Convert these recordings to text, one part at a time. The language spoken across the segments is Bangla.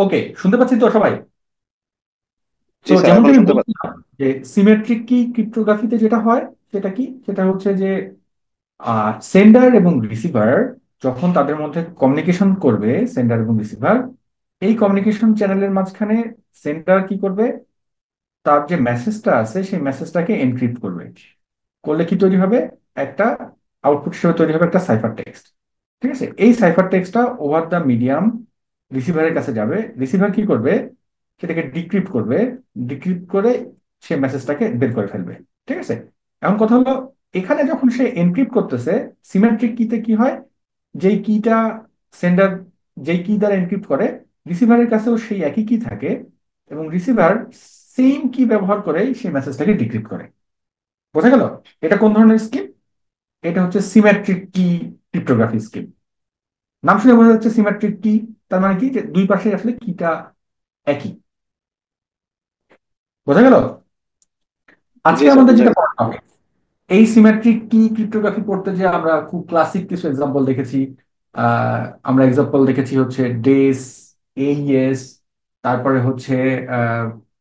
ওকে, শুনতে পাচ্ছি তো সবাই? জি তো স্যার, যেমনটি এখন আমি শুনতে পাচ্ছি। বলছিলাম যে সিমেট্রিক কি ক্রিপ্টোগ্রাফিতে যেটা হয় সেটা কি, সেটা হচ্ছে যে সেন্ডার এবং রিসিভার যখন তাদের মধ্যে কমিউনিকেশন করবে, সেন্ডার এবং রিসিভার এই কমিউনিকেশন চ্যানেলের মাঝখানে সেন্ডার কি করবে, তার যে মেসেজটা আছে সেই মেসেজটাকে এনক্রিপ্ট করবে। করলে কি তৈরি হবে, একটা আউটপুট হিসেবে তৈরি হবে একটা সাইফার টেক্সট। ঠিক আছে, এই সাইফার টেক্সটটা ওভার দ্য মিডিয়াম রিসিভারের কাছে যাবে। রিসিভার কি করবে, সেটাকে ডিক্রিপ্ট করবে। ডিক্রিপ্ট করে সে মেসেজটাকে বের করে ফেলবে। ঠিক আছে, এখন কথা হলো, এখানে যখন সে এনক্রিপ্ট করতেছে, সিমেট্রিক কিতে কি হয়, যেই কিটা সেন্ডার যেই কি দ্বারা এনক্রিপ্ট করে, রিসিভারের কাছেও সেই একই কি থাকে, এবং রিসিভার সেম কি ব্যবহার করে সেই মেসেজটাকে ডিক্রিপ্ট করে। বোঝা গেল? এটা কোন ধরনের স্কিম? এটা হচ্ছে সিমেট্রিক কি ক্রিপ্টোগ্রাফি স্কিম। নাম শুনে বোঝা যাচ্ছে সিমেট্রিক কি, তার মানে কি যে দুই পাশে আসলে কিটা একই। বোঝা গেল? জি আজকে স্যার, আমাদের বোঝা যেটা গেছে। পড়া হবে, এই সিমেট্রিক কি ক্রিপ্টোগ্রাফি পড়তে যে আমরা খুব ক্লাসিক কিছু এক্সাম্পল দেখেছি। আহ, আমরা এক্সাম্পল দেখেছি হচ্ছে ডেস, এইএস, তারপরে হচ্ছে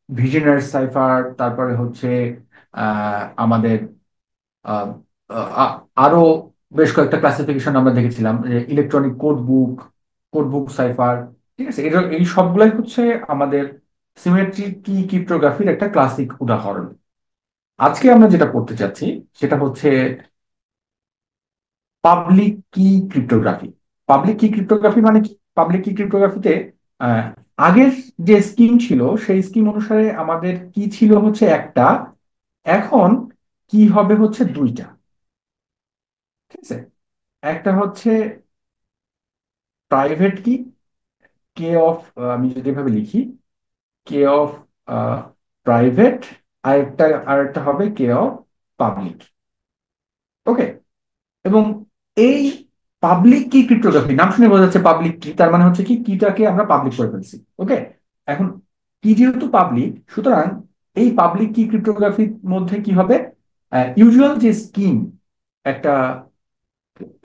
ভিশনারি সাইফার, তারপরে হচ্ছে আমাদের আহ, আ- আরো বেশ কয়েকটা ক্লাসিফিকেশন আমরা দেখেছিলাম, যে ইলেকট্রনিক কোড বুক, কোড বুক সাইফার। ঠিক আছে, এই সবগুলাই হচ্ছে আমাদের সিমেট্রিক কি ক্রিপ্টোগ্রাফির একটা ক্লাসিক উদাহরণ। আজকে আমরা যেটা করতে চাচ্ছি সেটা হচ্ছে পাবলিক কি ক্রিপ্টোগ্রাফি। পাবলিক কি ক্রিপ্টোগ্রাফি মানে কি? পাবলিক কি ক্রিপ্টোগ্রাফিতে আগের যে স্কিম ছিল সেই স্কিম অনুসারে আমাদের কি ছিল হচ্ছে একটা, এখন কি হবে হচ্ছে দুইটা। ঠিক আছে, একটা হচ্ছে প্রাইভেট কি, কে অফ, আমি যদি এভাবে লিখি, কে অফ প্রাইভেট, আরেকটা হবে কে অফ পাবলিক। ওকে, এবং এই পাবলিক কি ক্রিপ্টোগ্রাফি নাম শুনে বোঝা যাচ্ছে পাবলিক কি, তার মানে হচ্ছে কি কিটাকে আমরা পাবলিক করে ফেলছি। ওকে, এখন কি যেহেতু পাবলিক, সুতরাং এই পাবলিক কি ক্রিপ্টোগ্রাফির মধ্যে কি হবে, ইউজুয়াল যে স্কিম একটা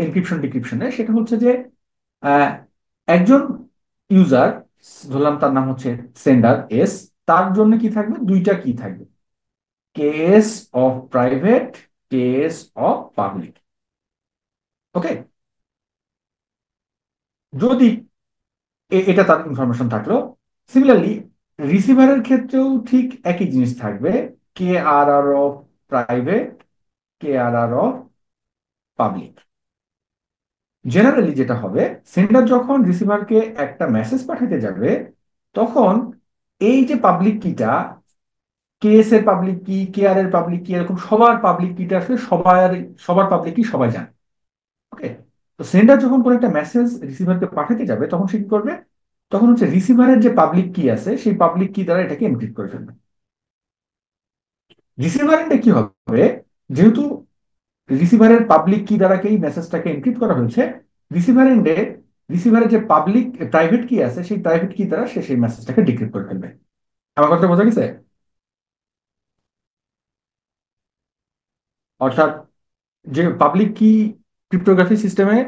এনক্রিপশন ডিক্রিপশনে, সেটা হচ্ছে যে আহ, একজন ইউজার, ধরলাম তার নাম হচ্ছে সেন্ডার এস, তার জন্য কি থাকবে, দুইটা কি থাকবে, KS of private, KS of public. Okay, যদি এটা তার ইনফরমেশন থাকলো। সিমিলারলি রিসিভারের ক্ষেত্রেও ঠিক একই জিনিস থাকবে, K R R of private, K R R of public. Generally যেটা হবে, সেন্ডার যখন রিসিভারকে একটা মেসেজ পাঠাতে যাবে, তখন এই যে পাবলিক কিটা, কেএস এর পাবলিক কি, কে আর এর পাবলিক কি, এরকম সবার পাবলিক কিটা আসলে সবার সবার পাবলিক কি সবাই জানে। ওকে, তো সেন্ডার যখন কোনো একটা মেসেজ রিসিভারকে পাঠাতে যাবে, তখন সে কি করবে, তখন হচ্ছে রিসিভারের যে পাবলিক কি আছে সেই পাবলিক কি দ্বারা এটাকে এনক্রিপ্ট করে ফেলবে। রিসিভার এন্ডে কি হবে, যেহেতু রিসিভারের পাবলিক কি দ্বারা এই মেসেজটাকে এনক্রিপ্ট করা হয়েছে, রিসিভার এন্ডে রিসিভারের যে পাবলিক প্রাইভেট কি আছে সেই প্রাইভেট কি দ্বারা সে সেই মেসেজটাকে ডিক্রিপ্ট করে ফেলবে। আমার কথা বোঝা গেছে? অর্থাৎ যে পাবলিক কি ক্রিপ্টোগ্রাফি সিস্টেমে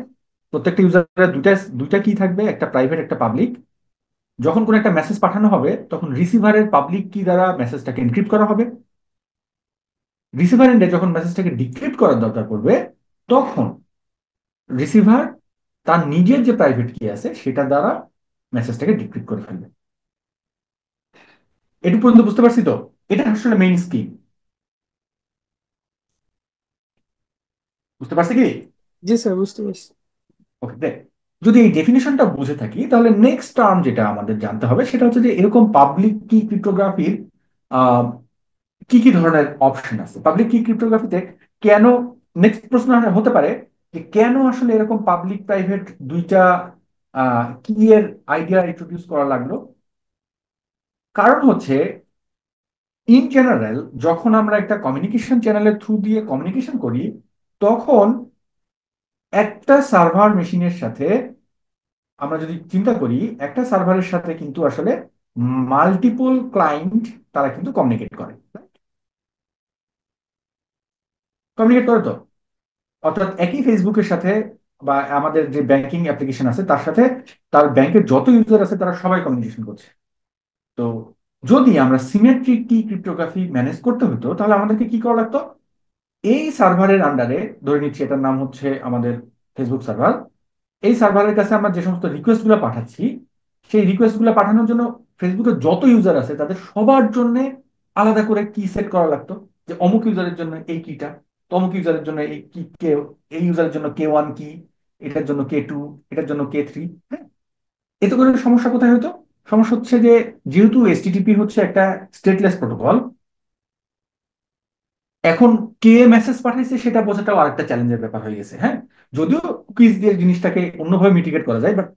প্রত্যেকটা ইউজারের দুইটা দুইটা কি থাকবে, একটা প্রাইভেট একটা পাবলিক। যখন কোনো একটা মেসেজ পাঠানো হবে, তখন রিসিভারের পাবলিক কি দ্বারা মেসেজটাকে এনক্রিপ্ট করা হবে। রিসিভার এন্ডে যখন মেসেজটাকে ডিক্রিপ্ট করার দরকার পড়বে, তখন রিসিভার তার নিজের যে প্রাইভেট কি আছে সেটা দ্বারা মেসেজটাকে ডিক্রিপ্ট করে ফেলবে। এটুকু পর্যন্ত বুঝতে পারছি তো? এটা আসলে মেইন স্কিম। বুঝতে পারছি কি? জি স্যার, বুঝতে পারছি। ওকে, দেখ, যদি এই ডেফিনেশনটা বুঝে থাকি, তাহলে নেক্সট টার্ম যেটা আমাদের জানতে হবে সেটা হচ্ছে যে এরকম পাবলিক কি ক্রিপ্টোগ্রাফির কি কি ধরনের অপশন আছে পাবলিক কি ক্রিপ্টোগ্রাফিতে। কেন, নেক্সট প্রশ্ন হতে পারে যে কেন আসলে এরকম পাবলিক প্রাইভেট দুইটা কি এর আইডিয়া ইন্ট্রোডিউস করা লাগলো। কারণ হচ্ছে, ইন জেনারেল যখন আমরা একটা কমিউনিকেশন চ্যানেলের থ্রু দিয়ে কমিউনিকেশন করি, তখন একটা সার্ভার মেশিনের সাথে, আমরা যদি চিন্তা করি, একটা সার্ভারের সাথে কিন্তু আসলে মাল্টিপল ক্লায়েন্ট তারা কিন্তু কমিউনিকেট করে। কমিউনিকেট করে তো, অর্থাৎ একই ফেসবুকের সাথে বা আমাদের যে ব্যাংকিং অ্যাপ্লিকেশন আছে তার সাথে তার ব্যাংকের যত ইউজার আছে তারা সবাই কমিউনিকেশন করছে। তো যদি আমরা সিমেট্রিক কি ক্রিপ্টোগ্রাফি ম্যানেজ করতে হতো তাহলে আমাদেরকে কি করা লাগতো? এই সার্ভারের আন্ডারে, ধরে নিচ্ছি এটার নাম হচ্ছে আমাদের ফেসবুক সার্ভার, এই সার্ভারের কাছে আমরা যে সমস্ত রিকোয়েস্ট গুলো পাঠাচ্ছি, সেই রিকোয়েস্ট গুলো পাঠানোর জন্য ফেসবুকের যত ইউজার আছে তাদের সবার জন্য আলাদা করে কি সেট করা লাগতো। যে অমুক ইউজারের জন্য এই কিটা, তমুক ইউজারের জন্য এই কি কে, এই ইউজারের জন্য K1 কি, এটার জন্য K2, এটার জন্য K3। হ্যাঁ, এতে করে সমস্যা কোথায় হতো? সমস্যা হচ্ছে যে যেহেতু এসটিটিপি হচ্ছে একটা স্টেটলেস প্রোটোকল, এখন কে মেসেজ পাঠাইছে সেটা বোঝাটাও আরেকটা চ্যালেঞ্জের ব্যাপার হয়ে গেছে। হ্যাঁ, যদিও কুকিজ দিয়ে জিনিসটাকে অন্যভাবে মিটিগেট করা যায়, বাট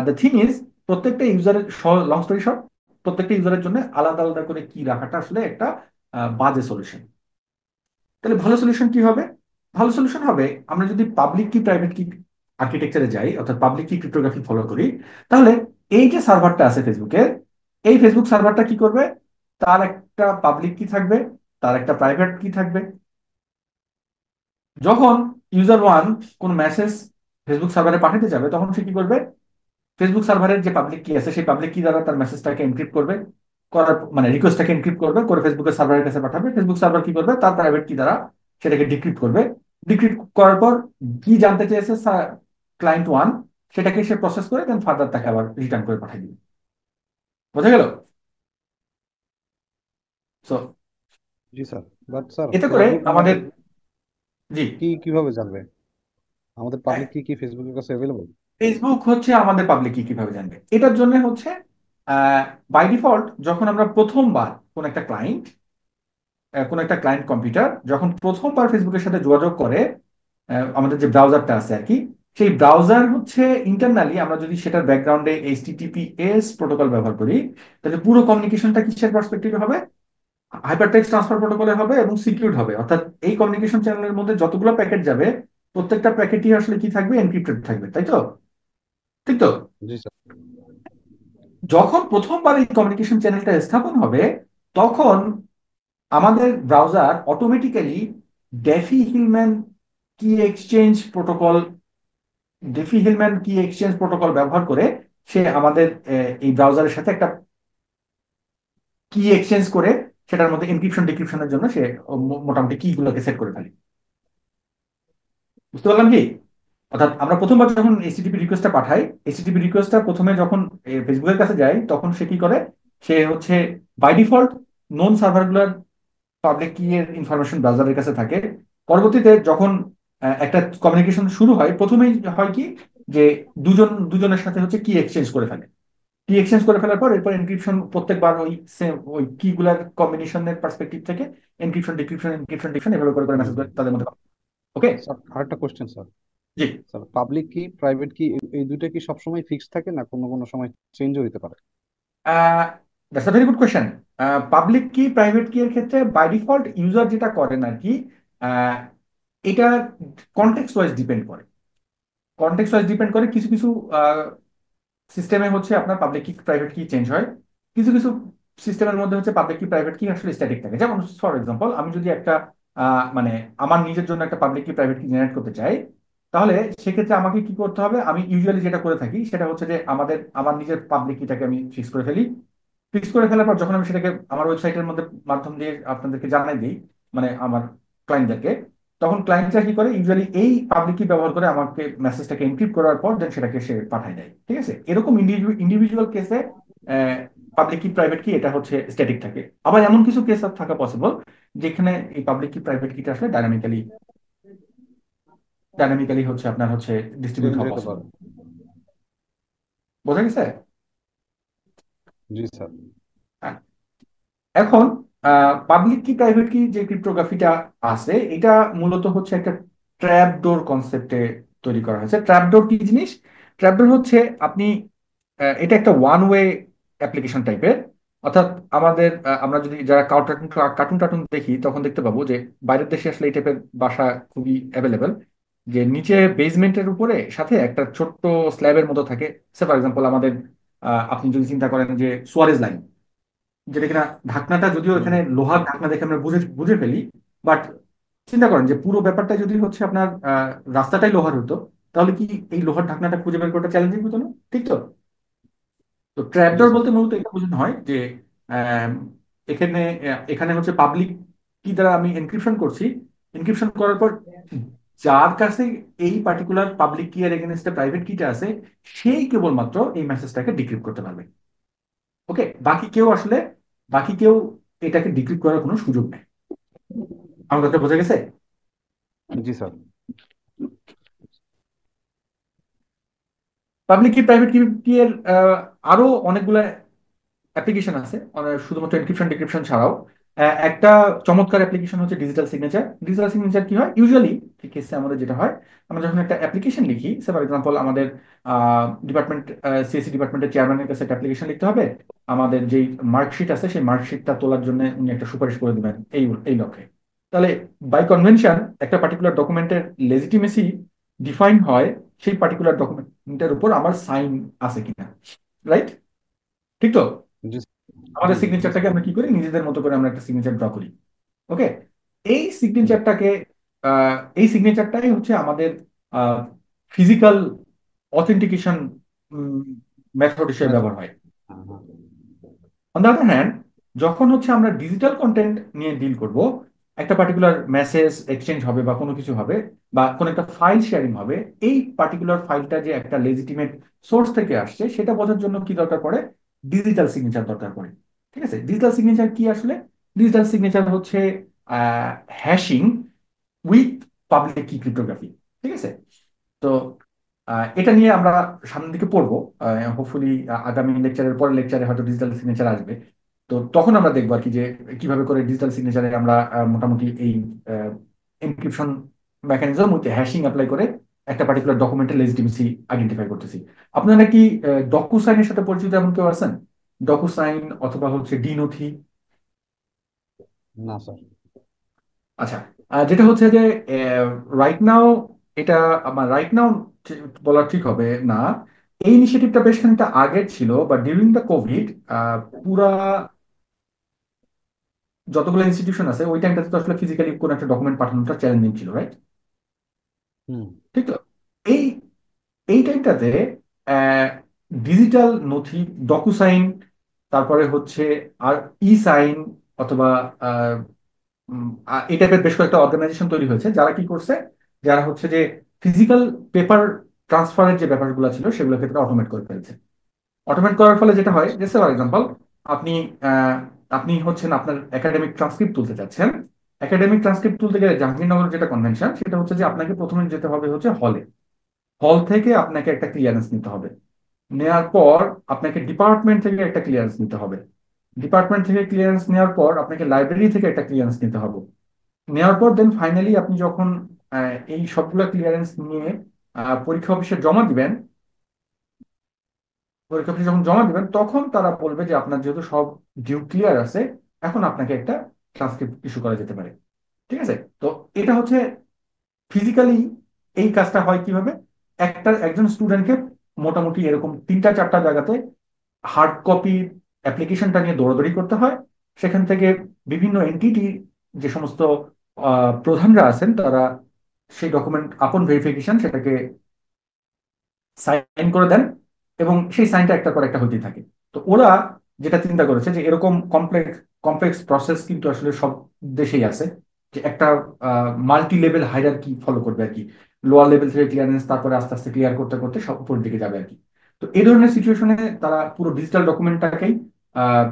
দ্য থিং ইজ প্রত্যেকটা ইউজারের, লং স্টোরি শর্ট, প্রত্যেকটা ইউজারের জন্য আলাদা আলাদা করে কি রাখাটা আসলে একটা বাজে সলিউশন। তাহলে ভালো সলিউশন কি হবে? ভালো সলিউশন হবে আমরা যদি পাবলিক কি প্রাইভেট কি আর্কিটেকচারে যাই, অর্থাৎ পাবলিক কি ক্রিপ্টোগ্রাফি ফলো করি। তাহলে এই যে সার্ভারটা আছে ফেসবুকের, এই ফেসবুক সার্ভারটা কি করবে? তার একটা পাবলিক কি থাকবে, তার একটা প্রাইভেট কি থাকবে। যখন ইউজার ওয়ান কোন মেসেজ ফেসবুক সার্ভারে পাঠাতে যাবে তখন সে কি করবে? ফেসবুক সার্ভারের যে পাবলিক কি আছে সেই পাবলিক কি দ্বারা তার মেসেজটাকে এনক্রিপ্ট করবে, করার মানে রিকোয়েস্টটাকে এনক্রিপ্ট করবে, করে ফেসবুকের সার্ভারের কাছে পাঠাবে। ফেসবুক সার্ভার কি করবে? তার প্রাইভেট কি দ্বারা সেটাকে ডিক্রিপ্ট করবে। ডিক্রিপ্ট করার পর কি জানতে চেয়েছে ক্লায়েন্ট ওয়ান, সেটাকে সে প্রসেস করে দেন ফার্দার তাকে আবার রিটার্ন করে পাঠিয়ে দিবে। বোঝা গেল? So G sir. But sir, এতে করে ফেসবুক আমাদের, আমাদের জি, কি কিভাবে জানবে? আমাদের পাবলিক কি কি ফেসবুকের কাছে অ্যাভেলেবল? ফেসবুক হচ্ছে আমাদের পাবলিক কি কিভাবে জানবে এটার জন্য হচ্ছে বাই ডিফল্ট যখন আমরা প্রথমবার কোন একটা ক্লায়েন্ট, কোন একটা ক্লায়েন্ট কম্পিউটার যখন প্রথমবার ফেসবুকের সাথে যোগাযোগ করে, আমাদের যে ব্রাউজারটা আছে আর কি, সেই ব্রাউজার হচ্ছে ইন্টারনালি আমরা যদি সেটার ব্যাকগ্রাউন্ডে HTTPS প্রোটোকল ব্যবহার করি, তাহলে পুরো কমিউনিকেশনটা কিসের পার্সপেক্টিভে হবে? হাইপার টেক্সট ট্রান্সফার প্রোটোকলে হবে এবং সিকিউরড হবে। অর্থাৎ এই কমিউনিকেশন চ্যানেলের মধ্যে যতগুলো প্যাকেট যাবে প্রত্যেকটা প্যাকেটই আসলে কি থাকবে? এনক্রিপ্টেড থাকবে, তাই তো? ঠিক তো? জি স্যার। যখন প্রথমবার এই কমিউনিকেশন চ্যানেলটা স্থাপন হবে তখন আমাদের ব্রাউজার অটোমেটিক্যালি ডেফি হিলম্যান কি এক্সচেঞ্জ প্রোটোকল ডেফি হিলম্যান কি এক্সচেঞ্জ প্রোটোকল ব্যবহার করে সে আমাদের এই ব্রাউজারের সাথে একটা কি এক্সচেঞ্জ করে সেটার মধ্যে এনক্রিপশন ডিক্রিপশনের জন্য সে মোটামুটি কি গুলোকে সেট করে ফেলে। বুঝতে পারলাম কি? অর্থাৎ আমরা প্রথমবার যখন এইচটিটিপি রিকোয়েস্টটা পাঠাই, এইচটিটিপি রিকোয়েস্টটা প্রথমে যখন ফেসবুকের কাছে যায় তখন সে কি করে? সে হচ্ছে বাই ডিফল্ট নোন সার্ভারগুলোর পাবলিক কি এর ইনফরমেশন ব্রাউজারের কাছে থাকে। পরবর্তীতে যখন একটা কমিউনিকেশন শুরু হয় প্রথমেই হয় কি, যে দুজনের সাথে হচ্ছে কি এক্সচেঞ্জ করে ফেলে। কি এক্সচেঞ্জ করে ফেলার পর এরপর এনক্রিপশন প্রত্যেকবার ওই সেম ওই কি গুলার কম্বিনেশনের পার্সপেক্টিভ থেকে এনক্রিপশন ডিক্রিপশন এনক্রিপশন ডিক্রিপশন এভাবে করে করে মেসেজ তাদের মধ্যে। ওকে, স্যার, আরেকটা কোশ্চেন স্যার। জি। স্যার, পাবলিক কি প্রাইভেট কি এই দুইটা কি সবসময় ফিক্স থাকে, না কোনো কোনো সময় চেঞ্জও হতে পারে? That's a very good question. Public কি প্রাইভেট কি এর ক্ষেত্রে বাই ডিফল্ট ইউজার যেটা করেন আর কি, আহ, এটা কনটেক্সট ওয়াইজ ডিপেন্ড করে। কনটেক্সট ওয়াইজ ডিপেন্ড করে। কিছু কিছু সিস্টেমে হচ্ছে আপনার পাবলিক কি প্রাইভেট কি চেঞ্জ হয়, কিছু কিছু সিস্টেমের মধ্যে হচ্ছে পাবলিক কি প্রাইভেট কি আসলে স্ট্যাটিক থাকে। যেমন ফর এক্সাম্পল আমি যদি একটা মানে আমার নিজের জন্য একটা পাবলিক কি প্রাইভেট কি জেনারেট করতে চাই, তাহলে সেক্ষেত্রে আমাকে কি করতে হবে? আমি ইউজুয়ালি যেটা করে থাকি সেটা হচ্ছে যে আমার নিজের পাবলিক কিটাকে আমি ফিক্স করে ফেলি। ফিক্স করে ফেলার পর যখন আমি সেটাকে আমার ওয়েবসাইটের মধ্যে মাধ্যম দিয়ে আপনাদেরকে জানাই দিই, মানে আমার ক্লায়েন্টদেরকে, তখন ক্লায়েন্টরা কি করে? ইউজুয়ালি এই পাবলিক কি ব্যবহার করে আমাকে মেসেজটাকে এনক্রিপ্ট করার পর দেন সেটাকে সে পাঠায় দেয়। ঠিক আছে, এরকম ইন্ডিভিজুয়াল কেসে পাবলিক কি প্রাইভেট কি এটা হচ্ছে স্ট্যাটিক থাকে। আবার এমন কিছু কেস থাকা পসিবল যেখানে এই পাবলিক কি প্রাইভেট কিটা আসলে ডাইনামিক্যালি হচ্ছে আপনার হচ্ছে ডিস্ট্রিবিউট চেঞ্জ হওয়া হতে পসিবল। পারে। বোঝা গেছে? জি স্যার। হ্যাঁ। এখন পাবলিক কি প্রাইভেট কি যে ক্রিপ্টোগ্রাফিটা আছে এটা মূলত হচ্ছে একটা ট্র্যাপডোর কনসেপ্টে তৈরি করা হয়েছে। ট্র্যাপডোর কি জিনিস? ট্র্যাপডোর হচ্ছে আপনি এটা একটা ওয়ান ওয়ে অ্যাপ্লিকেশন টাইপের। অর্থাৎ আমরা যদি যারা কার্টুন কার্টুন টার্টুন দেখি তখন দেখতে পাবো যে বাইরের দেশে আসলে এই টাইপের বাসা খুবই অ্যাভেলেবেল। যে নিচে বেসমেন্টের উপরে সাথে একটা ছোট্ট স্ল্যাবের মতো থাকে। সে ফর এক্সাম্পল আমাদের আপনি যদি চিন্তা করেন যে সুয়ারেজ লাইন, যেটা কিনা ঢাকনাটা যদিও হুম এখানে হুম। লোহার ঢাকনা দেখে আমরা বুঝে বুঝে ফেলি, বাট চিন্তা করেন যে পুরো ব্যাপারটা যদি হচ্ছে আপনার রাস্তাটাই লোহার হতো, তাহলে কি এই লোহার ঢাকনাটা খুঁজে বের করাটা চ্যালেঞ্জিং হতো না? ঠিক তো? তো ট্র্যাপডর জি স্যার। বলতে মূলত এটা বোঝানো হয় যে আম, এখানে এখানে হচ্ছে পাবলিক কি দ্বারা আমি এনক্রিপশন করছি, এনক্রিপশন করার পর যার কাছে এই পার্টিকুলার পাবলিক কি এর এগেনস্টে প্রাইভেট কিটা আছে, সেই কেবলমাত্র এই মেসেজটাকে ডিক্রিপ্ট করতে পারবে। ওকে, বাকি কেউ এটাকে ডিক্রিপ্ট করার কোনো সুযোগ নেই। আমার কথা বোঝা গেছে? জি স্যার। পাবলিক কি প্রাইভেট কি এর আরো অনেকগুলো অ্যাপ্লিকেশন আছে, শুধুমাত্র এনক্রিপশন ডিক্রিপশন ছাড়াও। একটা চমৎকার অ্যাপ্লিকেশন হচ্ছে ডিজিটাল সিগনেচার। ডিজিটাল সিগনেচার কি হয় ইউজুয়ালি, ঠিক আছে, আমাদের যেটা হয়, আমরা যখন একটা অ্যাপ্লিকেশন লিখি, সে ফর এক্সাম্পল আমাদের ডিপার্টমেন্ট, সিএসসি ডিপার্টমেন্টের চেয়ারম্যানের কাছে একটা অ্যাপ্লিকেশন লিখতে হবে, আমাদের যেই মার্কশিট আছে সেই মার্কশিটটা তোলার জন্য উনি একটা সুপারিশ করে দেবেন এই এই লক্ষ্যে। তাহলে বাই কনভেনশন একটা পার্টিকুলার ডকুমেন্টের লেজিটিমেসি ডিফাইন হয় সেই পার্টিকুলার ডকুমেন্টের উপর আমার সাইন আছে কিনা, রাইট? ঠিক তো? জি জি আমাদের জি স্যার। সিগনেচারটাকে আমরা কি করি, নিজেদের মতো করে আমরা একটা সিগনেচার ড্র করি। ওকে, এই জি সিগনেচারটাকে এই সিগনেচারটাই হচ্ছে আমাদের ফিজিক্যাল অথেন্টিকেশন মেথড হিসেবে মেথড। ব্যবহার হয়। অন দ্য আদার হ্যান্ড, যখন হচ্ছে আমরা ডিজিটাল কন্টেন্ট নিয়ে ডিল করব, একটা পার্টিকুলার মেসেজ এক্সচেঞ্জ হবে বা কোনো কিছু হবে বা কোনো একটা ফাইল শেয়ারিং হবে, এই পার্টিকুলার ফাইলটা যে একটা লেজিটিমেট সোর্স থেকে আসছে সেটা বোঝার জন্য কি দরকার পড়ে, ডিজিটাল সিগনেচার দরকার পড়ে। ঠিক আছে, ডিজিটাল সিগনেচার কি আসলে? ডিজিটাল সিগনেচার হচ্ছে হ্যাশিং উইথ পাবলিক কি ক্রিপ্টোগ্রাফি। ঠিক আছে, তো এটা নিয়ে আমরা সামনের দিকে পড়বো। হোপফুলি আগামী লেকচারের পরের লেকচারে হয়তো ডিজিটাল সিগনেচার আসবে। তো তখন আমরা দেখবো আর কি যে কিভাবে করে ডিজিটাল সিগনেচারে আমরা মোটামুটি এই encryption mechanism with hashing apply করে একটা পার্টিকুলার ডকুমেন্টের লেজিটিমেসি আইডেন্টিফাই করতেছি। আপনারা কি ডকুসাইনের সাথে পরিচিত এমন কেউ আছেন? ডকুসাইন অথবা হচ্ছে ডি নথি? না স্যার। আচ্ছা, যেটা হচ্ছে যে রাইট নাও, এটা আমার রাইট নাও বলা ঠিক হবে না। এই ইনিশিয়েটিভটা বেশ খানিকটা আগের ছিল, বা ডিউরিং দ্য কোভিড পুরা যতগুলো ইনস্টিটিউশন আছে ওই টাইমটাতে তো আসলে ফিজিক্যালি কোনো একটা ডকুমেন্ট পাঠানোটা চ্যালেঞ্জিং ছিল, রাইট? হুম। ঠিক তো? এই এই টাইমটাতে ডিজিটাল নথি, ডকুসাইন, তারপরে হচ্ছে আর ই সাইন অথবা এই টাইপের বেশ কয়েকটা অর্গানাইজেশন তৈরি হয়েছে যারা কি করছে, যারা হচ্ছে যে ফিজিক্যাল পেপার ট্রান্সফারের যে ব্যাপারগুলো ছিল সেগুলো ক্ষেত্রে অটোমেট করে ফেলছে। অটোমেট করার ফলে যেটা হয় যে, ফর এক্সাম্পল, আপনি আহ, আপনি হচ্ছেন আপনার একাডেমিক ট্রান্সক্রিপ্ট তুলতে চাচ্ছেন। একাডেমিক ট্রান্সক্রিপ্ট তুলতে গেলে জাহাঙ্গীরনগরের যেটা কনভেনশন সেটা হচ্ছে যে আপনাকে প্রথমে যেতে হবে হচ্ছে হলে। হল থেকে আপনাকে একটা ক্লিয়ারেন্স নিতে হবে। নেয়ার পর আপনাকে ডিপার্টমেন্ট থেকে একটা ক্লিয়ারেন্স নিতে হবে। ডিপার্টমেন্ট থেকে ক্লিয়ারেন্স নেওয়ার পর আপনাকে লাইব্রেরি থেকে একটা ক্লিয়ারেন্স নিতে হবে। নেওয়ার পর দেন ফাইনালি আপনি যখন এই সবগুলা ক্লিয়ারেন্স নিয়ে পরীক্ষা অফিসে জমা দিবেন, পরীক্ষা অফিসে যখন জমা দিবেন তখন তারা বলবে যে আপনার যেহেতু সব ডিউ ক্লিয়ার আছে, এখন আপনাকে একটা ট্রান্সক্রিপ্ট ইস্যু করা যেতে পারে। ঠিক আছে, তো এটা হচ্ছে ফিজিক্যালি এই কাজটা হয় কিভাবে, একজন স্টুডেন্টকে মোটামুটি এরকম তিনটা চারটা জায়গাতে হার্ড কপি অ্যাপ্লিকেশনটা নিয়ে দৌড়াদৌড়ি করতে হয়। সেখান থেকে বিভিন্ন এন্টিটি, যে সমস্ত প্রধানরা আছেন, তারা সেই ডকুমেন্ট আপন ভেরিফিকেশন সেটাকে সাইন করে দেন, এবং সেই সাইনটা একটা পর একটা হইতেই থাকে। তো ওরা যেটা চিন্তা করেছে যে এরকম কমপ্লেক্স কমপ্লেক্স প্রসেস কিন্তু আসলে সব দেশেই আছে, যে একটা মাল্টি লেভেল হায়ারার্কি ফলো করবে আর কি। লোয়ার লেভেল থেকে ক্লিয়ারেন্স, তারপরে আস্তে আস্তে ক্লিয়ার করতে করতে সব উপরের দিকে যাবে আর কি। তো এই ধরনের সিচুয়েশনে তারা পুরো ডিজিটাল ডকুমেন্টটাকেই আহ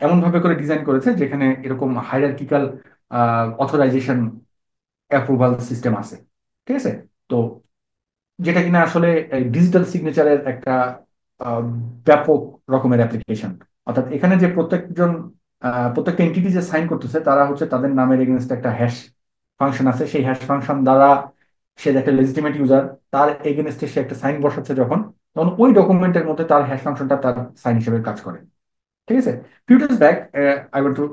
এমন ভাবে করে ডিজাইন করেছে যেখানে এরকম হায়ারার্কিক্যাল অথরাইজেশন অ্যাপ্রুভাল সিস্টেম আছে। ঠিক আছে, তো যেটা কিনা আসলে ডিজিটাল সিগনেচারের একটা আহ, ব্যাপক রকমের অ্যাপ্লিকেশন। অর্থাৎ এখানে যে প্রত্যেকটা এন্টিটি যে সাইন করতেছে তারা হচ্ছে তাদের নামের এগেনস্ট একটা হ্যাশ ফাংশন আছে, সেই হ্যাশ ফাংশন দ্বারা সে যে একটা লেজিটিমেট ইউজার, তার এগেনস্টে সে একটা সাইন বসাচ্ছে যখন, তখন ওই ডকুমেন্টের মধ্যে তার হ্যাশ ফাংশনটা তার সাইন হিসেবে কাজ করে। ঠিক আছে, few days back I want to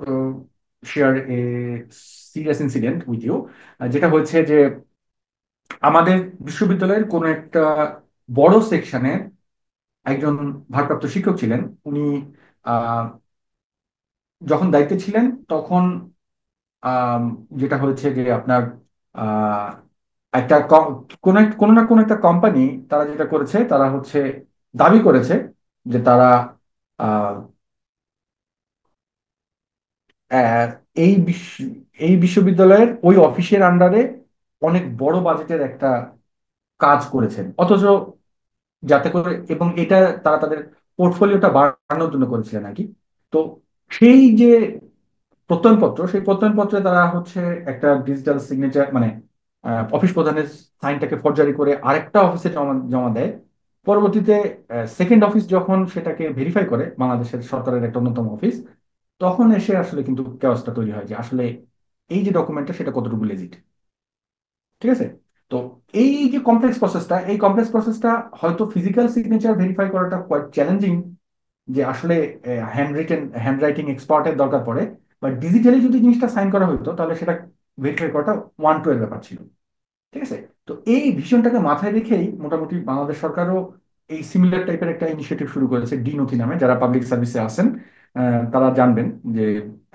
share a serious incident with you. যেটা হচ্ছে যে আমাদের বিশ্ববিদ্যালয়ের কোনো একটা বড় সেকশনে একজন ভারপ্রাপ্ত শিক্ষক ছিলেন। উনি আহ, যখন দায়িত্বে ছিলেন তখন আম, যেটা হয়েছে যে আপনার একটা কোনো না কোনো একটা কোম্পানি, তারা যেটা করেছে, তারা হচ্ছে দাবি করেছে যে তারা আহ, আহ, এই বিশ্ব এই বিশ্ববিদ্যালয়ের ওই অফিসের আন্ডারে অনেক বড় বাজেটের একটা কাজ করেছেন, অথচ যাতে করে, এবং এটা তারা তাদের পোর্টফোলিওটা বাড়ানোর জন্য করেছিলেন আর কি। তো সেই যে প্রত্যয়নপত্র, সেই প্রত্যয়নপত্রে তারা হচ্ছে একটা ডিজিটাল সিগনেচার, মানে অফিস প্রধানের সাইনটাকে ফরজারি করে আরেকটা অফিসে জমা জমা দেয়। পরবর্তীতে সেকেন্ড অফিস যখন সেটাকে ভেরিফাই করে, বাংলাদেশের সরকারের একটা অন্যতম অফিস, তখন এসে আসলে কিন্তু কেওয়াসটা তৈরি হয় যে আসলে এই যে ডকুমেন্টটা সেটা কতটুকু লেজিট। ঠিক আছে? তো এই যে কমপ্লেক্স প্রসেসটা হয়তো ফিজিক্যাল সিগনেচার ভেরিফাই করাটা কোয়াইট চ্যালেঞ্জিং, যে আসলে হ্যান্ড রাইটিং এক্সপার্টের দরকার পড়ে, বা ডিজিটালি যদি জিনিসটা সাইন করা হতো তাহলে সেটা ভেরিফাই করাটা 1-2 এর ব্যাপার ছিল। ঠিক আছে? তো এই ভিশনটাকে মাথায় রেখেই মোটামুটি বাংলাদেশ সরকারও এই সিমিলার টাইপের একটা ইনিশিয়েটিভ শুরু করেছে, ডি নথি নামে। যারা পাবলিক সার্ভিসে আছেন তারা জানবেন যে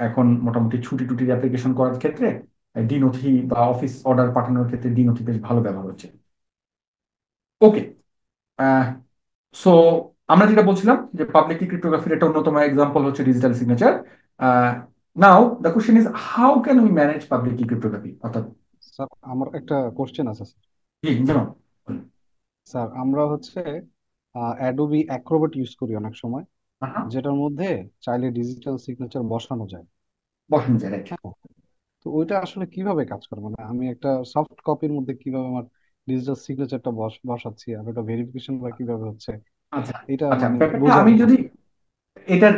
এখন মোটামুটি ছুটি টুটির অ্যাপ্লিকেশন করার ক্ষেত্রে ডি নথি, বা অফিস অর্ডার পাঠানোর ক্ষেত্রে ডি নথি বেশ ভালো ব্যবহার হচ্ছে। ওকে। সো আমরা যেটা বলছিলাম যে পাবলিক কি ক্রিপ্টোগ্রাফির একটা অন্যতম এক্সাম্পল হচ্ছে digital signature. Now the question is, how can we manage public কি ক্রিপ্টোগ্রাফি, অর্থাৎ স্যার আমার একটা কোশ্চেন আছে স্যার। জি যেমন। স্যার আমরা হচ্ছে অ্যাডোবি অ্যাক্রোবাট ইউজ করি অনেক সময়, যেটার মধ্যে চাইলে ডিজিটাল সিগনেচার বসানো যায়। বসানো যায়, রাইট। হ্যাঁ, তো ওইটা আসলে কিভাবে কাজ করে, মানে আমি একটা সফট কপির মধ্যে কিভাবে আমার ডিজিটাল সিগনেচারটা বসাচ্ছি আর ওটা ভেরিফিকেশন বা কিভাবে হচ্ছে, আচ্ছা এটা আচ্ছা, মানে ব্যাপারটা আমি বোঝাবেন আর যদি কি।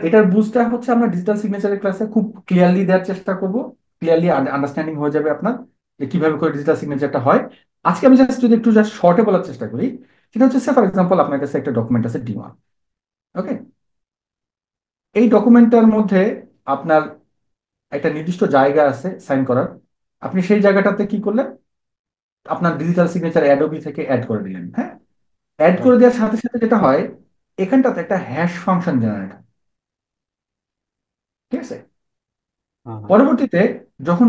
এটার বুঝটা হচ্ছে, আমরা ডিজিটাল সিগনেচারের ক্লাসে খুব ক্লিয়ারলি দেওয়ার চেষ্টা করব। ক্লিয়ারলি আন্ডারস্ট্যান্ডিং হয়ে যাবে আপনার যে কিভাবে করে ডিজিটাল সিগনেচারটা হয়। আজকে আমি যদি একটু শর্টে বলার চেষ্টা করি, সেটা হচ্ছে, ফর এক্সাম্পল আপনার কাছে একটা ডকুমেন্ট আছে D1। ওকে। এই ডকুমেন্টটার মধ্যে আপনার একটা নির্দিষ্ট জায়গা আছে সাইন করার। আপনি সেই জায়গাটাতে কি করলেন, আপনার ডিজিটাল সিগনেচার অ্যাডোবি থেকে অ্যাড করে দিলেন। হ্যাঁ, অ্যাড করে রাইট। দেওয়ার সাথে সাথে যেটা হয়, এখানটাতে একটা হ্যাশ ফাংশন জেনারেট হয়। ঠিক আছে? হ্যাঁ হ্যাঁ। পরবর্তীতে যখন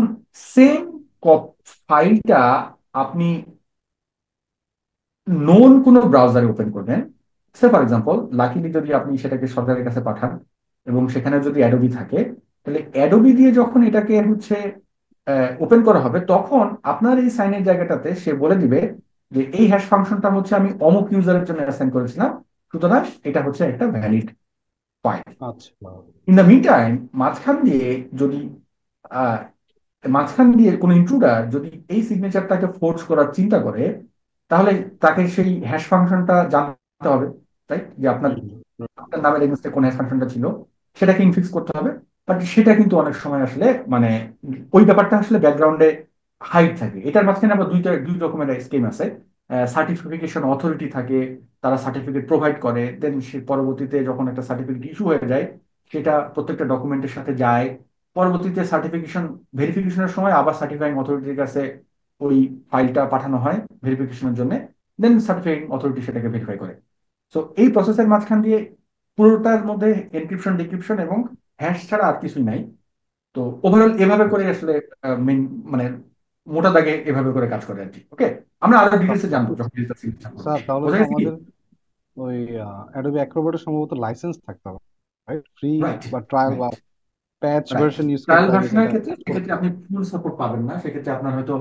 সেম ফাইলটা আপনি নোন কোনো ব্রাউজারে ওপেন করবেন, সে ফর এক্সাম্পল লাকিলি যদি আপনি সেটাকে সরকারের কাছে পাঠান এবং সেখানে যদি অ্যাডোবি থাকে, তাহলে অ্যাডোবি দিয়ে যখন এটাকে হচ্ছে ওপেন করা হবে, তখন আপনার এই সাইনের জায়গাটাতে সে বলে দিবে যে এই হ্যাশ ফাংশনটা হচ্ছে আমি অমুক ইউজারের জন্য অ্যাসাইন করেছিলাম, সুতরাং এটা হচ্ছে একটা ভ্যালিড ফাইল। আচ্ছা। ইন দ্য মিন টাইম, মাঝখান দিয়ে যদি আহ, মাঝখান দিয়ে কোনো ইন্ট্রুডার যদি এই সিগনেচারটাকে ফোর্স করার চিন্তা করে, তাহলে তাকে সেই হ্যাশ ফাংশনটা জানতে হবে, তাই যে আপনার হুম হুম। আপনার নামের এগেন্সটে কোন হ্যাশ ফাংশনটা ছিল, সেটাকে ইনফিক্স করতে হবে। বাট সেটা কিন্তু অনেক সময় আসলে মানে ওই ব্যাপারটা আসলে ব্যাকগ্রাউন্ডে হাইড থাকে। এটার মাঝখানে আবার দুই রকমের স্কিম আছে। সার্টিফিকেশন অথরিটি থাকে, তারা সার্টিফিকেট প্রোভাইড করে, দেন সে পরবর্তীতে যখন একটা সার্টিফিকেট ইস্যু হয়ে যায়, সেটা প্রত্যেকটা ডকুমেন্টের সাথে যায়। পরবর্তীতে সার্টিফিকেশন ভেরিফিকেশনের সময় আবার সার্টিফাইং অথরিটির কাছে ওই ফাইলটা পাঠানো হয় ভেরিফিকেশনের জন্য, দেন সার্টিফাইং অথরিটি সেটাকে ভেরিফাই করে। সো এই প্রসেসের মাঝখান দিয়ে পুরোটার মধ্যে এনক্রিপশন ডিক্রিপশন এবং হ্যাশ ছাড়া আর কিছুই নাই। তো ওভারঅল এভাবে করে আচ্ছা। আসলে মানে মোটা দাগে এভাবে করে কাজ করে আর কি। ওকে, আমরা আরো ডিটেলসে জানবো যখন ডিজিটাল সিগনেচার করবো। স্যার তাহলে বোঝা তো গেছে কি? আমাদের ওই অ্যাডোবি অ্যাক্রোবাটের সম্ভবত লাইসেন্স থাকতে হবে, রাইট? ফ্রি রাইট, বা ট্রায়াল বা রাইট, প্যাচ রাইট। ভার্সন ইউজ ট্রায়াল করতে হবে, ভার্সনের যেটা ক্ষেত্রে কাজ করবে। সেক্ষেত্রে আপনি ফুল সাপোর্ট পাবেন না, সেক্ষেত্রে আপনার হয়তো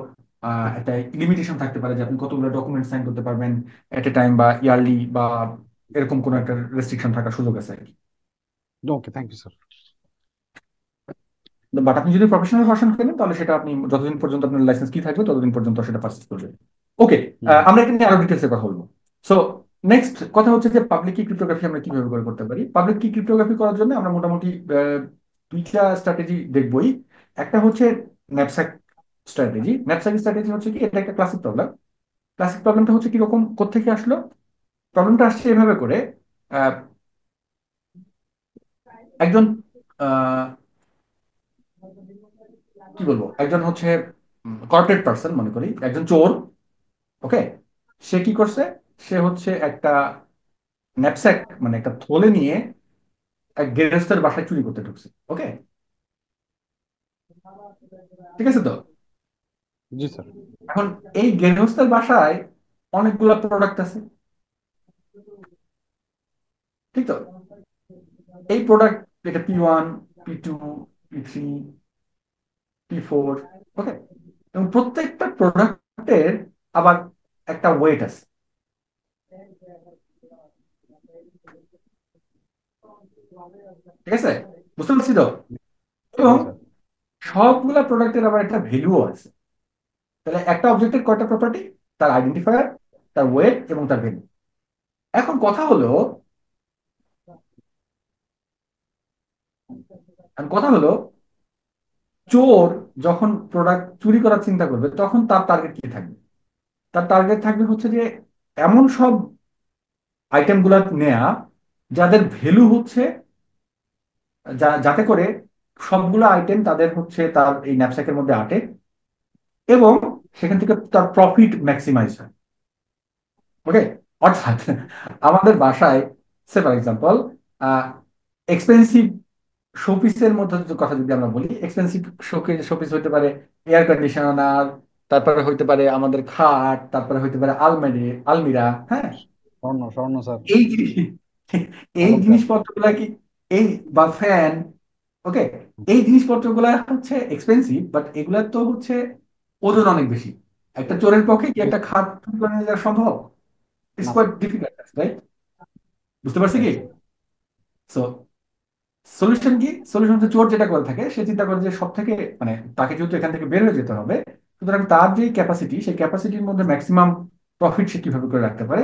একটা লিমিটেশন থাকতে পারে যে আপনি কতগুলো ডকুমেন্ট সাইন করতে পারবেন এট এ টাইম, বা ইয়ারলি, বা এরকম কোনো একটা রেস্ট্রিকশন থাকার সুযোগ আছে আর কি। ওকে, থ্যাংক ইউ স্যার। বাট আপনি যদি প্রফেশনাল ভার্সন কেনেন, তাহলে সেটা আপনি যতদিন পর্যন্ত আপনার লাইসেন্স কি থাকবে ততদিন পর্যন্ত সেটা পারচেজ করবেন। ওকে। হুম হুম। আমরা এটা নিয়ে আরো ডিটেলসে কথা বলবো। সো নেক্সট কথা হচ্ছে যে পাবলিক কি ক্রিপ্টোগ্রাফি আমরা কিভাবে করে করতে পারি। পাবলিক কি ক্রিপ্টোগ্রাফি করার জন্য আমরা মোটামুটি দুইটা স্ট্র্যাটেজি দেখবই। একটা হচ্ছে ন্যাপস্যাক স্ট্র্যাটেজি। ন্যাপস্যাক স্ট্র্যাটেজি হচ্ছে কি, এটা একটা ক্লাসিক প্রবলেম। ক্লাসিক প্রবলেমটা হচ্ছে কিরকম, কোত্থেকে আসলো? প্রবলেমটা আসছে এভাবে করে, আহ, একজন আহ, কি বলবো, একজন হচ্ছে কর্পোরেট পার্সন, মনে করি একজন চোর। ওকে। সে কি করছে, সে হচ্ছে একটা ন্যাপস্যাক, মানে একটা থলে নিয়ে এক গেরস্তের বাসায় চুরি করতে ঢুকছে। ওকে, ঠিক আছে তো? জি স্যার। এখন এই গৃহস্থের বাসায় অনেকগুলো প্রোডাক্ট আছে, ঠিক তো? এই প্রোডাক্ট, এটা P1, P2, P3, P4, ওকে। এবং প্রত্যেকটা প্রোডাক্টের আবার একটা ওয়েট আছে, ঠিক আছে? বুঝতে পারছি তো? এবং জি স্যার। সবগুলা প্রোডাক্টের আবার একটা ভ্যালুও আছে। তাহলে একটা অবজেক্টের কয়টা প্রপার্টি? তার আইডেন্টিফায়ার, তার ওয়েট এবং তার ভ্যালু। এখন কথা হলো চোর যখন প্রোডাক্ট চুরি করার চিন্তা করবে তখন তার টার্গেট কি থাকবে? তার টার্গেট থাকবে হচ্ছে যে এমন সব আইটেম গুলা নেয়া যাদের ভ্যালু হচ্ছে, যাতে করে সবগুলো আইটেম তাদের হচ্ছে তার এই ন্যাপস্যাকের মধ্যে আটে এবং সেখান থেকে তার প্রফিট ম্যাক্সিমাইজ হয়। ওকে। অর্থাৎ আমাদের বাসায় সে ফর এক্সাম্পল এক্সপেন্সিভ শোপিসের মধ্যে কথা যদি আমরা বলি, এক্সপেন্সিভ শোপিস হইতে পারে এয়ার কন্ডিশনার, তারপরে হইতে পারে আমাদের খাট, তারপরে হইতে পারে আলমিরা। হ্যাঁ, স্বর্ণ স্বর্ণ স্যার। এই জিনিস এই অলংকার। জিনিসপত্রগুলা কি, এই বা ফ্যান, ওকে, এই জিনিসপত্রগুলা হচ্ছে এক্সপেন্সিভ, বাট এগুলা তো হচ্ছে ওজন অনেক বেশি। একটা চোরের পক্ষে কি জি একটা স্যার। খাট চুরি করে নিয়ে যাওয়া সম্ভব? ইটস না কোয়াইট স্যার। Difficult, right? বুঝতে পারছি কি? Right sir. সো সলিউশন কি? সলিউশন হচ্ছে চোর যেটা করে থাকে, সে চিন্তা করে যে সব থেকে মানে তাকে যেহেতু এখান থেকে বের হয়ে যেতে হবে, সুতরাং তার যে ক্যাপাসিটি, সেই ক্যাপাসিটির মধ্যে ম্যাক্সিমাম প্রফিট সে কিভাবে করে রাখতে পারে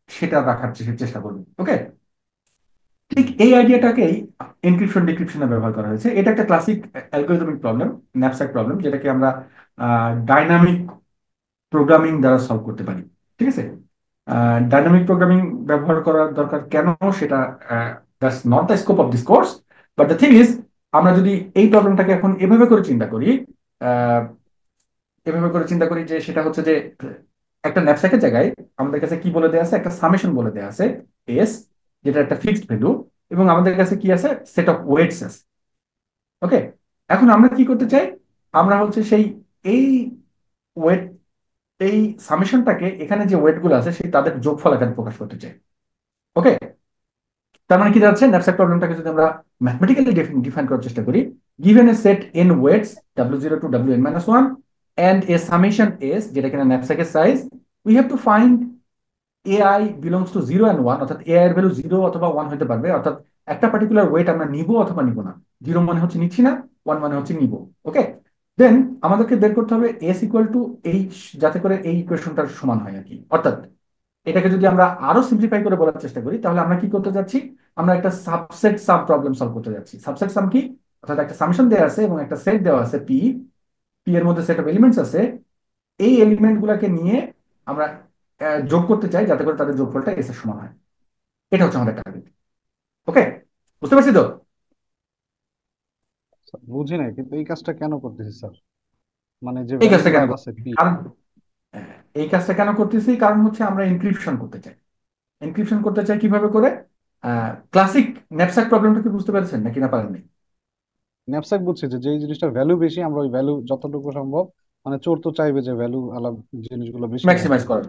সেটা রাখার চেষ্টা করবে। ওকে। ঠিক এই আইডিয়াটাকেই এনক্রিপশন ডিক্রিপশনে ব্যবহার করা হয়েছে। এটা একটা classic algorithmic problem, knapsack problem, যেটাকে আমরা ডাইনামিক প্রোগ্রামিং দ্বারা সলভ করতে পারি। ঠিক আছে? ডাইনামিক প্রোগ্রামিং ব্যবহার করার দরকার কেন, সেটা that's not the scope of this course, but the thing is, আমরা যদি এই প্রবলেমটাকে এখন এভাবে করে চিন্তা করি, আহ, এভাবে করে চিন্তা করি যে সেটা হচ্ছে যে একটা ন্যাপস্যাকের জায়গায় আমাদের কাছে কি বলে দেওয়া আছে, একটা সামেশন বলে দেওয়া আছে এস, যেটা একটা ফিক্সড ভ্যালু, এবং আমাদের কাছে কি আছে, সেট অফ ওয়েটস আছে। ওকে। এখন আমরা কি করতে চাই? আমরা হচ্ছে সেই এই ওয়েট, এই সামেশনটাকে এখানে যে ওয়েট গুলো আছে সেই তাদের যোগফল আকারে প্রকাশ করতে চাই। ওকে। তার মানে কি দাঁড়াচ্ছে, ন্যাপস্যাক প্রবলেমটাকে যদি আমরা ম্যাথমেটিক্যালি ডিফাইন করার চেষ্টা করি, given a set N weights W0 to Wn-1 and a summation s, যেটা কিনা ন্যাপস্যাকের size, we have to find AI belongs to 0 and 1, অর্থাৎ AI এর ভ্যালু 0 অথবা 1 হতে পারবে, অর্থাৎ একটা পার্টিকুলার ওয়েট আমরা নিব অথবা নিব না। 0 মানে হচ্ছে নিচ্ছি না, 1 মানে হচ্ছে নিব। ওকে। দেন আমাদেরকে বের করতে হবে এস ইকুয়াল টু এই, যাতে করে এই ইকুয়েশনটার সমান হয় আর কি। অর্থাৎ এটাকে যদি আমরা আরো সিম্পলিফাই করে বলার চেষ্টা করি, তাহলে আমরা কি করতে যাচ্ছি? আমরা একটা সাবসেট সাম প্রবলেম সলভ করতে যাচ্ছি। সাবসেট সাম কি? অর্থাৎ একটা সামেশন দেওয়া আছে এবং একটা সেট দেওয়া আছে পি, পি এর মধ্যে সেট অফ এলিমেন্টস আছে। এই এলিমেন্ট গুলাকে নিয়ে আমরা যোগ করতে চাই যাতে করে তাদের যোগফলটা এস এর সমান হয়। এটা হচ্ছে আমাদের টার্গেট। ওকে। বুঝতে পারছি তো? স্যার, বুঝি নাই কিন্তু এই কাজটা কেন করতেছি স্যার? মানে যে এই কাজটা ভ্যালুগুলো কেন আছে করতেছি পি। কারণ এই কাজটা কেন করতেছি কারণ হচ্ছে আমরা এনক্রিপশন করতে চাই। এনক্রিপশন করতে চাই কিভাবে করে? ক্লাসিক ন্যাপস্যাক প্রবলেমটা কি বুঝতে পেরেছেন নাকি না পারেননি? ন্যাপস্যাক বুঝছি যে যেই জিনিসটার ভ্যালু বেশি আমরা ওই ভ্যালু যতটুকু সম্ভব, মানে চোর তো চাইবে যে ভ্যালু আলাদা জিনিসগুলো বেশি রাখতে। ম্যাক্সিমাইজ করা,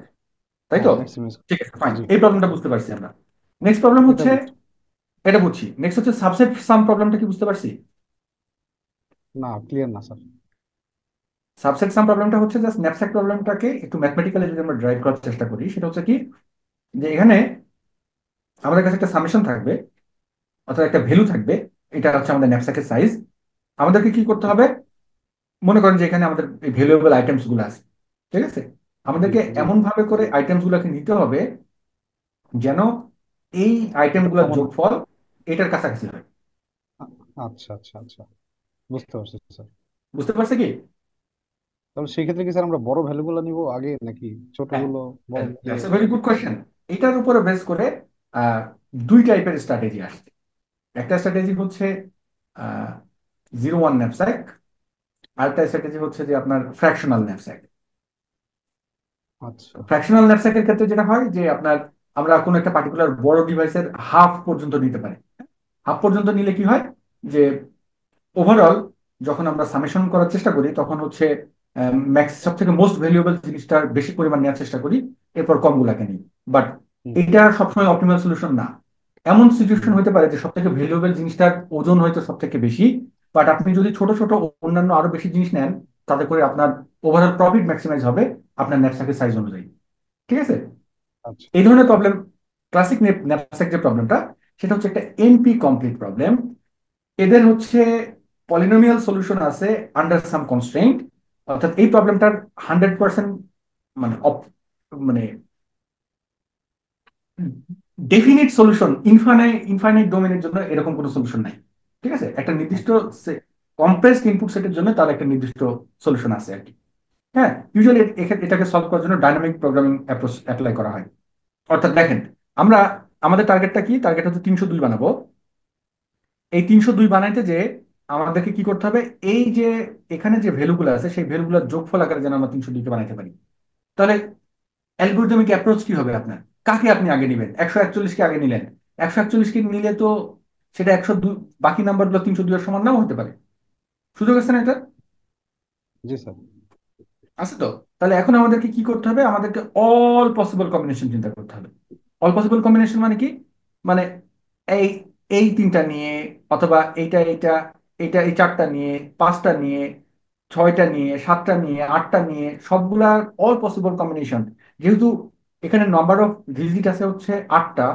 তাই হ্যাঁ, তো? ম্যাক্সিমাইজ। ঠিক আছে, ফাইন, জি। এই প্রবলেমটা বুঝতে পারছি আমরা। নেক্সট প্রবলেম এটা হচ্ছে, বুঝছি। এটা বুঝছি, নেক্সট হচ্ছে সাবসেট সাম প্রবলেমটা কি বুঝতে পারছি? না, ক্লিয়ার না স্যার। সাবসেট সাম প্রবলেমটা হচ্ছে জাস্ট ন্যাপস্যাক প্রবলেমটাকে একটু ম্যাথমেটিক্যালি যদি আমরা ড্রাইভ করার চেষ্টা করি, সেটা হচ্ছে কি, যে এখানে আমাদের কাছে একটা সামেশন থাকবে, অর্থাৎ একটা ভ্যালু থাকবে, এটা হচ্ছে আমাদের ন্যাপস্যাকের সাইজ। আমাদেরকে কি করতে হবে? মনে করেন যে এখানে আমাদের এই ভ্যালুয়েবল আইটেমস গুলো আছে, ঠিক আছে? জি আমাদেরকে জি। এমন ভাবে করে আইটেমস গুলোকে নিতে হবে যেন এই আইটেম এটা গুলোর সমান। যোগফল এটার কাছাকাছি হয়। আ- আচ্ছা আচ্ছা আচ্ছা, বুঝতে পারছি স্যার। বুঝতে পারছে কি? তাহলে সেই ক্ষেত্রে কি স্যার আমরা বড় ভ্যালুগুলো নিব আগে নাকি হ্যাঁ, ছোটগুলো বড় দিয়ে? That's a very good question. এটার উপরে বেস করে আহ, দুই টাইপের স্ট্র্যাটেজি আসছে। একটা স্ট্র্যাটেজি হচ্ছে 0-1 ন্যাপস্যাক, আরেকটা স্ট্র্যাটেজি হচ্ছে যে আপনার ফ্র্যাকশনাল ন্যাপস্যাক। আচ্ছা। ফ্র্যাকশনাল ন্যাপস্যাকের ক্ষেত্রে যেটা হয় যে আপনার, আমরা কোনো একটা পার্টিকুলার বড় ডিভাইসের হাফ পর্যন্ত নিতে পারি। হাফ পর্যন্ত নিলে কি হয়, যে ওভারঅল যখন আমরা সামেশন করার চেষ্টা করি তখন হচ্ছে ম্যাক্স সব থেকে মোস্ট ভ্যালুয়েবল জিনিসটার বেশি পরিমাণ নেওয়ার চেষ্টা করি, এরপর কমগুলাকে নিই। বাট হুম এটা সবসময় অপটিমাল সলিউশন না। এমন সিচুয়েশন হুম হতে পারে যে সব থেকে ভ্যালুয়েবল জিনিসটার ওজন হয়তো সব থেকে বেশি, বাট আপনি যদি ছোট ছোট অন্যান্য আরো বেশি জিনিস নেন, তাতে করে আপনার ওভারঅল প্রফিট ম্যাক্সিমাইজ হবে আপনার ন্যাপস্যাকের সাইজ অনুযায়ী। ঠিক আছে? আচ্ছা এই ধরনের প্রবলেম, ক্লাসিক ন্যাপস্যাক যে প্রবলেমটা, সেটা হচ্ছে একটা এনপি কমপ্লিট প্রবলেম। এদের হচ্ছে পলিনোমিয়াল সলিউশন আছে আন্ডার সাম কনস্ট্রেইন্ট। অর্থাৎ এই প্রবলেমটার 100% মানে মানে ডেফিনিট সলিউশন, ইনফাইনাইট ডোমেনের জন্য এরকম কোনো সলিউশন নাই। ঠিক আছে? একটা নির্দিষ্ট আচ্ছা কম্প্রেসড ইনপুট সেটের জন্য তার একটা নির্দিষ্ট সলিউশন আছে আর কি। হ্যাঁ, ইউজুয়ালি এটাকে সলভ করার জন্য ডাইনামিক প্রোগ্রামিং অ্যাপ্রোচ অ্যাপ্লাই করা হয়। অর্থাৎ দেখেন, আমরা আমাদের টার্গেটটা কি? টার্গেট হচ্ছে 302 বানাবো। এই 302 বানাইতে যে আমাদেরকে কি করতে হবে, এই যে এখানে যে ভ্যালুগুলো আছে সেই ভ্যালুগুলোর যোগফল আকারে যেন আমরা 302 কে বানাইতে পারি। তাহলে অ্যালগোরিদমিক অ্যাপ্রোচ কি হবে আপনার? কাকে আপনি আগে নেবেন? 141 কে আগে নিলেন। 141 কে নিলে তো সেটা 102, বাকি নাম্বারগুলো 302 এর সমান নাও হতে পারে। সুযোগ আছে না এটা? জি স্যার আছে তো? তাহলে এখন আমাদেরকে কি করতে হবে? আমাদেরকে অল পসিবল কম্বিনেশন চিন্তা করতে হবে। অল পসিবল কম্বিনেশন মানে কি? মানে এই এই তিনটা নিয়ে, অথবা এইটা এইটা, এইটা এই চারটা নিয়ে, পাঁচটা নিয়ে, ছয়টা নিয়ে, সাতটা নিয়ে, আটটা নিয়ে, সবগুলার অল পসিবল কম্বিনেশন। যেহেতু এখানে নাম্বার অফ ভিজিট আছে হচ্ছে 8টা,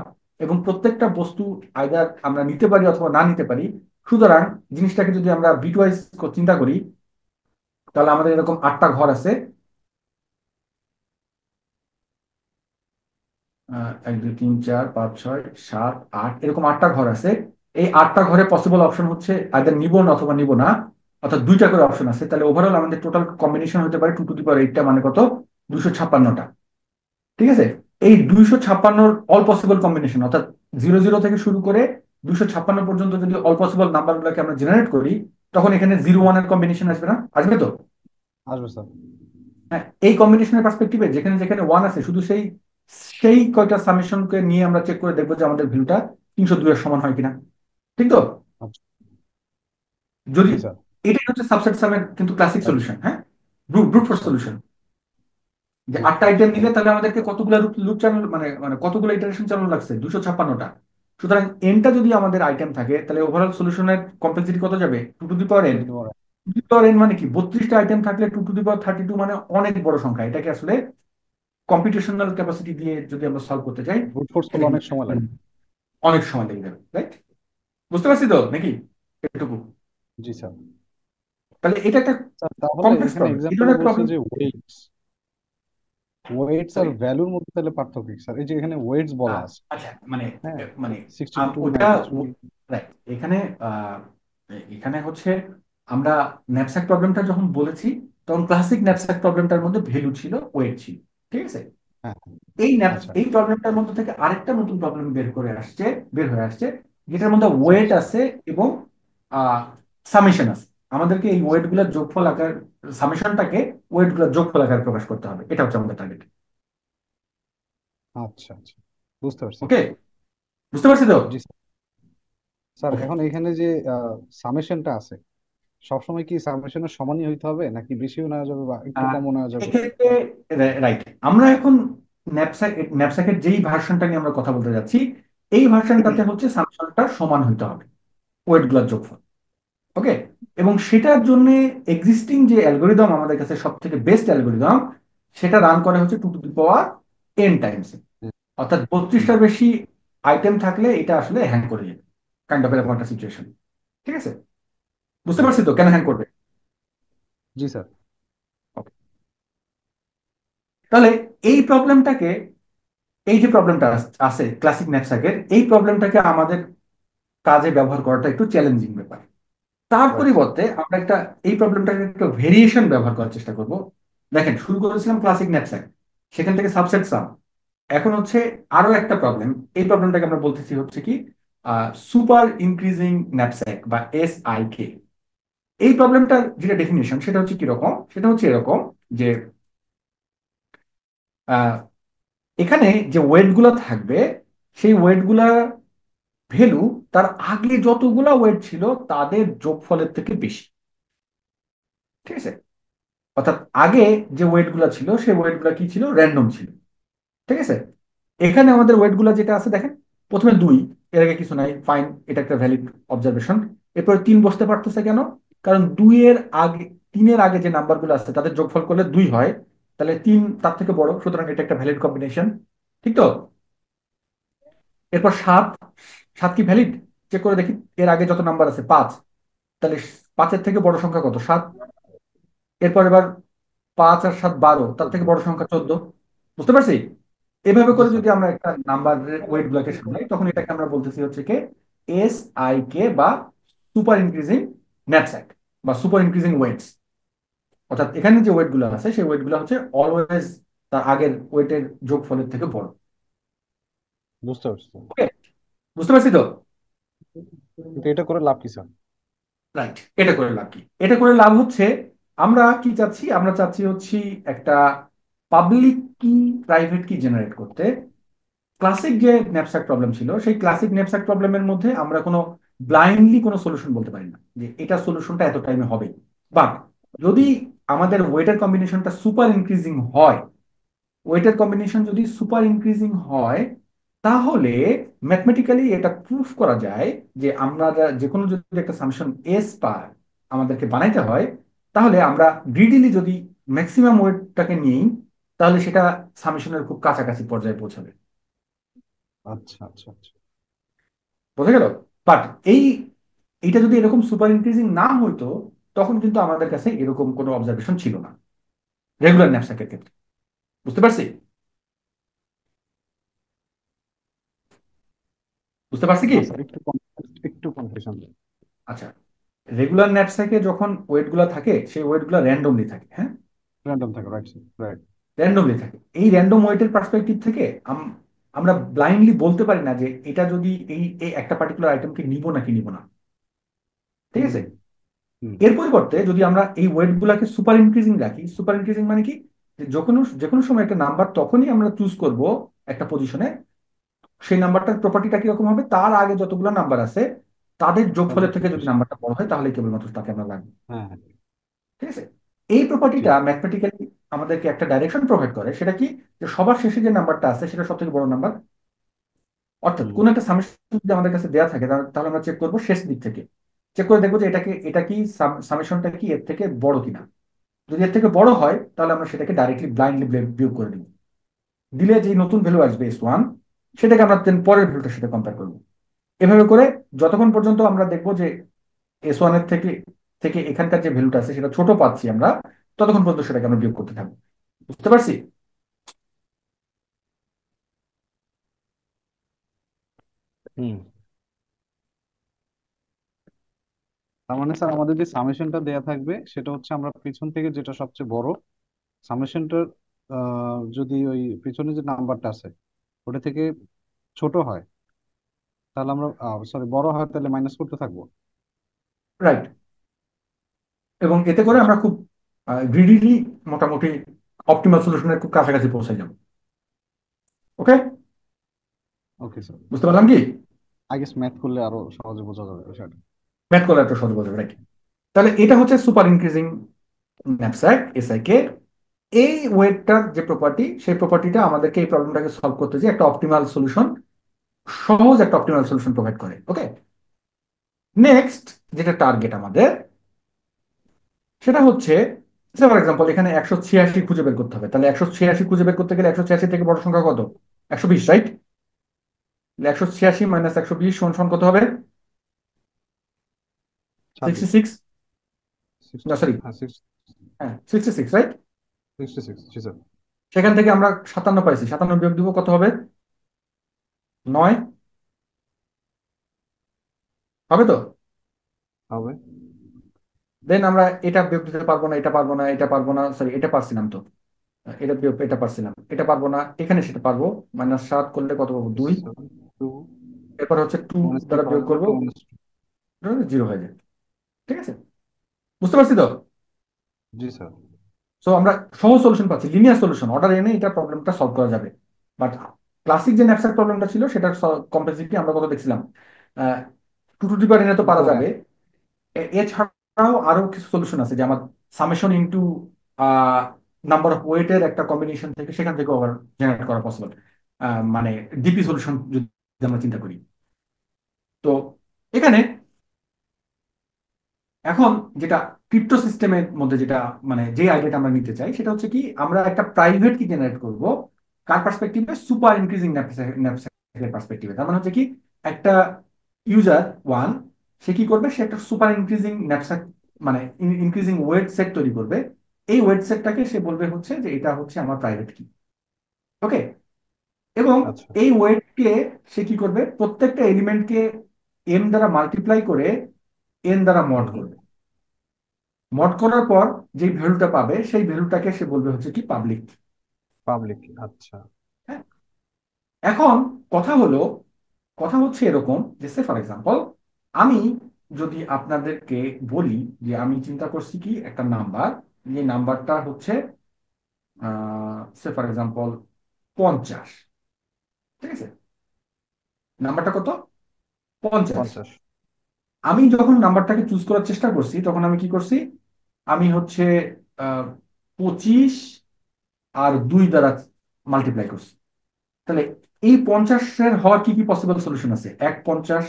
এবং প্রত্যেকটা বস্তু আইদার আমরা নিতে পারি অথবা না নিতে পারি, সুতরাং জিনিসটাকে যদি আমরা বিটওয়াইজ চিন্তা করি, তাহলে আমাদের এরকম 8টা ঘর আছে। 1 2 3 4 5 6 7 8, এরকম 8টা ঘর আছে। এই 8টা ঘরে পসিবল অপশন হচ্ছে আইদার নিব না অথবা নিব না, অর্থাৎ দুইটা করে অপশন আছে। তাহলে ওভারঅল আমাদের টোটাল কম্বিনেশন হতে পারে 2 টু দি পাওয়ার 8টা, মানে কত? 256টা। ঠিক আছে? এই 256 অল পসিবল কম্বিনেশন, অর্থাৎ 00 থেকে শুরু করে 256 পর্যন্ত যদি অল পসিবল নাম্বার গুলোকে আমরা জেনারেট করি, তখন এখানে 01 এর কম্বিনেশন আসবে না? আসবে তো? আসবে স্যার হ্যাঁ, এই কম্বিনেশনের পার্সপেক্টিভে যেখানে যেখানে ওয়ান আছে, শুধু সেই সেই কয়টা সামেশনকে নিয়ে আমরা চেক করে দেখবো যে আমাদের ভ্যালুটা 302 এর সমান হয় কিনা। ঠিক তো? আচ্ছা যদি জি স্যার এটাই হচ্ছে সাবসেট সামের কিন্তু ক্লাসিক সলিউশন। হ্যাঁ, ব্রুট ফোর্স আচ্ছা সলিউশন। যে বুঝতে 8টা পারছি আইটেম নিলে তাহলে আমাদেরকে কতগুলো লুপ চালানো, মানে কতগুলো ইটারেশন চালানো লাগছে? 256টা। সুতরাং এনটা যদি আমাদের আইটেম থাকে, তাহলে ওভারঅল সলিউশনের কমপ্লেক্সিটি কত যাবে? 2 টু দি পাওয়ার এন। যদি বলেন 2 টু দি পাওয়ার এন মানে কি? 32টা আইটেম থাকলে 2 টু দি পাওয়ার 32 মানে অনেক বড় সংখ্যা। এটাকে আসলে কম্পিউটেশনাল ক্যাপাসিটি দিয়ে যদি আমরা সলভ করতে চাই, ব্রুট ফোর্স করলে তাহলে অনেক সময় লাগে অনেক সময় লেগে যাবে, রাইট? বুঝতে পারছি তো নাকি এটুকু? জি স্যার তাহলে এটা একটা স্যার তাহলে কমপ্লেক্স এখানে প্রবলেম, এই এক্সাম্পলে ধরনের বলছে প্রবলেম। যে ওয়েটস আর সরি। ভ্যালুর মধ্যে তাহলে পার্থক্য কি স্যার? এই যে এখানে ওয়েটস বলা আছে আচ্ছা, মানে হ্যাঁ মানে 62 ওটা 93 রাইট। এখানে আহ, এখানে হচ্ছে আমরা ন্যাপস্যাক প্রবলেমটা যখন বলেছি, তখন ক্লাসিক ন্যাপস্যাক প্রবলেমটার মধ্যে ভ্যালু ছিল, ওয়েট ছিল। ঠিক আছে? হ্যাঁ আচ্ছা এই প্রবলেমটার মধ্যে থেকে আরেকটা নতুন প্রবলেম বের হয়ে আসছে, যেটার মধ্যে স্যার ওয়েট আছে এবং সামেশন আছে। আমাদেরকে এই ওয়েট গুলার যোগফল আকার, সামেশনটাকে ওয়েট গুলার যোগফল আকারে প্রকাশ করতে হবে। এটা হচ্ছে আমাদের টার্গেট। আচ্ছা আচ্ছা বুঝতে পারছি ওকে, বুঝতে পারছি তো? জি স্যার স্যার ওকে। এখন এখানে যে সামেশনটা আছে সবসময় কি সামেশনের সমানই হইতে হবে নাকি বেশিও নেওয়া যাবে বা একটু আহ, কমও নেওয়া যাবে? এক্ষেত্রে রাইট, আমরা এখন ন্যাপস্যাকের যেই ভার্সনটা নিয়ে আমরা কথা বলতে যাচ্ছি, এই ভার্সনটাতে হচ্ছে সামেশনটা সমান হইতে হবে ওয়েট গুলার যোগফল। ওকে। এবং সেটার জন্য এক্সিস্টিং যে অ্যালগোরিদম আমাদের কাছে সব থেকে বেস্ট অ্যালগোরিদম, সেটা রান করে হচ্ছে 2 to the power n times. হুম, অর্থাৎ হুম। 32টার বেশি আইটেম থাকলে এটা আসলে হ্যাং করে যাবে, কাইন্ড অফ এরকম একটা সিচুয়েশন। ঠিক আছে? বুঝতে পারছি আচ্ছা তো কেন হ্যাং করবে? জি স্যার Okay. তাহলে এই প্রবলেমটাকে, এই যে প্রবলেমটা আছে ক্লাসিক ন্যাপস্যাকের, এই প্রবলেমটাকে আমাদের কাজে ব্যবহার করাটা একটু চ্যালেঞ্জিং ব্যাপার। তার রাইট পরিবর্তে আমরা একটা, এই প্রবলেমটাকে একটু ভেরিয়েশন ব্যবহার করার চেষ্টা করব। দেখেন, শুরু করেছিলাম ক্লাসিক ন্যাপস্যাক, সেখান থেকে সাবসেট সাম। এখন হচ্ছে আরো একটা প্রবলেম। এই প্রবলেমটাকে আমরা বলতেছি হচ্ছে কি সুপার ইনক্রিজিং ন্যাপস্যাক বা SIK। এই প্রবলেমটার যেটা ডেফিনেশন, সেটা হচ্ছে কিরকম? সেটা হচ্ছে এরকম যে আহ, এখানে যে ওয়েট গুলা থাকবে, সেই ওয়েট গুলা ভ্যালু তার আগে যতগুলা ওয়েট ছিল তাদের যোগফলের থেকে বেশি। ঠিক আছে? অর্থাৎ আগে যে ওয়েট গুলা ছিল সেই ওয়েট গুলা কি ছিল, র্যান্ডম ছিল। ঠিক আছে, এখানে আমাদের ওয়েট গুলা যেটা আছে দেখেন, প্রথমে 2, এর আগে কিছু নাই, ফাইন, এটা একটা ভ্যালিড অবজারভেশন। এরপর 3 বসতে পারতেছে কেন? কারণ 2 এর আগে, 3-এর আগে যে নাম্বার গুলো আছে তাদের যোগফল করলে 2 হয়, তাহলে 3 তার থেকে বড়, সুতরাং এটা একটা ভ্যালিড কম্বিনেশন। ঠিক তো? এরপর 7, 7 কি ভ্যালিড? চেক করে দেখি, এর আগে যত নাম্বার আছে 5, তাহলে 5-এর থেকে বড় সংখ্যা কত? 7। এরপর এবার 5 আর 7 12, তার থেকে বড় সংখ্যা 14। বুঝতে পারছি? এভাবে জি করে স্যার। যদি আমরা একটা নাম্বারের ওয়েট গুলোকে সাজাই, তখন এটাকে আমরা বলতেছি হচ্ছে কি, SIK বা সুপার ইনক্রিজিং ন্যাপস্যাক বা সুপার ইনক্রিজিং ওয়েটস। অর্থাৎ এখানে যে ওয়েট গুলো আছে সেই ওয়েট গুলো হচ্ছে অলওয়েজ তার আগের ওয়েটের যোগফলের থেকে বড়। বুঝতে পারছি স্যার। ওকে, বুঝতে পারছি তো? কিন্তু এটা করে লাভ কি স্যার? রাইট, এটা করে লাভ কি? এটা করে লাভ হচ্ছে, আমরা কি চাচ্ছি? আমরা চাচ্ছি হচ্ছে একটা পাবলিক কি, প্রাইভেট কি জেনারেট করতে। ক্লাসিক যে ন্যাপস্যাক প্রবলেম ছিল, সেই ক্লাসিক ন্যাপস্যাক প্রবলেমের মধ্যে আমরা কোনো ব্লাইন্ডলি কোনো সলিউশন বলতে পারি না যে এটা সলিউশনটা এত টাইমে হবে। বাট যদি আমাদের ওয়েটের কম্বিনেশনটা সুপার ইনক্রিজিং হয়, ওয়েটের কম্বিনেশন যদি সুপার ইনক্রিজিং হয়, তাহলে ম্যাথমেটিক্যালি এটা প্রুফ করা যায় যে আমরা যে কোনো যদি একটা সামেশন এস পার আমাদেরকে বানাইতে হয়, তাহলে আমরা গ্রিডিলি যদি ম্যাক্সিমাম ওয়েটটাকে নিই, তাহলে সেটা সামেশনের খুব কাছাকাছি পর্যায়ে পৌঁছাবে। আচ্ছা আচ্ছা আচ্ছা। বোঝা গেল? বাট এই এইটা যদি এরকম সুপার ইনক্রিজিং না হইতো, তখন কিন্তু আমাদের কাছে এরকম কোনো অবজারভেশন ছিল না রেগুলার ন্যাপস্যাকের ক্ষেত্রে। বুঝতে পারছি? বুঝতে পারছি কি? না স্যার, একটু কনফিউশন। আচ্ছা, রেগুলার ন্যাপস্যাকে যখন ওয়েট গুলা থাকে, সেই ওয়েট গুলা র্যান্ডমলি থাকে, হ্যাঁ, র্যান্ডম থাকে, রাইট স্যার, রাইট। র্যান্ডমলি থাকে। এই র্যান্ডম ওয়েটের পার্সপেক্টিভ থেকে আমরা ব্লাইন্ডলি বলতে পারি না যে এটা যদি এই এই একটা পার্টিকুলার আইটেমকে নিব নাকি নিব না। ঠিক হুম আছে, হুম। এর পরিবর্তে যদি আমরা এই ওয়েট গুলাকে সুপার ইনক্রিজিং রাখি, সুপার ইনক্রিজিং মানে কি, যে যে কোনো সময় একটা নাম্বার তখনই আমরা চুজ করব একটা পজিশনে, সেই নাম্বারটার প্রপার্টিটা কিরকম হবে, তার আগে যতগুলো নাম্বার আছে তাদের তাদের যোগফলের থেকে থেকে যদি বেশি। নাম্বারটা বড় হয়, তাহলে কেবলমাত্র তাকে আমরা রাখবো। হ্যাঁ হ্যাঁ। ঠিক আছে, এই প্রপার্টিটা ঠিক। ম্যাথমেটিক্যালি আমাদেরকে একটা ডাইরেকশন প্রোভাইড করে, সেটা কি, যে সবার শেষে যে নাম্বারটা আছে সেটা সব থেকে বড় নাম্বার। অর্থাৎ হুম। কোন একটা সামেশন যদি আমাদের কাছে দেওয়া থাকে, তাহলে আমরা চেক করবো শেষ দিক থেকে, চেক করে দেখবো যে এটা কি সামেশনটা কি এর থেকে বড় কিনা। যদি এর থেকে বড় হয়, তাহলে আমরা সেটাকে ডাইরেক্টলি ব্লাইন্ডলি বিয়োগ করে দিব। দিলে যে নতুন ভ্যালু আসবে S1, সেটাকে আমরা then পরের ভ্যালুটার সাথে কম্পেয়ার করবো। এভাবে করে যতক্ষণ পর্যন্ত আমরা দেখবো যে S1 এর থেকে থেকে এখানকার যে ভ্যালুটা আছে সেটা ছোট পাচ্ছি আমরা, ততক্ষণ পর্যন্ত সেটাকে আমরা বিয়োগ করতে থাকবো। বুঝতে পারছি? হুম। তার মানে স্যার আমাদের যে সামেশনটা দেয়া থাকবে সেটা হচ্ছে আমরা পিছন থেকে যেটা সবচেয়ে বড় সামেশনটার, যদি ওই পিছনে যে নাম্বারটা আছে ওটা থেকে ছোট হয় তাহলে আমরা, সরি, বড় হয় তাহলে মাইনাস করতে থাকবো। রাইট, এবং এতে করে আচ্ছা। আমরা খুব গ্রিডিলি মোটামুটি অপটিমাল সলিউশনের খুব কাছাকাছি পৌঁছে যাবো। ওকে, ওকে স্যার। বুঝতে পারলাম কি? আই গেস ম্যাথ করলে আরো সহজে বোঝা যাবে বিষয়টা। ম্যাথ করলে একটা সহজ বোঝাবে, রাইট। তাহলে এটা হচ্ছে সুপার ইনক্রিজিং ন্যাপস্যাক, SIK। এই ওয়েটটার যে প্রপার্টি, সেই প্রপার্টিটা আমাদেরকে এই প্রবলেমটাকে সলভ করতে যে একটা অপটিমাল সলিউশন, সহজ একটা অপটিমাল সলিউশন প্রোভাইড করে। ওকে, নেক্সট যেটা টার্গেট আমাদের, সেটা হচ্ছে, ফর এক্সাম্পল এখানে 186 খুঁজে বের করতে হবে, তাহলে 186 খুঁজে বের করতে গেলে 186 থেকে বড় সংখ্যা কত? 120, রাইট? 186 মাইনাস 120 সমান সমান কত হবে? 26। 66, না 60। সরি, হ্যাঁ, হ্যাঁ 66, রাইট? 66, জি স্যার। সেখান থেকে আমরা 57 পাইছি, 57 বিয়োগ দিব কত হবে? 9 হবে তো? হবে। দেন আমরা এটা বিয়োগ দিতে পারবো না, এটা পারবো না, এটা পারবো না, সরি এটা পারছিলাম তো, এটা বিয়োগ, এটা পারছিলাম, এটা পারবো না, এখানে সেটা পারবো। -7 করলে কত পাবো? 2। 2 এরপর হচ্ছে 2 মাইনাস 3 দ্বারা করা বিয়োগ যাবে, করবো, 2 মাইনাস। 0 হয়ে যায়। ঠিক আছে, বুঝতে পারছি তো? জি স্যার। সো আমরা সহজ সলিউশন পাচ্ছি, লিনিয়ার সলিউশন, অর্ডার এনে এটা প্রবলেমটা সলভ করা যাবে। বাট ক্লাসিক যে ন্যাপস্যাক প্রবলেমটা ছিল সেটার কমপ্লেক্সিটি আমরা কত দেখছিলাম, 2 টু দি পাওয়ার এনে তো পারা ফোর যাবে। এছাড়াও আরো কিছু সলিউশন আছে, যে আমার সামেশন ইনটু নাম্বার অফ ওয়েটের একটা কম্বিনেশন থেকে সেখান থেকে আবার জেনারেট করা পসিবল, মানে ডিপি সলিউশন যদি আমরা চিন্তা করি। তো এখানে এখন যেটা ক্রিপ্টো সিস্টেমের মধ্যে যেটা মানে যে আইডিয়াটা আমরা নিতে চাই সেটা হচ্ছে কি, আমরা একটা প্রাইভেট কি জেনারেট করব কার পার্সপেক্টিভে, সুপার ইনক্রিজিং ন্যাপস্যাকের পার্সপেক্টিভে। তার মানে হচ্ছে কি, একটা ইউজার ওয়ান সে কি করবে, সে একটা সুপার ইনক্রিজিং ন্যাপস্যাক মানে ইনক্রিজিং ওয়েট সেট তৈরি করবে। এই ওয়েট সেটটাকে সে বলবে হচ্ছে যে এটা হচ্ছে আমার প্রাইভেট কি। ওকে। এবং আচ্ছা। এই ওয়েটকে সে কি করবে, প্রত্যেকটা এলিমেন্টকে এম দ্বারা মাল্টিপ্লাই করে এন দ্বারা মড হুম হুম। করবে। মড করার পর যে ভ্যালুটা পাবে সেই ভ্যালুটাকে সে বলবে হচ্ছে কি পাবলিক। পাবলিক, আচ্ছা। হ্যাঁ। এখন কথা হলো, কথা হচ্ছে এরকম যে সে ফর এক্সাম্পল আমি যদি আপনাদেরকে বলি যে আমি চিন্তা করছি কি একটা নাম্বার, যে নাম্বারটা হচ্ছে সে ফর এক্সাম্পল 50। ঠিক আছে, নাম্বারটা কত? 50। 50। আমি যখন নাম্বারটাকে চুজ করার চেষ্টা করছি তখন আমি কি করছি, আমি হচ্ছে 25 আর 2 দ্বারা মাল্টিপ্লাই করছি। তাহলে এই 50-এর হওয়ার কি কি পসিবল সলিউশন আছে? 1 50,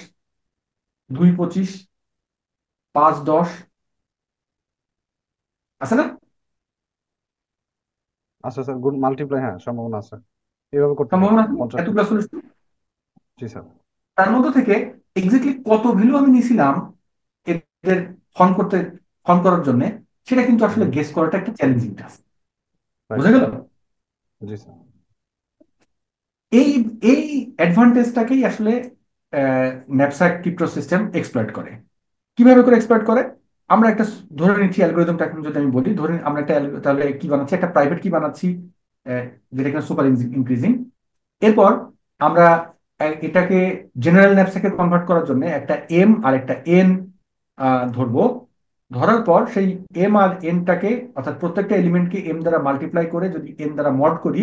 2 25, 5 10, আছে না? আচ্ছা স্যার, গুড মাল্টিপ্লাই, হ্যাঁ সম্ভাবনা আছে, এইভাবে করতে পারি সম্ভাবনা আছে না? 50 টা। এতগুলো সলিউশন। জি স্যার। তার মধ্যে থেকে এক্স্যাক্টলি কত ভ্যালু আমি নিছিলাম এদের ফর্ম করতে, ফর্ম করার জন্য, সেটা কিন্তু আসলে হুম। গেস করাটা একটা চ্যালেঞ্জিং টাস্ক। রাইট। বুঝা গেল? জি স্যার। এই এই অ্যাডভান্টেজটাকেই আসলে ন্যাপস্যাক ক্রিপ্টো সিস্টেম এক্সপ্লয়েট করে। কিভাবে করে এক্সপ্লয়েট করে? আমরা একটা ধরে নিচ্ছি অ্যালগোরিদমটা এখন যদি আমি বলি, ধরে আমরা একটা তাহলে কি বানাচ্ছি, একটা প্রাইভেট কি বানাচ্ছি, যেটা কিনা সুপার ইনক্রিজিং। এরপর আমরা এটাকে জেনারেল ন্যাপস্যাকে কনভার্ট করার জন্য একটা এম আর একটা এন ধরবো। ধরার পর সেই এম আর এনটাকে, অর্থাৎ প্রত্যেকটা এলিমেন্টকে এম দ্বারা মাল্টিপ্লাই করে যদি এন দ্বারা মড করি,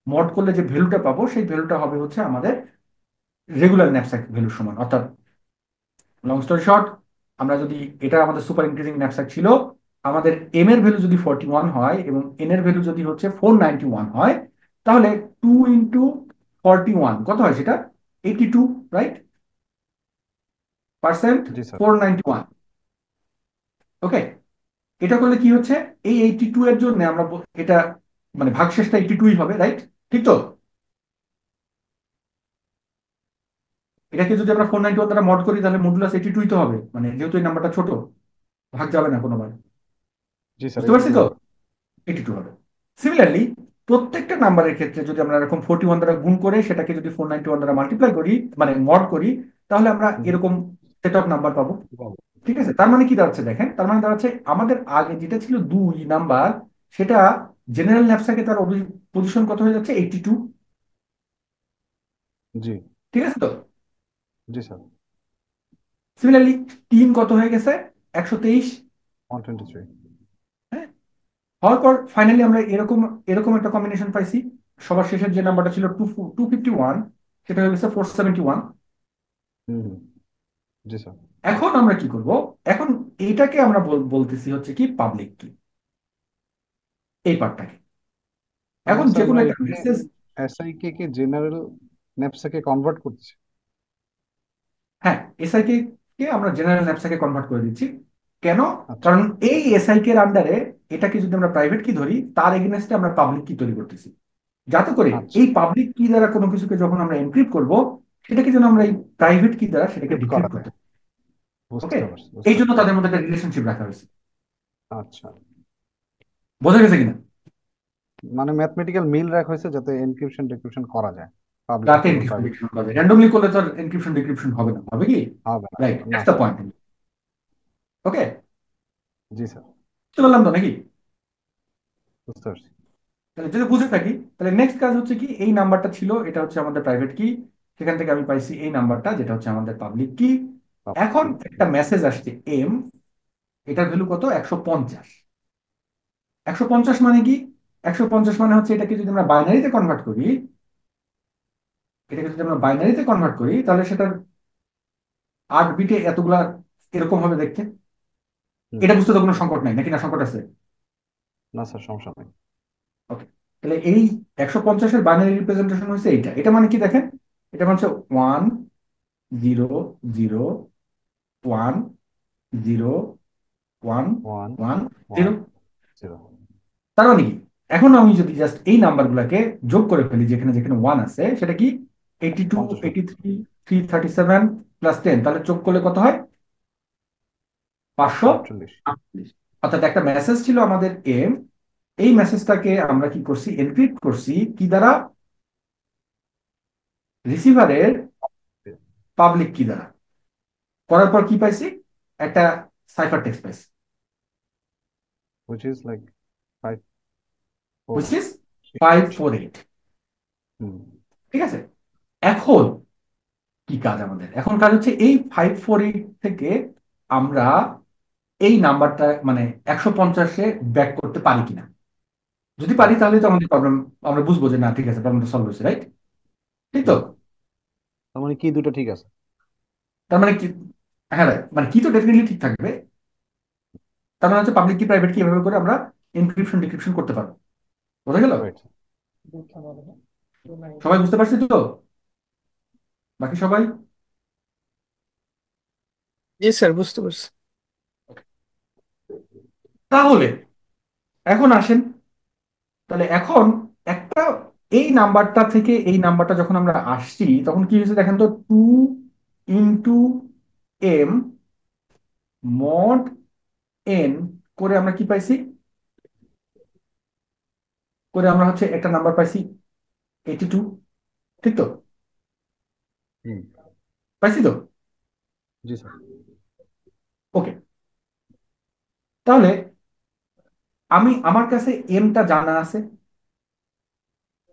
মড করলে যে ভ্যালুটা পাবো সেই ভ্যালুটা হবে হচ্ছে আমাদের রেগুলার ন্যাপস্যাক ভ্যালুর সমান। অর্থাৎ লং স্টোরি শর্ট, আমরা যদি, এটা আমাদের সুপার ইনক্রিজিং ন্যাপস্যাক ছিল, আমাদের এম এর ভ্যালু যদি 41 হয় এবং এন এর ভ্যালু যদি হচ্ছে 491 হয়, তাহলে 2 × 41 কত হয় সেটা? 82, রাইট? পার্সেন্ট জি স্যার। 491। ওকে। এটা করলে কি হচ্ছে, এই 82 এর জন্য আমরা এটা মানে ভাগশেষটা 82ই হবে, রাইট? ঠিক তো? এটাকে যদি আমরা 491 দ্বারা মড করি তাহলে মডুলাস 82ই তো হবে, মানে যেহেতু এই নাম্বারটা ছোট, ভাগ যাবে না কোনোবার। জি স্যার, বুঝতে পারছি 82 তো? হবে। 82 হবে। সিমিলারলি প্রত্যেকটা নাম্বারের ক্ষেত্রে যদি আমরা এরকম 41 দ্বারা গুণ করে সেটাকে যদি 491 দ্বারা মাল্টিপ্লাই করি, মানে মড করি, তাহলে আমরা হুম হুম। এরকম সেট অফ নাম্বার পাবো। বাহ। ঠিক আছে, তার মানে কি দাঁড়াচ্ছে দেখেন, তার মানে দাঁড়াচ্ছে আমাদের আগে যেটা ছিল 2 নাম্বার, সেটা জেনারেল ন্যাপস্যাকে তার পজিশন কত হয়ে যাচ্ছে? 82। জি। ঠিক আছে তো? জি স্যার। সিমিলারলি 3 কত হয়ে গেছে? 123। 123। হ্যাঁ। হওয়ার পর ফাইনালি আমরা এরকম এরকম একটা কম্বিনেশন পাইছি। সবার শেষের যে নাম্বারটা ছিল 251, সেটা হয়ে গেছে 471। হুম হুম। জি স্যার। এখন আমরা কি করব? এখন এইটাকে আমরা বলতেছি হচ্ছে কি পাবলিক কি, এই পার্টটাকে। তার এখন মানে যে স্যার কোনো আমরা একটা এখানে মেসেজ, এসআই কে জেনারেল ন্যাপস্যাকে কনভার্ট করছি। হ্যাঁ, এসআইকে কে আমরা জেনারেল ন্যাপস্যাকে কনভার্ট করে দিচ্ছি। কেন? আচ্ছা। কারণ এই এসআইকে এর আন্ডারে এটাকে যদি আমরা প্রাইভেট কি ধরি, তার এগেনস্টে আমরা পাবলিক কি তৈরি করতেছি, যাতে করে আচ্ছা। এই পাবলিক কি দ্বারা কোনো কিছুকে যখন আমরা এনক্রিপ্ট করব, সেটাকে যেন আমরা এই প্রাইভেট কি দ্বারা সেটাকে ক্রিপ্ট করা ডিক্রিপ্ট যায়। করতে। ওকে। বুঝতে পারছি, এই বুঝতে জন্য পারছি। তাদের মধ্যে একটা রিলেশনশিপ রাখা হয়েছে। আচ্ছা, বোঝা গেছে কিনা? মানে ম্যাথমেটিক্যাল মিল রাখা হয়েছে যাতে এনক্রিপশন ডিক্রিপশন করা যায়, পাবলিক যাতে কি এবং এনক্রিপশন প্রাইভেট কি। ডিক্রিপশন করবে, র্যান্ডমলি করলে তো এনক্রিপশন ডিক্রিপশন হবে না, হবে কি? হবে না, রাইট, না that's the sir. Point. Okay. G sir. বুঝতে পারলাম তো নাকি? বুঝতে পারছি। তাহলে যদি বুঝে থাকি, তাহলে নেক্সট কাজ হচ্ছে কি, এই নাম্বারটা ছিল, এটা হচ্ছে আমাদের প্রাইভেট কি, সেখান থেকে আমি পাইছি এই নাম্বারটা যেটা হচ্ছে আমাদের পাবলিক কি। পাবলিক এখন কি। একটা মেসেজ আসছে এম, এটার ভ্যালু কত? 150। 150 মানে কি? 150 মানে হচ্ছে এটাকে যদি আমরা বাইনারিতে কনভার্ট করি, এটাকে যদি আমরা বাইনারিতে কনভার্ট করি তাহলে সেটার 8 বিটে এতগুলা এরকম হবে দেখতে। হুম। এটা বুঝতে তো কোনো সংকট নাই নাকি? না সংকট আছে? না স্যার, সমস্যা নেই। ওকে, তাহলে এই 150-এর বাইনারি রিপ্রেজেন্টেশন হচ্ছে এইটা। এটা মানে কি দেখেন, এটা মানে হচ্ছে ওয়ান 1 0 1 1 1 0। ওয়ান 0। তার মানে কি, এখন আমি যদি জাস্ট এই নাম্বারগুলোকে যোগ করে ফেলি, যেখানে যেখানে 1 আছে, সেটা কি 82 50 হয়। 83 337 +10, তাহলে যোগ করলে কত হয়? 548। 548। অর্থাৎ একটা মেসেজ ছিল আমাদের এম, এই মেসেজটাকে আমরা কি করছি, এনক্রিপ্ট করছি কি দ্বারা? রিসিভারের পাবলিক কি দ্বারা। করার পর কি পাইছি? একটা সাইফার টেক্সট পাইছি, which is like 5 4 which is 8। 548। হুম। ঠিক আছে, এখন কি কাজ আমাদের? এখন কাজ হচ্ছে এই 548 থেকে আমরা এই নাম্বারটা মানে 150-এ ব্যাক করতে পারি কিনা। যদি পারি রাইট। তাহলে তো আমাদের প্রবলেম, আমরা বুঝবো যে না ঠিক আছে, প্রবলেমটা সলভ হয়েছে, রাইট? ঠিক তো? হুম। তার মানে কি দুটো ঠিক আছে? তার মানে কি, হ্যাঁ right, মানে কি তো ডেফিনেটলি ঠিক থাকবে। তার মানে হচ্ছে পাবলিক কি প্রাইভেট কি এভাবে করে আমরা এনক্রিপশন ডিক্রিপশন করতে পারবো। বোঝা গেল? রাইট। সবাই বুঝতে পারছি তো? বাকি সবাই? জি স্যার, বুঝতে পারছি। তাহলে এখন আসেন, তাহলে এখন একটা এই নাম্বারটা থেকে এই নাম্বারটা যখন আমরা আসছি, তখন কি হয়েছে দেখেন তো, 2 × M mod n করে আমরা কি পাইছি, করে আমরা হচ্ছে একটা নাম্বার পাইছি 82। ঠিক তো? হুম। পাইছি তো? জি স্যার। ওকে, তাহলে আমি আমার কাছে এমটা জানা আছে।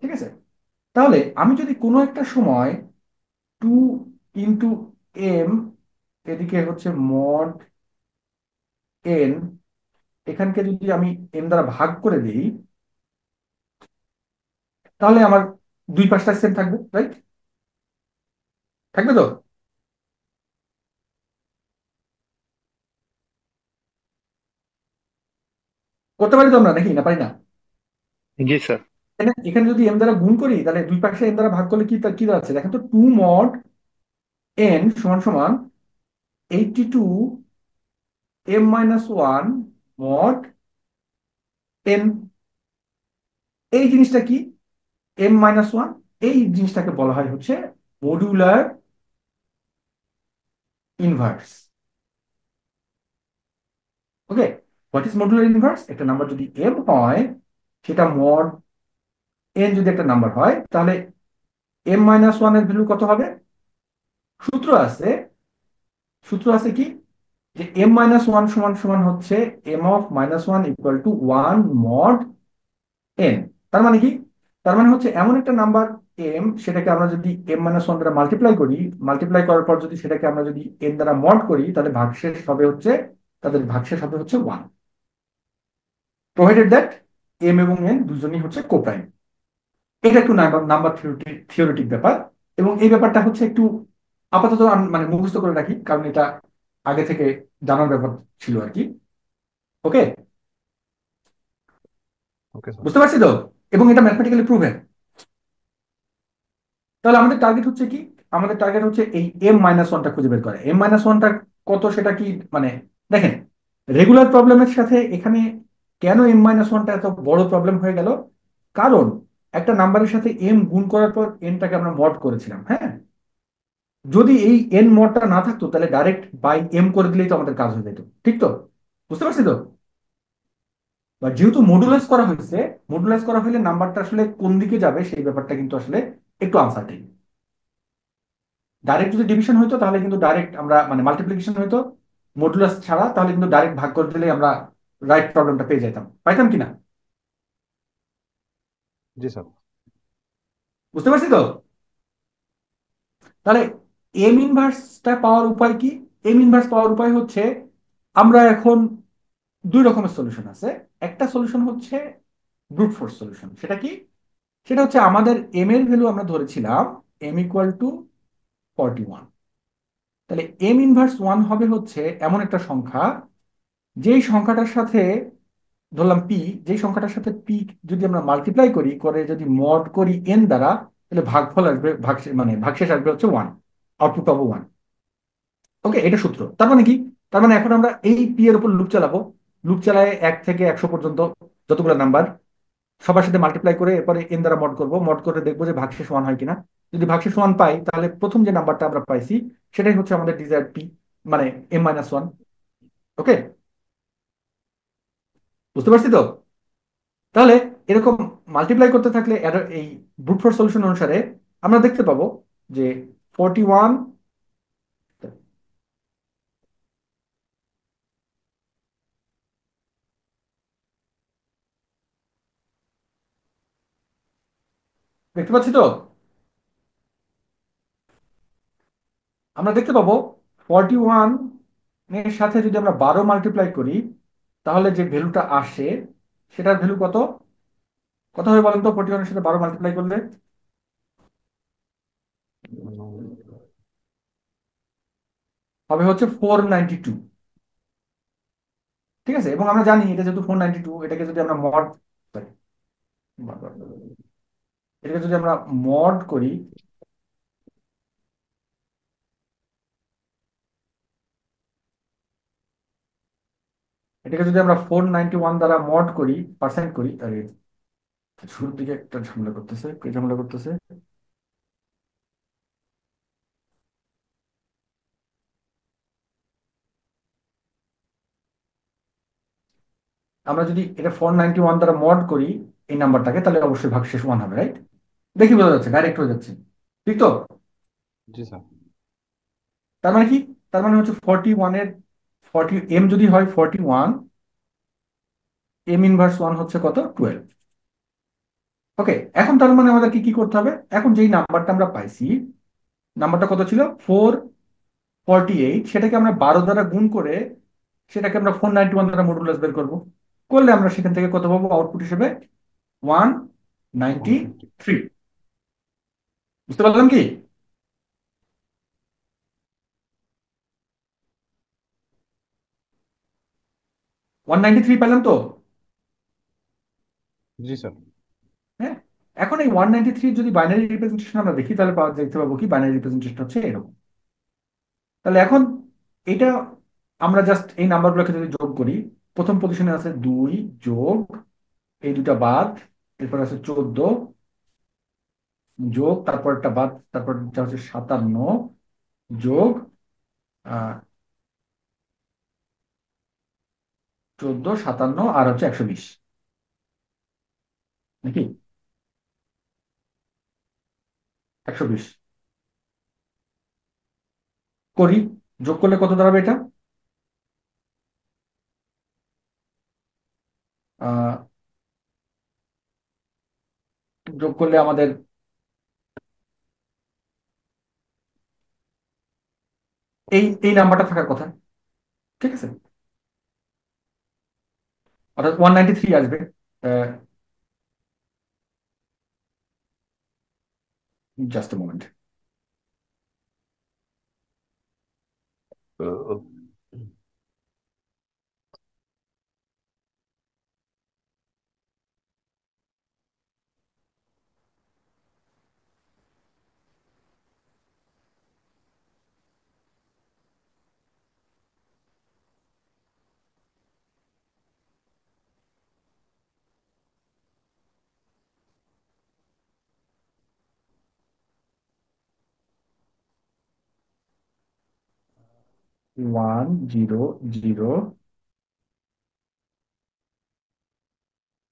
ঠিক আছে, তাহলে আমি যদি কোনো একটা সময় 2 × M, এদিকে হচ্ছে মড n, এখানকে যদি আমি m দ্বারা ভাগ করে দিই, তাহলে আমার দুই পাশটা সেম থাকবে, রাইট? থাকবে তো? করতে পারি তো আমরা, নাকি না পারি না? জি স্যার। এখানে এখানে যদি m দ্বারা গুণ করি, তাহলে দুই পাশে m দ্বারা ভাগ করলে কি কি দাঁড়াচ্ছে দেখেন তো, 2 mod n সমান সমান 82 m - 1 mod n। এই জিনিসটা কি? m - 1, এই জিনিসটাকে বলা হয় হচ্ছে modular inverse. Okay, what is modular inverse? একটা নাম্বার যদি m হয়, সেটা মড n যদি একটা নাম্বার হয়, তাহলে m - 1 এর ভ্যালু কত হবে? সূত্র আছে, সূত্র আছে কি, যে m - 1 সমান সমান হচ্ছে m(-1 = 1 mod n। তার মানে কি? তার মানে হচ্ছে এমন একটা নাম্বার m, সেটাকে আমরা যদি m - 1 দ্বারা মাল্টিপ্লাই করি, মাল্টিপ্লাই করার পর যদি সেটাকে আমরা যদি n দ্বারা মড করি, তাহলে ভাগশেষ হবে হচ্ছে, তাদের ভাগশেষ হবে হচ্ছে 1, প্রোভাইডেড দ্যাট m এবং n দুজনই হচ্ছে কোপ্রাইম। এটা একটু নাম্বার নাম্বার থিওরিটিক ব্যাপার, এবং এই ব্যাপারটা হচ্ছে একটু আপাতত মানে মুখস্থ করে রাখি, কারণ এটা আগে থেকে জানার ব্যাপার ছিল আর কি। ওকে, ওকে স্যার। বুঝতে পারছি তো? এবং এটা ম্যাথমেটিক্যালি প্রুভেন। তাহলে আমাদের টার্গেট হচ্ছে কি? আমাদের টার্গেট হচ্ছে এই m - 1টা খুঁজে বের করা। m - 1টা কত সেটা কি, মানে দেখেন, রেগুলার প্রবলেমের সাথে এখানে কেন m - 1টা এত বড় প্রবলেম হয়ে গেল? কারণ একটা নাম্বারের সাথে m গুণ করার পর nটাকে আমরা মড করেছিলাম, হ্যাঁ? যদি এই n মডটা না থাকতো, তাহলে ডাইরেক্ট বাই m করে দিলেই তো আমাদের কাজ হয়ে যেত। ঠিক তো? বুঝতে পারছি তো? বা যেহেতু মডুলাইজ করা হয়েছে, মডুলাইজ করা হলে নাম্বারটা আসলে কোন দিকে যাবে সেই ব্যাপারটা কিন্তু আসলে একটু আনসার্টেন। ডাইরেক্ট যদি ডিভিশন হইতো, তাহলে কিন্তু ডাইরেক্ট আমরা মানে মাল্টিপ্লিকেশন হইতো মডুলাস ছাড়া, তাহলে কিন্তু ডাইরেক্ট ভাগ করে দিলে আমরা রাইট প্রবলেমটা পেয়ে যেতাম, পাইতাম কিনা? জি স্যার। বুঝতে পারছি তো? তাহলে এম ইনভার্সটা পাওয়ার উপায় কি? এম ইনভার্স পাওয়ার উপায় হচ্ছে, আমরা এখন দুই রকমের সলিউশন আছে। একটা সলিউশন হচ্ছে ব্রুট ফোর্স সলিউশন। সেটা কি? সেটা হচ্ছে আমাদের এম এর ভ্যালু আমরা ধরেছিলাম m = 41। তাহলে m - 1 হবে হচ্ছে এমন একটা সংখ্যা, যেই সংখ্যাটার সাথে ধরলাম পি, যেই সংখ্যাটার সাথে পি যদি আমরা মাল্টিপ্লাই করি করে যদি মড করি এন দ্বারা, তাহলে ভাগফল আসবে, মানে ভাগশেষ আসবে হচ্ছে ওয়ান, আউটপুট পাবো ওয়ান। ওকে, এটা সূত্র। তার মানে কি? তার মানে এখন আমরা এই পি এর উপর লুপ চালাবো। লুপ চালায় 1 থেকে 100 পর্যন্ত যতগুলো নাম্বার সবার সাথে মাল্টিপ্লাই করে এরপরে এন দ্বারা মড করব, মড করে দেখবো যে ভাগশেষ ওয়ান হয় কিনা। যদি ভাগশেষ ওয়ান পাই তাহলে প্রথম যে নাম্বারটা আমরা পাইছি সেটাই হচ্ছে আমাদের ডিজায়ার পি, মানে M-1। ওকে, বুঝতে পারছি তো? তাহলে এরকম মাল্টিপ্লাই করতে থাকলে এই ব্রুট ফোর্স সলিউশন অনুসারে আমরা দেখতে পাবো যে 41, দেখতে পাচ্ছি তো? আমরা দেখতে পাবো 41 এর সাথে যদি আমরা 12 মাল্টিপ্লাই করি তাহলে যে ভ্যালুটা আসে সেটার ভ্যালু কত? কত হবে বলেন তো 41 এর সাথে 12 মাল্টিপ্লাই করলে? হবে হচ্ছে 492। ঠিক আছে, এবং আমরা জানি এটা যেহেতু 492, এটাকে যদি আমরা মড, সরি, এটাকে যদি আমরা মড করি, এটাকে যদি আমরা 491 দ্বারা মড করি, পার্সেন্ট করি, আরে শুরুর দিকে একটা ঝামেলা করতেছে, কে ঝামেলা করতেছে? আমরা যদি এটা 491 দ্বারা মড করি এই নাম্বারটাকে, তাহলে অবশ্যই ভাগশেষ ওয়ান হবে, রাইট? দেখি বোঝা যাচ্ছে, ডাইরেক্ট হয়ে যাচ্ছে, ঠিক তো? জি স্যার। তার মানে কি? তার মানে হচ্ছে 41 এর 40 এম যদি হয় 41, M-1 হচ্ছে কত? 12। ওকে, এখন তার মানে আমাদের কি কি করতে হবে? এখন যেই নাম্বারটা আমরা পাইছি, নাম্বারটা কত ছিল? 448, সেটাকে আমরা 12 দ্বারা গুণ করে সেটাকে আমরা 491 দ্বারা মডুলাস বের করবো। করলে আমরা সেখান থেকে কত পাবো আউটপুট হিসেবে? 150। 193। বুঝতে পারলাম কি? 193 পেলাম তো? জি স্যার। হ্যাঁ, এখন এই 193 যদি বাইনারি রিপ্রেজেন্টেশন আমরা দেখি তাহলে দেখতে পাবো কি বাইনারি রিপ্রেজেন্টেশন হচ্ছে এরকম। তাহলে এখন এটা আমরা জাস্ট এই নাম্বারগুলোকে যদি যোগ করি, প্রথম পজিশনে আছে 2 যোগ এই দুটা বাদ, এরপর আছে 14 যোগ, তারপর একটা বাদ, তারপর এটা হচ্ছে 57 যোগ 14, 57 আর হচ্ছে 120, নাকি? 120 করি, যোগ করলে কত দাঁড়াবে এটা? আহ যোগ করলে আমাদের এই এই নাম্বারটা থাকার কথা, ঠিক আছে? অর্থাৎ 193 আসবে। Just a moment. 100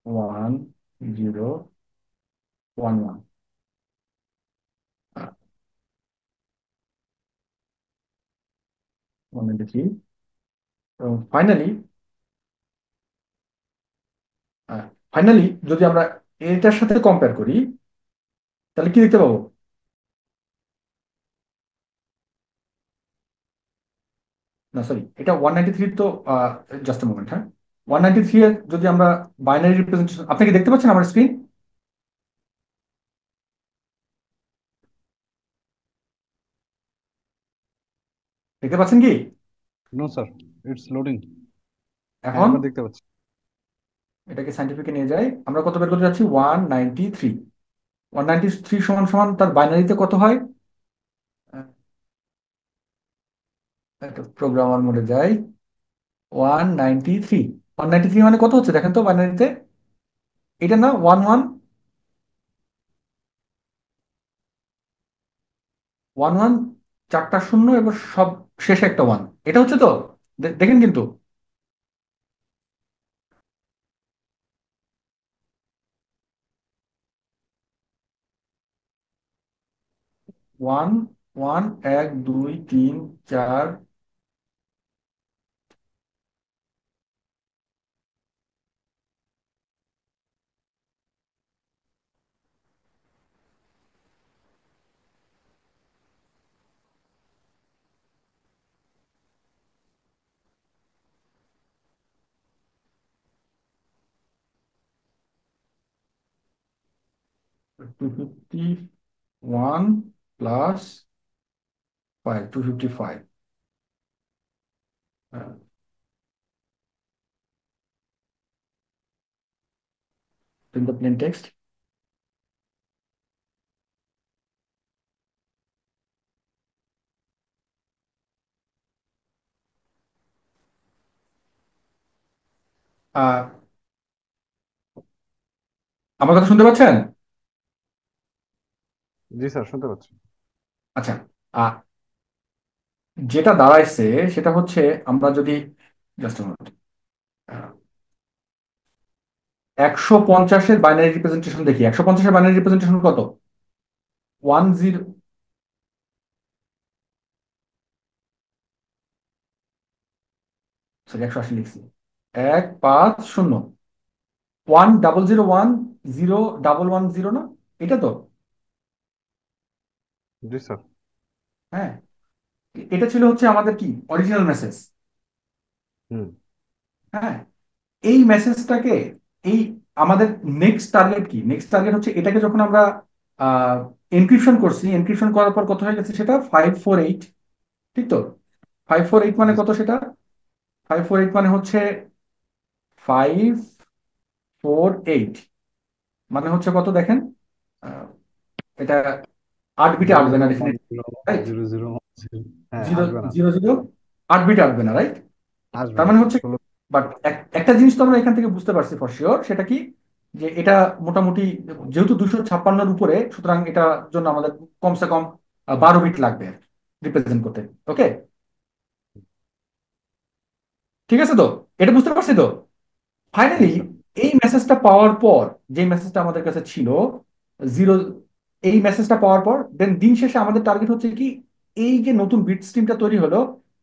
1011, মানে দেখি, ফাইনালি, ফাইনালি যদি আমরা এটার সাথে কম্পেয়ার করি তাহলে কি দেখতে পাবো? না সরি, এটা 193 তো, জাস্ট এ মোমেন্ট, হ্যাঁ। 193 এর যদি আমরা বাইনারি রিপ্রেজেন্টেশন, আপনি কি দেখতে পাচ্ছেন আমার স্ক্রিন? দেখতে পাচ্ছেন কি? No sir, it's loading. হ্যাঁ, এখন এবার দেখতে পাচ্ছি। এটাকে সাইন্টিফিকে নিয়ে যাই, আমরা কত বের করতে যাচ্ছি? 193। 193 সমান সমান তার বাইনারিতে কত হয়? একটা প্রোগ্রামার মোডে যাই। 193, 193 মানে কত হচ্ছে দেখেন তো বাইনারিতে? এটা না 1111, চারটা শূন্য এবং সব শেষে একটা ওয়ান, এটা হচ্ছে তো? দেখেন কিন্তু ওয়ান ওয়ান, এক দুই তিন চার। 251 plus 5, 255। in the plain text. আহ, আমার কথা শুনতে পাচ্ছেন? জি স্যার, শুনতে পাচ্ছি। আচ্ছা। আহ, যেটা দাঁড়াইছে সেটা হচ্ছে, আমরা যদি জাস্ট 150-এর বাইনারি রিপ্রেজেন্টেশন দেখি, 150-এর বাইনারি রিপ্রেজেন্টেশন কত? 10, সরি 180 লিখছি। 150, 1001, 01110 না? এটা তো? জি স্যার। হ্যাঁ, এটা ছিল হচ্ছে আমাদের কি অরিজিনাল মেসেজ। হুম। হ্যাঁ, এই মেসেজটাকে, এই আমাদের নেক্সট টার্গেট কি? নেক্সট টার্গেট হচ্ছে এটাকে যখন আমরা এনক্রিপশন করছি, এনক্রিপশন করার পর কত হয়ে গেছে সেটা? 548। ঠিক তো? 548 মানে জি কত স্যার। সেটা? 548 মানে হচ্ছে 548 মানে হচ্ছে কত দেখেন? আহ, এটা 8 বিটে জিরো আসবে না zero one definitely, zero right? Zero zero হ্যাঁ, জিরো আসবে না। জিরো জিরো 8 বিটে আসবে না, রাইট? আসবে তার না মানে স্যার, হচ্ছে, 16। বাট একটা জিনিস তো আমরা এখান থেকে বুঝতে পারছি ফর শিওর, সেটা কি? যে এটা মোটামুটি, যেহেতু 256-এর উপরে, সুতরাং এটার জন্য আমাদের কমসে কম 12 বিট লাগবে রিপ্রেজেন্ট করতে। ওকে, ঠিক আছে তো? এটা বুঝতে পারছি তো? জি ফাইনালি স্যার। এই মেসেজটা পাওয়ার পর, যে মেসেজটা আমাদের কাছে ছিল জিরো, এই মেসেজটা পাওয়ার পর দেন দিন শেষে আমাদের টার্গেট হচ্ছে কি? এই যে নতুন বিট স্ট্রিমটা তৈরি হলো,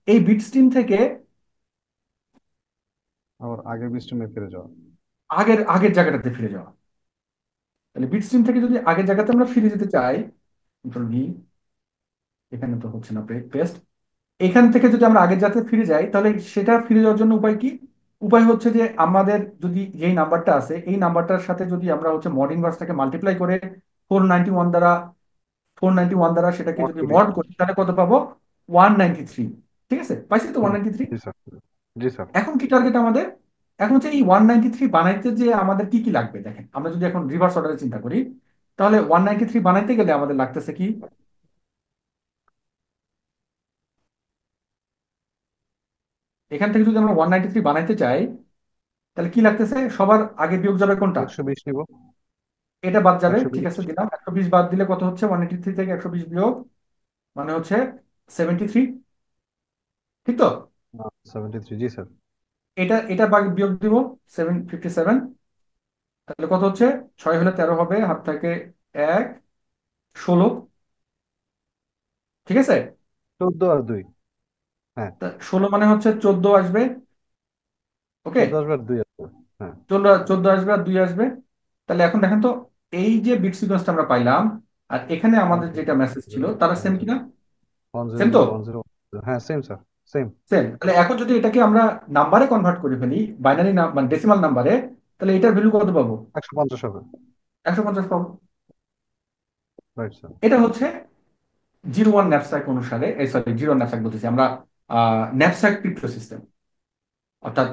এই বিট স্ট্রিম থেকে আবার আগের বৃষ্টি ফিরে যাওয়া। আগের আগের জায়গাটাতে ফিরে যাওয়া। তাহলে বিট স্ট্রিম থেকে যদি আগের জায়গাতে আমরা ফিরে যেতে চাই, কন্ট্রোল ভি, এখানে তো হচ্ছে না, পেস্ট। এখান থেকে যদি আমরা আগের জায়গাতে ফিরে যাই, তাহলে সেটা ফিরে যাওয়ার জন্য উপায় কি? উপায় হচ্ছে যে আমাদের যদি যেই নাম্বারটা আছে, এই নাম্বারটার সাথে যদি আমরা হচ্ছে মড ইনভার্সটাকে মাল্টিপ্লাই করে 491 দ্বারা, 491 দ্বারা সেটাকে মত যদি করি। মড করি, তাহলে কত পাবো? 193। ঠিক আছে, পাইছি তো হুম। 193। জি স্যার। জি স্যার। এখন কি টার্গেট আমাদের? এখন হচ্ছে এই 193 বানাইতে যে আমাদের কি কি লাগবে দেখেন, আমরা যদি এখন রিভার্স অর্ডারে চিন্তা করি, তাহলে 193 বানাইতে গেলে আমাদের লাগতেছে কি? এখান থেকে যদি আমরা 193 বানাইতে চাই, তাহলে কি লাগতেছে? সবার আগে বিয়োগ যাবে কোনটা? 120 নিব। এটা বাদ যাবে, একশো ঠিক বিশ আছে দিলাম। 120 বাদ দিলে কত হচ্ছে? 183 থেকে 120 বিয়োগ মানে হচ্ছে 73। ঠিক তো? 73। জি স্যার। এটা এটা বিয়োগ দিব 757। তাহলে কত হচ্ছে? 6 হলে 13 হবে, হাত থাকে 1, 16। ঠিক আছে? 14 আর 2। হ্যাঁ। তা 16 মানে হচ্ছে 14 আসবে। ওকে, 14 আসবে আর 2 আসবে। হ্যাঁ। 14 আসবে আর 2 আসবে। তাহলে এখন দেখেন তো, এই যে বিট সিকোয়েন্সটা আমরা পাইলাম আর এখানে ওয়ান আমাদের টু যেটা মেসেজ ছিল, জিরো তারা ওয়ান সেম জিরো কিনা? ওয়ান জিরো সেম তো? Zero one zero. হ্যাঁ, সেম স্যার। সেম। সেম। তাহলে এখন যদি এটাকে আমরা নাম্বারে কনভার্ট করে ফেলি, বাইনারি মানে ডেসিমাল নাম্বারে, তাহলে এটার ভ্যালু কত পাবো? 150 হবে। 150 পাবো। Right sir. এটা হচ্ছে 01 ন্যাপস্যাক অনুসারে, সরি, ন্যাপস্যাক বলতেছি আমরা, ন্যাপস্যাক ক্রিপ্টো সিস্টেম, অর্থাৎ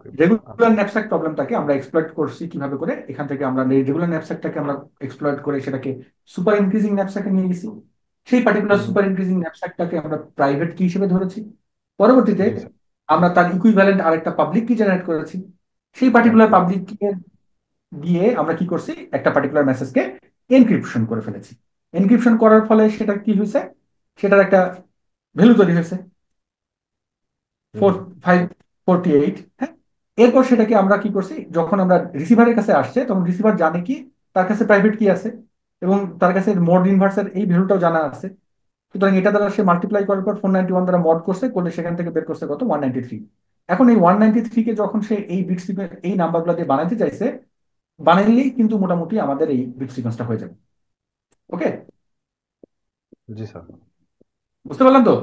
ক্রিপ্টো। রেগুলার ন্যাপস্যাক প্রবলেমটাকে আমরা এক্সপ্লয়েট করছি কিভাবে করে, এখান থেকে আমরা রেগুলার ন্যাপস্যাকটাকে আমরা এক্সপ্লয়েট করে সেটাকে সুপার ইনক্রিজিং ন্যাপস্যাকে নিয়ে গেছি। সেই পার্টিকুলার হুম। সুপার ইনক্রিজিং ন্যাপস্যাকটাকে আমরা প্রাইভেট কি হিসেবে ধরেছি। পরবর্তীতে জি স্যার। আমরা তার ইকুইভ্যালেন্ট আরেকটা পাবলিক কি জেনারেট করেছি। সেই পার্টিকুলার একদম। পাবলিক কি দিয়ে আমরা কি করছি, একটা পার্টিকুলার মেসেজকে এনক্রিপশন করে ফেলেছি। এনক্রিপশন করার ফলে সেটা কি হয়েছে, সেটার একটা ভ্যালু তৈরি হয়েছে হুম। 4548। হ্যাঁ, এরপর সেটাকে আমরা কি করছি, যখন আমরা রিসিভারের কাছে আসছে তখন রিসিভার জানে কি তার কাছে প্রাইভেট কি আছে, এবং তার কাছে মোড ইনভার্সের এই ভ্যালুটাও জানা আছে। সুতরাং এটা দ্বারা সে মাল্টিপ্লাই করার পর 491 দ্বারা মড করছে, করলে সেখান থেকে বের করছে কত, 193। এখন এই 193 কে যখন সে এই বিট সিকোয়েন্স এই নাম্বারগুলো দিয়ে বানাইতে চাইছে, বানাইলেই কিন্তু মোটামুটি আমাদের এই বিট সিকোয়েন্সটা হয়ে যাবে। ওকে, জি স্যার। বুঝতে পারলাম তো?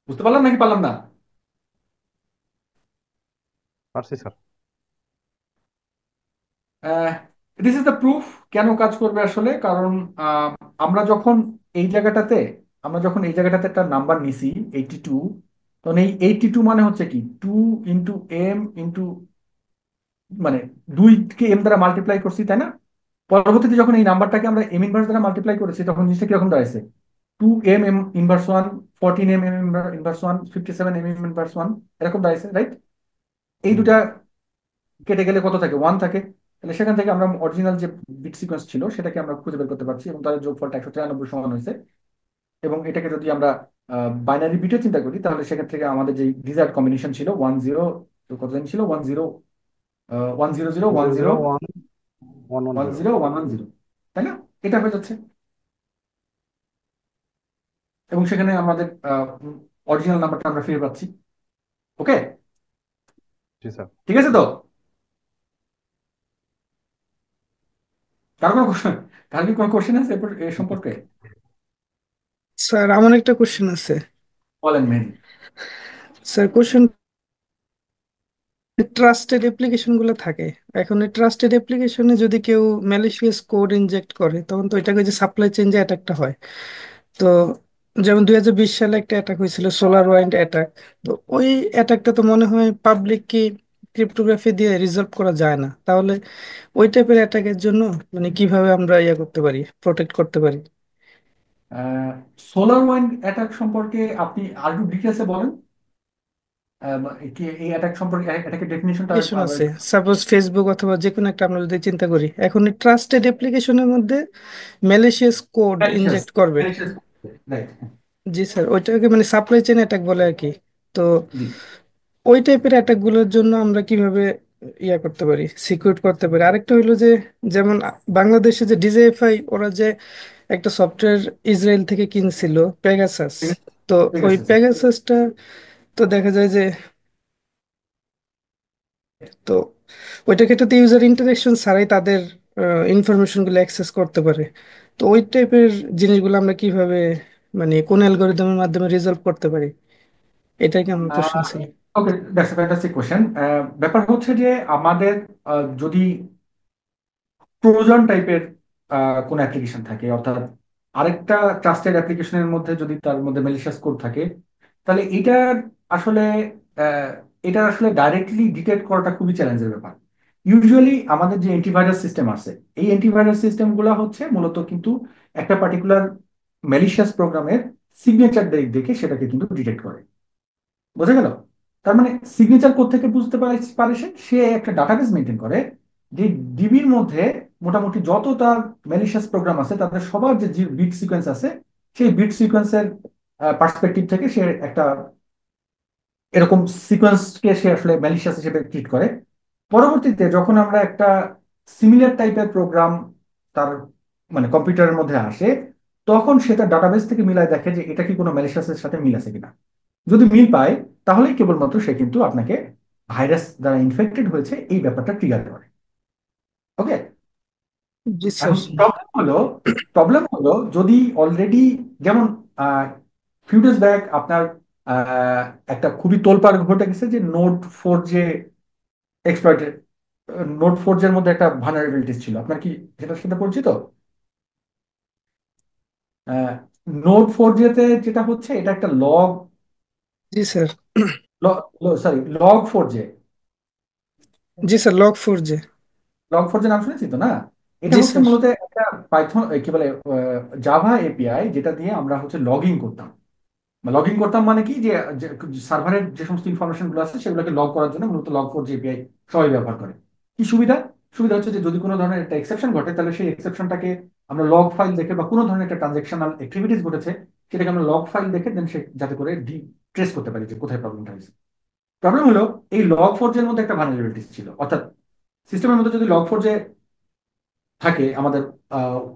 বুঝতে পারলাম নাকি পারলাম না? পারছি sir. This is the proof কেন কাজ করবে আসলে। কারণ আহ, আমরা যখন এই জায়গাটাতে আমরা যখন এই জায়গাটাতে একটা নাম্বার নিছি 82, তখন এই 82 মানে হচ্ছে কি 2 × m মানে 2 কে m দ্বারা মাল্টিপ্লাই করছি, তাই না? পরবর্তীতে যখন এই নাম্বারটাকে আমরা এম ইনভার্স দ্বারা মাল্টিপ্লাই করেছি তখন জিনিসটা কিরকম দাঁড়াইছে, 2 m m −1, 14 m m −1, 57 m m −1, এরকম দাঁড়াইছে, রাইট? এই হুম। দুটা কেটে গেলে কত থাকে, 1 থাকে। তাহলে সেখান থেকে আমরা অরিজিনাল যে বিট সিকোয়েন্স ছিল সেটাকে আমরা খুঁজে বের করতে পারছি, এবং তাদের যোগফলটা 193 সমান হয়েছে। এবং এটাকে যদি আমরা বাইনারি বিটে চিন্তা করি তাহলে সেখান থেকে আমাদের যে ডিজায়ার্ড কম্বিনেশন ছিল 10, কতদিন ছিল 10, 100, one zero zero zero one one one one zero zero one one zero তাই না? এটা হয়ে যাচ্ছে, এবং সেখানে আমাদের অরিজিনাল নাম্বারটা আমরা ফিরে পাচ্ছি। ওকে, জি স্যার। ঠিক আছে তো? কারো কোনো কোশ্চেন, কার কি কোনো কোশ্চেন আছে এ সম্পর্কে? স্যার আমার একটা কোশ্চেন আছে। বলেন মেন। স্যার কোশ্চেন, ট্রাস্টেড অ্যাপ্লিকেশন গুলো থাকে, এখন এই ট্রাস্টেড অ্যাপ্লিকেশনে যদি কেউ ম্যালিশিয়াস কোড ইনজেক্ট করে তখন তো এটাকে যে সাপ্লাই চেইন যে অ্যাটাকটা হয়। তো যেমন 2020 সালে একটা অ্যাটাক হয়েছিল, সোলার ওয়াইন্ড অ্যাটাক। তো ওই অ্যাটাকটা তো মনে হয় পাবলিক কি ক্রিপ্টোগ্রাফি দিয়ে রিজলভ করা যায় না, তাহলে ওই টাইপের অ্যাটাকের জন্য মানে কিভাবে আমরা ইয়ে করতে পারি, প্রোটেক্ট করতে পারি? সোলার ওয়াইন্ড অ্যাটাক সম্পর্কে আপনি আর একটু ডিটেলসে বলেন। কি এই অ্যাটাক সম্পর্কে, অ্যাটাকের ডেফিনেশনটা অ্যাপ্লিকেশন আছে, সাপোজ ফেসবুক অথবা যে কোনো একটা আমরা যদি চিন্তা করি, এখন এই ট্রাস্টেড অ্যাপ্লিকেশনের মধ্যে ম্যালিশিয়াস কোড ম্যালিশিয়াস ইনজেক্ট করবে। Malicious right. জি স্যার, ওইটাকে মানে সাপ্লাই চেইন অ্যাটাক বলে আর কি। তো জি। ওই টাইপের অ্যাটাক গুলোর জন্য আমরা কিভাবে ইয়া করতে পারি, সিকিউর করতে পারি? আরেকটা হইলো যে, যেমন বাংলাদেশে যে ডিজিএফআই ওরা যে একটা সফটওয়্যার ইসরায়েল থেকে কিনছিল, পেগাসাস। ঠিক আছে, তো ঠিক ওই আছে, স্যার। পেগাসাসটা তো দেখা যায় যে, তো ওইটা ক্ষেত্রে তো ইউজার ইন্টারাকশন ছাড়াই তাদের ইনফরমেশন গুলো অ্যাক্সেস করতে পারে। তো ওই টাইপের জিনিসগুলো আমরা কিভাবে মানে কোন অ্যালগোরিদমের মাধ্যমে রিজলভ করতে পারি, এটাই কি আমার কোশ্চেন ছিল। ওকে, দ্যাটস এ ফ্যান্টাস্টিক কোশ্চেন। ব্যাপার হচ্ছে যে আমাদের যদি ট্রোজান টাইপের কোন অ্যাপ্লিকেশন থাকে, অর্থাৎ আরেকটা ট্রাস্টেড অ্যাপ্লিকেশনের মধ্যে যদি তার মধ্যে ম্যালিশিয়াস কোড থাকে, তাহলে আসলে আহ, এটা আসলে ডাইরেক্টলি ডিটেক্ট করাটা খুবই চ্যালেঞ্জের ব্যাপার। ইউজুয়ালি আমাদের যে অ্যান্টিভাইরাস সিস্টেম আছে, এই অ্যান্টিভাইরাস সিস্টেম গুলা হচ্ছে মূলত কিন্তু একটা পার্টিকুলার ম্যালিশিয়াস প্রোগ্রামের সিগনেচার দেখে সেটাকে কিন্তু ডিটেক্ট করে। বোঝা গেল? তার মানে সিগনেচার কোত্থেকে বুঝতে পারে পারে সে সে একটা ডাটাবেস মেনটেন করে, যে ডিবির মধ্যে মোটামুটি যত তার ম্যালিশিয়াস প্রোগ্রাম আছে তাদের সবার যে বিট সিকোয়েন্স আছে, সেই বিট সিকোয়েন্সের পার্সপেক্টিভ থেকে সে একটা এরকম সিকোয়েন্সকে সে আসলে ম্যালিশিয়াস হিসেবে ট্রিট করে। পরবর্তীতে যখন আমরা একটা সিমিলার টাইপের প্রোগ্রাম তার মানে কম্পিউটারের মধ্যে আসে, তখন সে তার ডাটাবেস থেকে মিলায় দেখে যে এটা কি কোনো ম্যালিশিয়াসের সাথে মিল আছে কিনা। যদি মিল পায় তাহলেই কেবলমাত্র সে কিন্তু আপনাকে ভাইরাস দ্বারা ইনফেক্টেড হয়েছে এই ব্যাপারটা ট্রিগার করে। ওকে, জি স্যার। এখন প্রবলেম হলো যদি অলরেডি, যেমন ফিউ ডেজ ব্যাক আপনার আহ, একটা খুবই তোলপাড় ঘটে গেছে যে নোট 4 যে এক্সপ্লয়েটেড, নোট 4 এর মধ্যে একটা ভালনারেবিলিটিস ছিল, আপনার কি সেটার সাথে পরিচিত? নোট 4 যেতে যেটা হচ্ছে, এটা একটা লগ জি sir. Sorry, log four J. জি sir, log four J. Log four J নাম শুনেছি তো না? এটা জি হচ্ছে স্যার। মূলত একটা পাইথন, কি বলে, জাভা এপিআই, যেটা দিয়ে আমরা হচ্ছে লগইন করতাম। লগ ইন করতাম মানে কি, যে সার্ভারের যে সমস্ত ইনফরমেশন গুলো আছে সেগুলোকে লগ করার জন্য মূলত লগ ফোর এপিআই সবাই ব্যবহার করে। কি সুবিধা? সুবিধা হচ্ছে যে যদি কোনো ধরনের একটা এক্সেপশন ঘটে, তাহলে সেই এক্সেপশনটাকে আমরা লগ ফাইল দেখে, বা কোনো ধরনের একটা ট্রানজেকশনাল অ্যাক্টিভিটিস ঘটেছে সেটাকে আমরা লগ ফাইল দেখে দেন সে যাতে করে ট্রেস করতে পারি যে কোথায় প্রবলেমটা হয়েছে। প্রবলেম হলো এই লগ ফোর এর মধ্যে একটা ভালনারেবিলিটি ছিল, অর্থাৎ সিস্টেমের মধ্যে যদি লগ ফোর থাকে আমাদের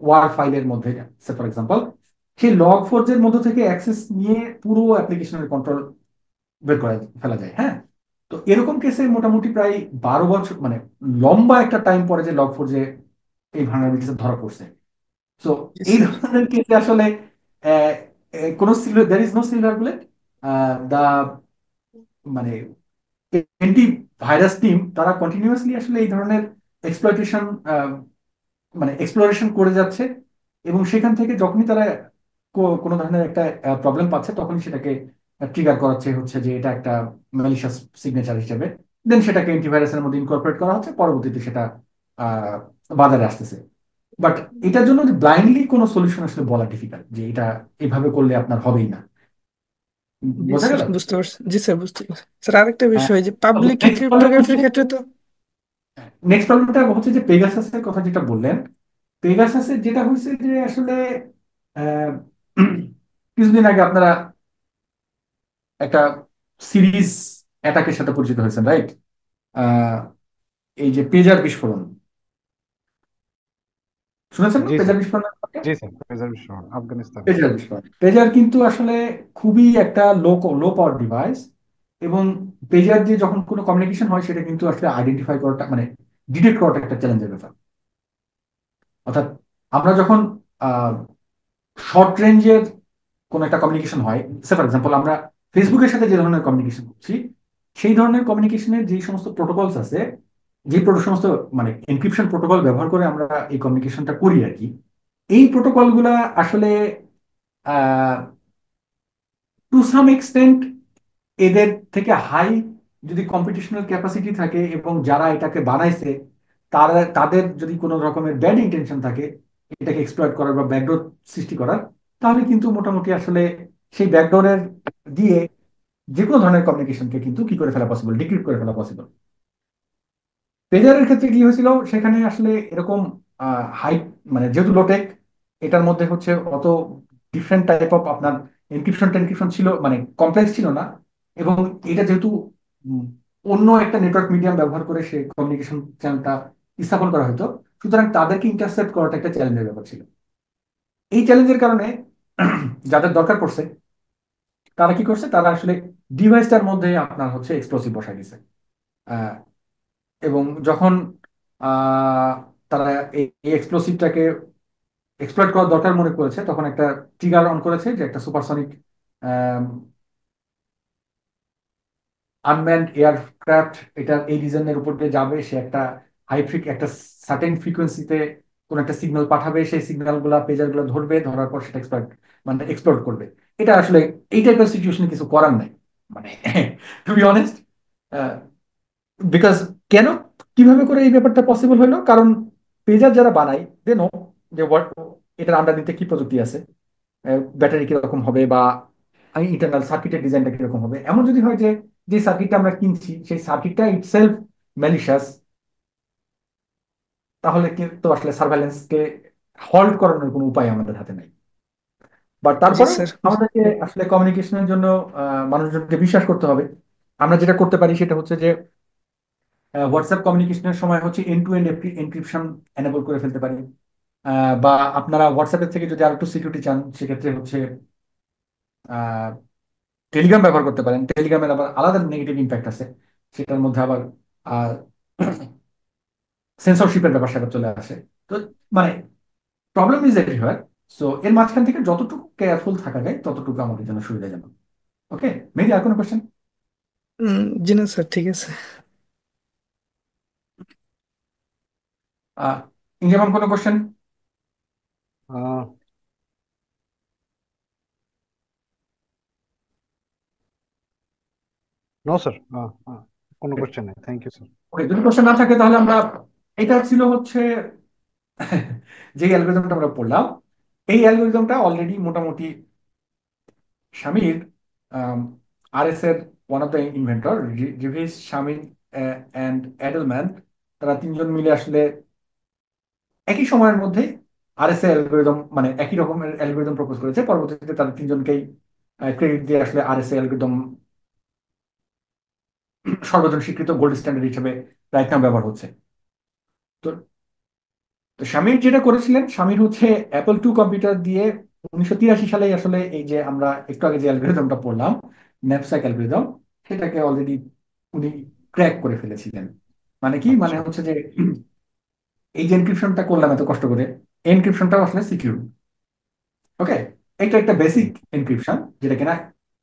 ওয়ার ফাইলের মধ্যে, ফর এক্সাম্পল, সেই লগ ফোর এর মধ্যে থেকে অ্যাক্সেস নিয়ে পুরো অ্যাপ্লিকেশনের কন্ট্রোল বের করে ফেলা যায়। হ্যাঁ, তো এরকম কেসে মোটামুটি প্রায় 12 বছর, মানে লম্বা একটা টাইম পরে যে লগ ফোর যে এই ভালনারেবিলিটিস ধরা পড়ছে। তো জি এই স্যার। ধরনের কেসে আসলে আহ, কোনো silver, there is no silver bullet. The মানে এন্টি ভাইরাস টিম তারা কন্টিনিউয়াসলি আসলে এই ধরনের এক্সপ্লয়টেশন, মানে এক্সপ্লোরেশন করে যাচ্ছে, এবং সেখান থেকে যখনই তারা কোনো ধরনের একটা প্রবলেম পাচ্ছে, তখনই সেটাকে ট্রিগার করাচ্ছে হচ্ছে যে এটা একটা ম্যালিশিয়াস সিগনেচার হিসেবে, দেন সেটাকে অ্যান্টিভাইরাসের মধ্যে ইনকর্পোরেট করা হচ্ছে, পরবর্তীতে সেটা আহ, বাজারে আসতেছে। বাট এটার জন্য ব্লাইন্ডলি কোনো সলিউশন আসলে বলা ডিফিকাল্ট, যে এটা এভাবে করলে আপনার হবেই না। জি বোঝা স্যার, গেল? বুঝতে পারছি। জি স্যার, বুঝতে পারছি স্যার। আরেকটা বিষয় যে পাবলিক কি নেক্সট প্রবলেম ক্রিপ্টোগ্রাফির হচ্ছে, ক্ষেত্রে তো। নেক্সট প্রবলেমটা হচ্ছে যে পেগাসাসের কথা যেটা বললেন, পেগাসাসের যেটা হয়েছে যে আসলে আহ, কিছুদিন আগে আপনারা একটা সিরিজ অ্যাটাকের সাথে পরিচিত হয়েছেন, রাইট? এই যে পেজার বিস্ফোরণ, শুনেছেন না জি পেজার স্যার। বিস্ফোরণের কথা? জি স্যার, প্রেজার বিস্ফোরণ আফগানিস্তানে। পেজার বিস্ফোরণ, পেজার কিন্তু আসলে খুবই একটা লো লো পাওয়ার ডিভাইস, এবং পেজার দিয়ে যখন কোনো কমিউনিকেশন হয় সেটা কিন্তু আসলে আইডেন্টিফাই করাটা, মানে ডিটেক্ট করাটা একটা চ্যালেঞ্জের ব্যাপার। অর্থাৎ আমরা যখন শর্ট রেঞ্জের কোনো একটা কমিউনিকেশন হয়, ফর এক্সাম্পল আমরা ফেসবুকের সাথে যে ধরনের কমিউনিকেশন করছি, সেই ধরনের কমিউনিকেশনের যে সমস্ত প্রোটোকলস আছে, যে সমস্ত মানে এনক্রিপশন প্রোটোকল ব্যবহার করে আমরা এই কমিউনিকেশনটা করি আর কি, এই প্রোটোকলগুলা আসলে টু সাম এক্সটেন্ট এদের থেকে হাই যদি কম্পিটিশনাল ক্যাপাসিটি থাকে, এবং যারা এটাকে বানাইছে তাদের যদি কোনো রকমের ব্যাড ইন্টেনশন থাকে এটাকে এক্সপ্লয়েট করার বা ব্যাকডোর সৃষ্টি করার, তাহলে কিন্তু মোটামুটি আসলে সেই ব্যাকডোরের দিয়ে যে কোনো ধরনের কমিউনিকেশনকে কিন্তু কি করে ফেলা পসিবল, ডিক্রিপ্ট করে ফেলা পসিবল। পেজারের ক্ষেত্রে কি হয়েছিল, সেখানে আসলে এরকম হাই, মানে যেহেতু লোটেক, এটার মধ্যে হচ্ছে অত ডিফারেন্ট টাইপ অফ আপনার এনক্রিপশন টেনক্রিপশন ছিল, মানে কমপ্লেক্স ছিল না, এবং এটা যেহেতু উম, অন্য একটা নেটওয়ার্ক মিডিয়াম ব্যবহার করে সে কমিউনিকেশন চ্যানেলটা স্থাপন করা হতো, সুতরাং তাদেরকে ইন্টারসেপ্ট করাটা একটা চ্যালেঞ্জের ব্যাপার ছিল। এই চ্যালেঞ্জের কারণে যাদের দরকার পড়ছে তারা কি করছে, তারা আসলে ডিভাইসটার মধ্যে আপনার হচ্ছে এক্সপ্লোসিভ বসাই দিছে। আহ, এবং যখন আহ, তারা এই এক্সপ্লোসিভটাকে এক্সপ্লয়েট করার দরকার মনে করেছে, তখন একটা ট্রিগার অন করেছে, যে একটা সুপারসনিক আনম্যান্ড এয়ারক্রাফট এটা এই রিজনের উপর দিয়ে যাবে, সে একটা একটা সার্টেন ফ্রিকোয়েন্সিতে কোন একটা সিগন্যাল পাঠাবে, সেই সিগন্যাল গুলা পেজার গুলো ধরবে, ধরার পর সেটা মানে এক্সপ্লোর করবে। এটা আসলে এই টাইপের সিচুয়েশনে কিছু করার নাই, মানে টু বি অনেস্ট। বিকজ কেন, কিভাবে করে এই ব্যাপারটা পসিবল হলো, কারণ পেজার যারা বানায় দে নো যে এটার আন্ডারনিতে কি প্রযুক্তি আছে, ব্যাটারি কিরকম হবে, বা ইন্টারনাল সার্কিটের ডিজাইনটা কিরকম হবে। এমন যদি হয় যে যে সার্কিটটা আমরা কিনছি সেই সার্কিটটা ইটসেলফ ম্যালিশিয়াস, তাহলে কিন্তু আসলে সার্ভেলেন্সকে হল্ট করানোর কোনো উপায় আমাদের হাতে নাই। বাট জি তারপরেও স্যার। আমাদেরকে আসলে কমিউনিকেশনের জন্য মানুষজনকে বিশ্বাস করতে হবে। আমরা যেটা করতে পারি সেটা হচ্ছে যে হোয়াটসঅ্যাপ কমিউনিকেশনের সময় হচ্ছে end to end encryption enable করে ফেলতে পারি। বা আপনারা হোয়াটসঅ্যাপের থেকে যদি আরো একটু সিকিউরিটি চান, সেক্ষেত্রে হচ্ছে টেলিগ্রাম ব্যবহার করতে পারেন। টেলিগ্রামের আবার আলাদা নেগেটিভ ইম্প্যাক্ট আছে, সেটার মধ্যে আবার সেন্সরশিপের ব্যাপার স্যাপার চলে আসে। তো মানে প্রবলেম ইজ এভরিওয়্যার। সো এর মাঝখান থেকে যতটুকু কেয়ারফুল থাকা যায় ততটুকু আমাদের জন্য সুবিধাজনক। ওকে, মেবি আর কোনো কোয়েশ্চেন? জি না স্যার, ঠিক আছে। ইনজামান কোনো কোয়েশ্চেন? আহ নো স্যার, কোনো কোশ্চেন নেই, থ্যাংক ইউ স্যার। ওকে, যদি কোশ্চেন না থাকে তাহলে আমরা, এটা ছিল হচ্ছে যে অ্যালগোরিদমটা আমরা পড়লাম। এই অ্যালগোরিদমটা অলরেডি মোটামুটি শামির, আর এস এর one of the inventor, Rivest, Shamir and Adleman, তারা তিনজন মিলে আসলে একই সময়ের মধ্যে আর এস এ অ্যালগোরিদম, মানে একই রকমের অ্যালগোরিদম প্রপোজ করেছে। পরবর্তীতে তাদের তিনজনকেই ক্রেডিট দিয়ে আসলে আর এস এ অ্যালগোরিদম সর্বজন স্বীকৃত গোল্ড স্ট্যান্ডার্ড হিসেবে রাইট নাও ব্যবহার হচ্ছে। তো তো শামির যেটা করেছিলেন, শামির হচ্ছে অ্যাপল 2 কম্পিউটার দিয়ে 1983 সালে আসলে এই যে আমরা একটু আগে যে অ্যালগোরিদমটা পড়লাম, ন্যাপস্যাক অ্যালগোরিদম, সেটাকে অলরেডি উনি ক্র্যাক করে ফেলেছিলেন। মানে কি, মানে আচ্ছা। হচ্ছে যে এই যে এনক্রিপশনটা করলাম এত কষ্ট করে, এনক্রিপশনটাও আসলে সিকিউর। ওকে, এটা একটা বেসিক এনক্রিপশন, যেটা কিনা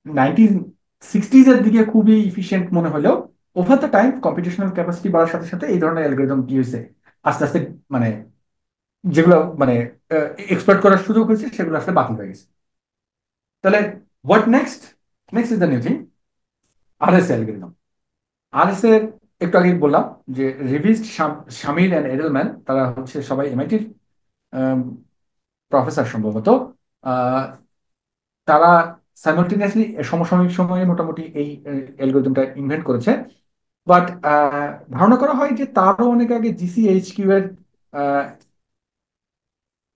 1960s এর দিকে খুবই ইফিশিয়েন্ট মনে হলেও over the time computational capacity বাড়ার সাথে সাথে এই ধরনের অ্যালগোরিদম কি হয়েছে, আস্তে আস্তে মানে যেগুলো মানে এক্সপ্লয়েট করার সুযোগ হয়েছে সেগুলো আসলে বাতিল হয়ে গেছে। তাহলে what next? Next is the new thing, RS algorithm. RS এর একটু আগে বললাম যে রিভিস্ট, শামির অ্যান্ড এডেলম্যান, তারা হচ্ছে সবাই এমআইটির প্রফেসর সম্ভবত। আহ, তারা সাইমultaneously সমসাময়িক সময়ে মোটামুটি এই অ্যালগোরিদমটা ইনভেন্ট করেছে। বাট ধারণা করা হয় যে তারও অনেক আগে জিসিএইচকিউ এর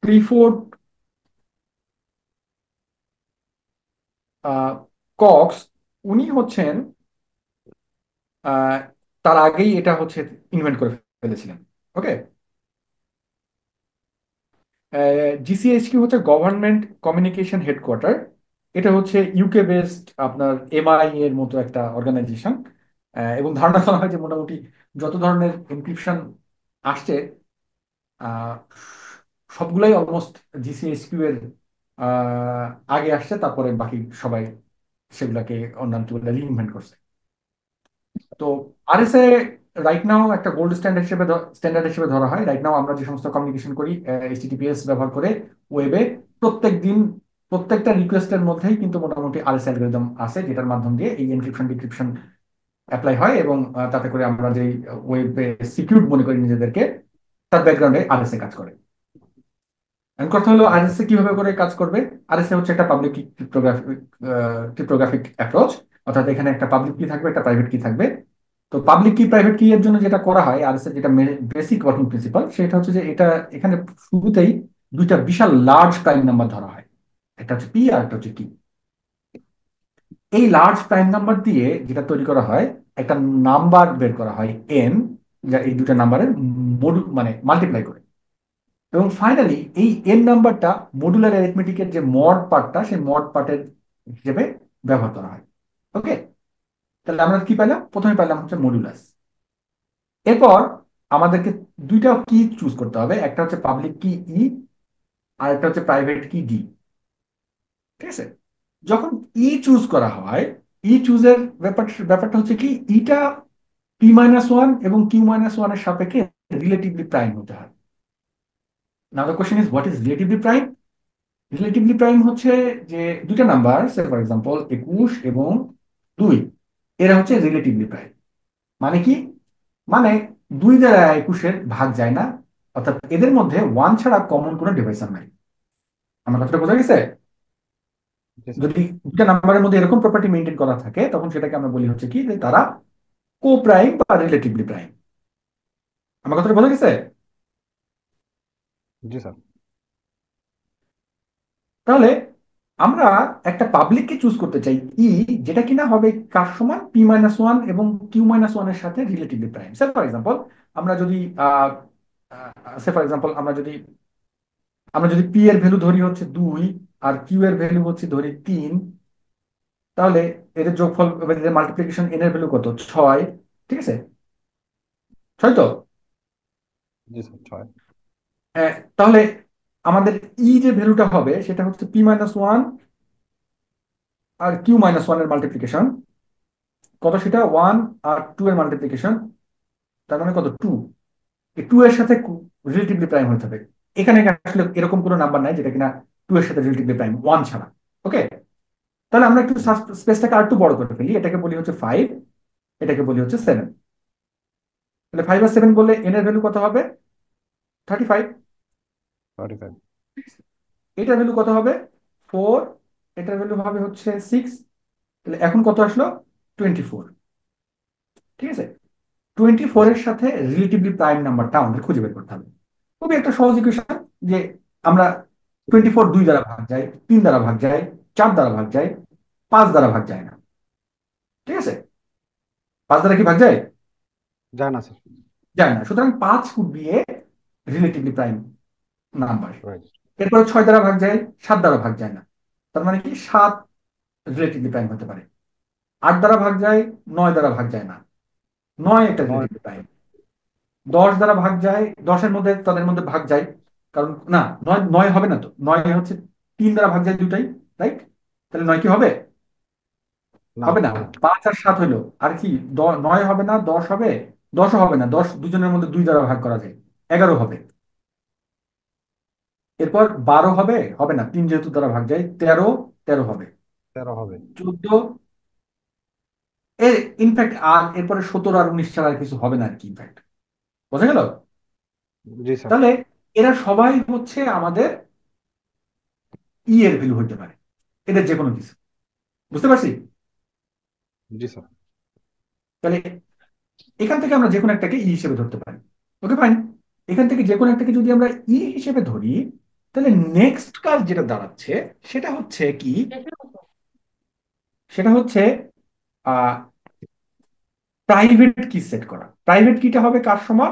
ক্লিফোর্ড কক্স, উনি হচ্ছেন আহ, তার আগেই এটা হচ্ছে ইনভেন্ট করে ফেলেছিলেন। ওকে, জিসিএইচকিউ হচ্ছে গভর্নমেন্ট কমিউনিকেশন হেডকোয়ার্টার। এটা হচ্ছে ইউকে বেসড আপনার এমআই এর মতো একটা অর্গানাইজেশন। এবং ধারণা করা হয় যে মোটামুটি যত ধরনের এনক্রিপশন আসছে, আহ, সবগুলাই অলমোস্ট জিসিএইচকিউ এর আহ, আগে আসছে, তারপরে বাকি সবাই সেগুলাকে অন্যান্য ইনভেন্ট করছে। তো আরএসএ রাইট নাও একটা গোল্ড স্ট্যান্ডার্ড হিসেবে ধরা হয়। রাইট নাও আমরা যে সমস্ত কমিউনিকেশন করি এইচটিটিপিএস ব্যবহার করে ওয়েবে, প্রত্যেক দিন প্রত্যেকটা রিকোয়েস্টের মধ্যেই কিন্তু মোটামুটি আরএস অ্যালগোরিদম আছে, যেটার মাধ্যম দিয়ে এই এনক্রিপশন ডিক্রিপশন অ্যাপ্লাই হয়। এবং তাতে করে আমরা যে ওয়েবে সিকিউর মনে করি নিজেদেরকে, তার ব্যাকগ্রাউন্ডে আরএসএ কাজ করে। এখন কথা হলো আরএসএ কিভাবে করে কাজ করবে। আরএসএ হচ্ছে একটা পাবলিক ক্রিপ্টোগ্রাফিক অ্যাপ্রোচ, অর্থাৎ এখানে একটা পাবলিক কি থাকবে, একটা প্রাইভেট কি থাকবে। তো পাবলিক কি প্রাইভেট কি এর জন্য যেটা করা হয় আরএসএ, যেটা বেসিক ওয়ার্কিং প্রিন্সিপাল, সেটা হচ্ছে যে এটা এখানে শুরুতেই দুইটা বিশাল লার্জ প্রাইম নাম্বার ধরা হয়, একটা হচ্ছে পি আর একটা হচ্ছে কি। এই লার্জ প্রাইম নাম্বার দিয়ে যেটা তৈরি করা হয়, একটা নাম্বার বের করা হয় এন, যা এই দুটা নাম্বারের মানে মাল্টিপ্লাই করে। এবং ফাইনালি এই এন নাম্বারটা মডুলার অ্যারিথমেটিকের যে মড পার্টটা, সেই মড পার্টের হিসেবে ব্যবহার করা হয়। ওকে, তাহলে আমরা কি পেলাম? প্রথমে পেলাম হচ্ছে মডুলাস। এরপর আমাদেরকে দুইটা কি চুজ করতে হবে, একটা হচ্ছে পাবলিক কি ই, আর একটা হচ্ছে প্রাইভেট কি ডি। ঠিক আছে, যখন ই চুজ করা হয়, ই চুজের ব্যাপারটা হচ্ছে কি, ইটা P-1 এবং Q-1 এর সাপেক্ষে রিলেটিভলি প্রাইম হতে হয়। Now the question is what is relatively prime. Relatively prime হচ্ছে যে দুইটা নাম্বার, সে ফর এক্সাম্পল 21 এবং 2, এরা হচ্ছে রিলেটিভলি প্রাইম। মানে কি, মানে 2 দ্বারা 21-এর ভাগ যায় না, অর্থাৎ এদের মধ্যে 1 ছাড়া কমন কোনো ডিভাইসার নাই। আমার কথাটা বোঝা গেছে? জি স্যার। যদি দুটা নাম্বারের মধ্যে এরকম প্রপার্টি মেনটেন করা থাকে, তখন সেটাকে আমরা বলি হচ্ছে কি, যে তারা কো প্রাইম বা রিলেটিভলি প্রাইম। আমার কথাটা বোঝা গেছে? জি স্যার। তাহলে আমরা একটা পাবলিককে চুজ করতে চাই ই, যেটা কিনা হবে কার সমান, P-1 এবং Q-1 এর সাথে relatively prime. Say for example আমরা যদি সে ফর এক্সাম্পল আমরা যদি পি এর ভ্যালু ধরি হচ্ছে 2, আর কিউ এর ভ্যালু হচ্ছে ধরি 3, তাহলে এদের যোগফল, এদের মাল্টিপ্লিকেশন, এন এর ভ্যালু কত, 6। ঠিক আছে, 6 তো। জি স্যার, 6। তাহলে আমাদের ই যে ভ্যালুটা হবে সেটা হচ্ছে P-1 আর Q-1 এর মাল্টিপ্লিকেশন, কত সেটা, 1 আর 2 এর মাল্টিপ্লিকেশন, তার মানে কত, 2। এই 2 এর সাথে রিলেটিভলি প্রাইম হতে হবে। এখানে আসলে এরকম কোনো নাম্বার নাই যেটা কিনা 2 এর সাথে রিলেটিভলি প্রাইম, 1 ছাড়া। ওকে, তাহলে আমরা একটু স্পেসটাকে আর একটু বড় করে ফেলি, এটাকে বলি হচ্ছে 5। এটাকে বলি হচ্ছে 7। তাহলে 5 আর 7 বললে n এর ভ্যালু কত হবে? 35। 35। এটার ভ্যালু কত হবে? 4। এটার ভ্যালু হবে হচ্ছে 6। তাহলে এখন কত আসলো? 24। ঠিক আছে, 24 আচ্ছা। এর সাথে রিলেটিভলি প্রাইম নাম্বারটা আমাদের খুঁজে বের করতে হবে। খুবই একটা সহজ ইকুয়েশন, যে আমরা 24 2 দ্বারা ভাগ যায়, 3 দ্বারা ভাগ যায়, 4 দ্বারা ভাগ যায়, 5 দ্বারা ভাগ যায় না। ঠিক আছে, 5 দ্বারা কি ভাগ যায়? যায় না স্যার। যায় না। সুতরাং 5 could B A relatively prime number. Right. এরপরে 6 দ্বারা ভাগ যায়, 7 দ্বারা ভাগ যায় না। তার মানে কি 7 রিলেটিভলি প্রাইম হতে পারে। 8 দ্বারা ভাগ যায়, 9 দ্বারা ভাগ যায় না, 9 একটা নয়। Relatively prime. 10 দ্বারা ভাগ যায়, 10-এর মধ্যে তাদের মধ্যে ভাগ যায়, কারণ না, 9 9 হবে না, তো 9 হচ্ছে 3 দ্বারা ভাগ যায় দুটাই, রাইট? তাহলে 9 কি হবে? না, হবে না। হবে না। 5 আর 7 হইলো আর কি, 9 হবে না, 10 হবে? 10ও হবে না, 10 দুজনের মধ্যে 2 দ্বারা ভাগ করা যায়, 11 হবে। এরপর 12 হবে? হবে না, 3 যেহেতু দ্বারা ভাগ যায়। 13, 13 হবে। 13 হবে। 14, এর ইনফ্যাক্ট আর এরপরে 17 আর 19 ছাড়া আর কিছু হবে না আর কি, ইনফ্যাক্ট। বোঝা গেল? জি স্যার। তাহলে এরা সবাই হচ্ছে আমাদের এর ভ্যালু হতে পারে, এদের যে কোনো কিছু। বুঝতে পারছি? জি স্যার। তাহলে এখান থেকে আমরা যে কোনো একটাকে হিসেবে ধরতে পারি। ওকে, ফাইন। এখান থেকে যে কোনো একটাকে যদি আমরা হিসেবে ধরি, তাহলে নেক্সট কাজ যেটা দাঁড়াচ্ছে সেটা হচ্ছে কি, সেটা হচ্ছে প্রাইভেট কি সেট করা। প্রাইভেট কিটা হবে কার সমান?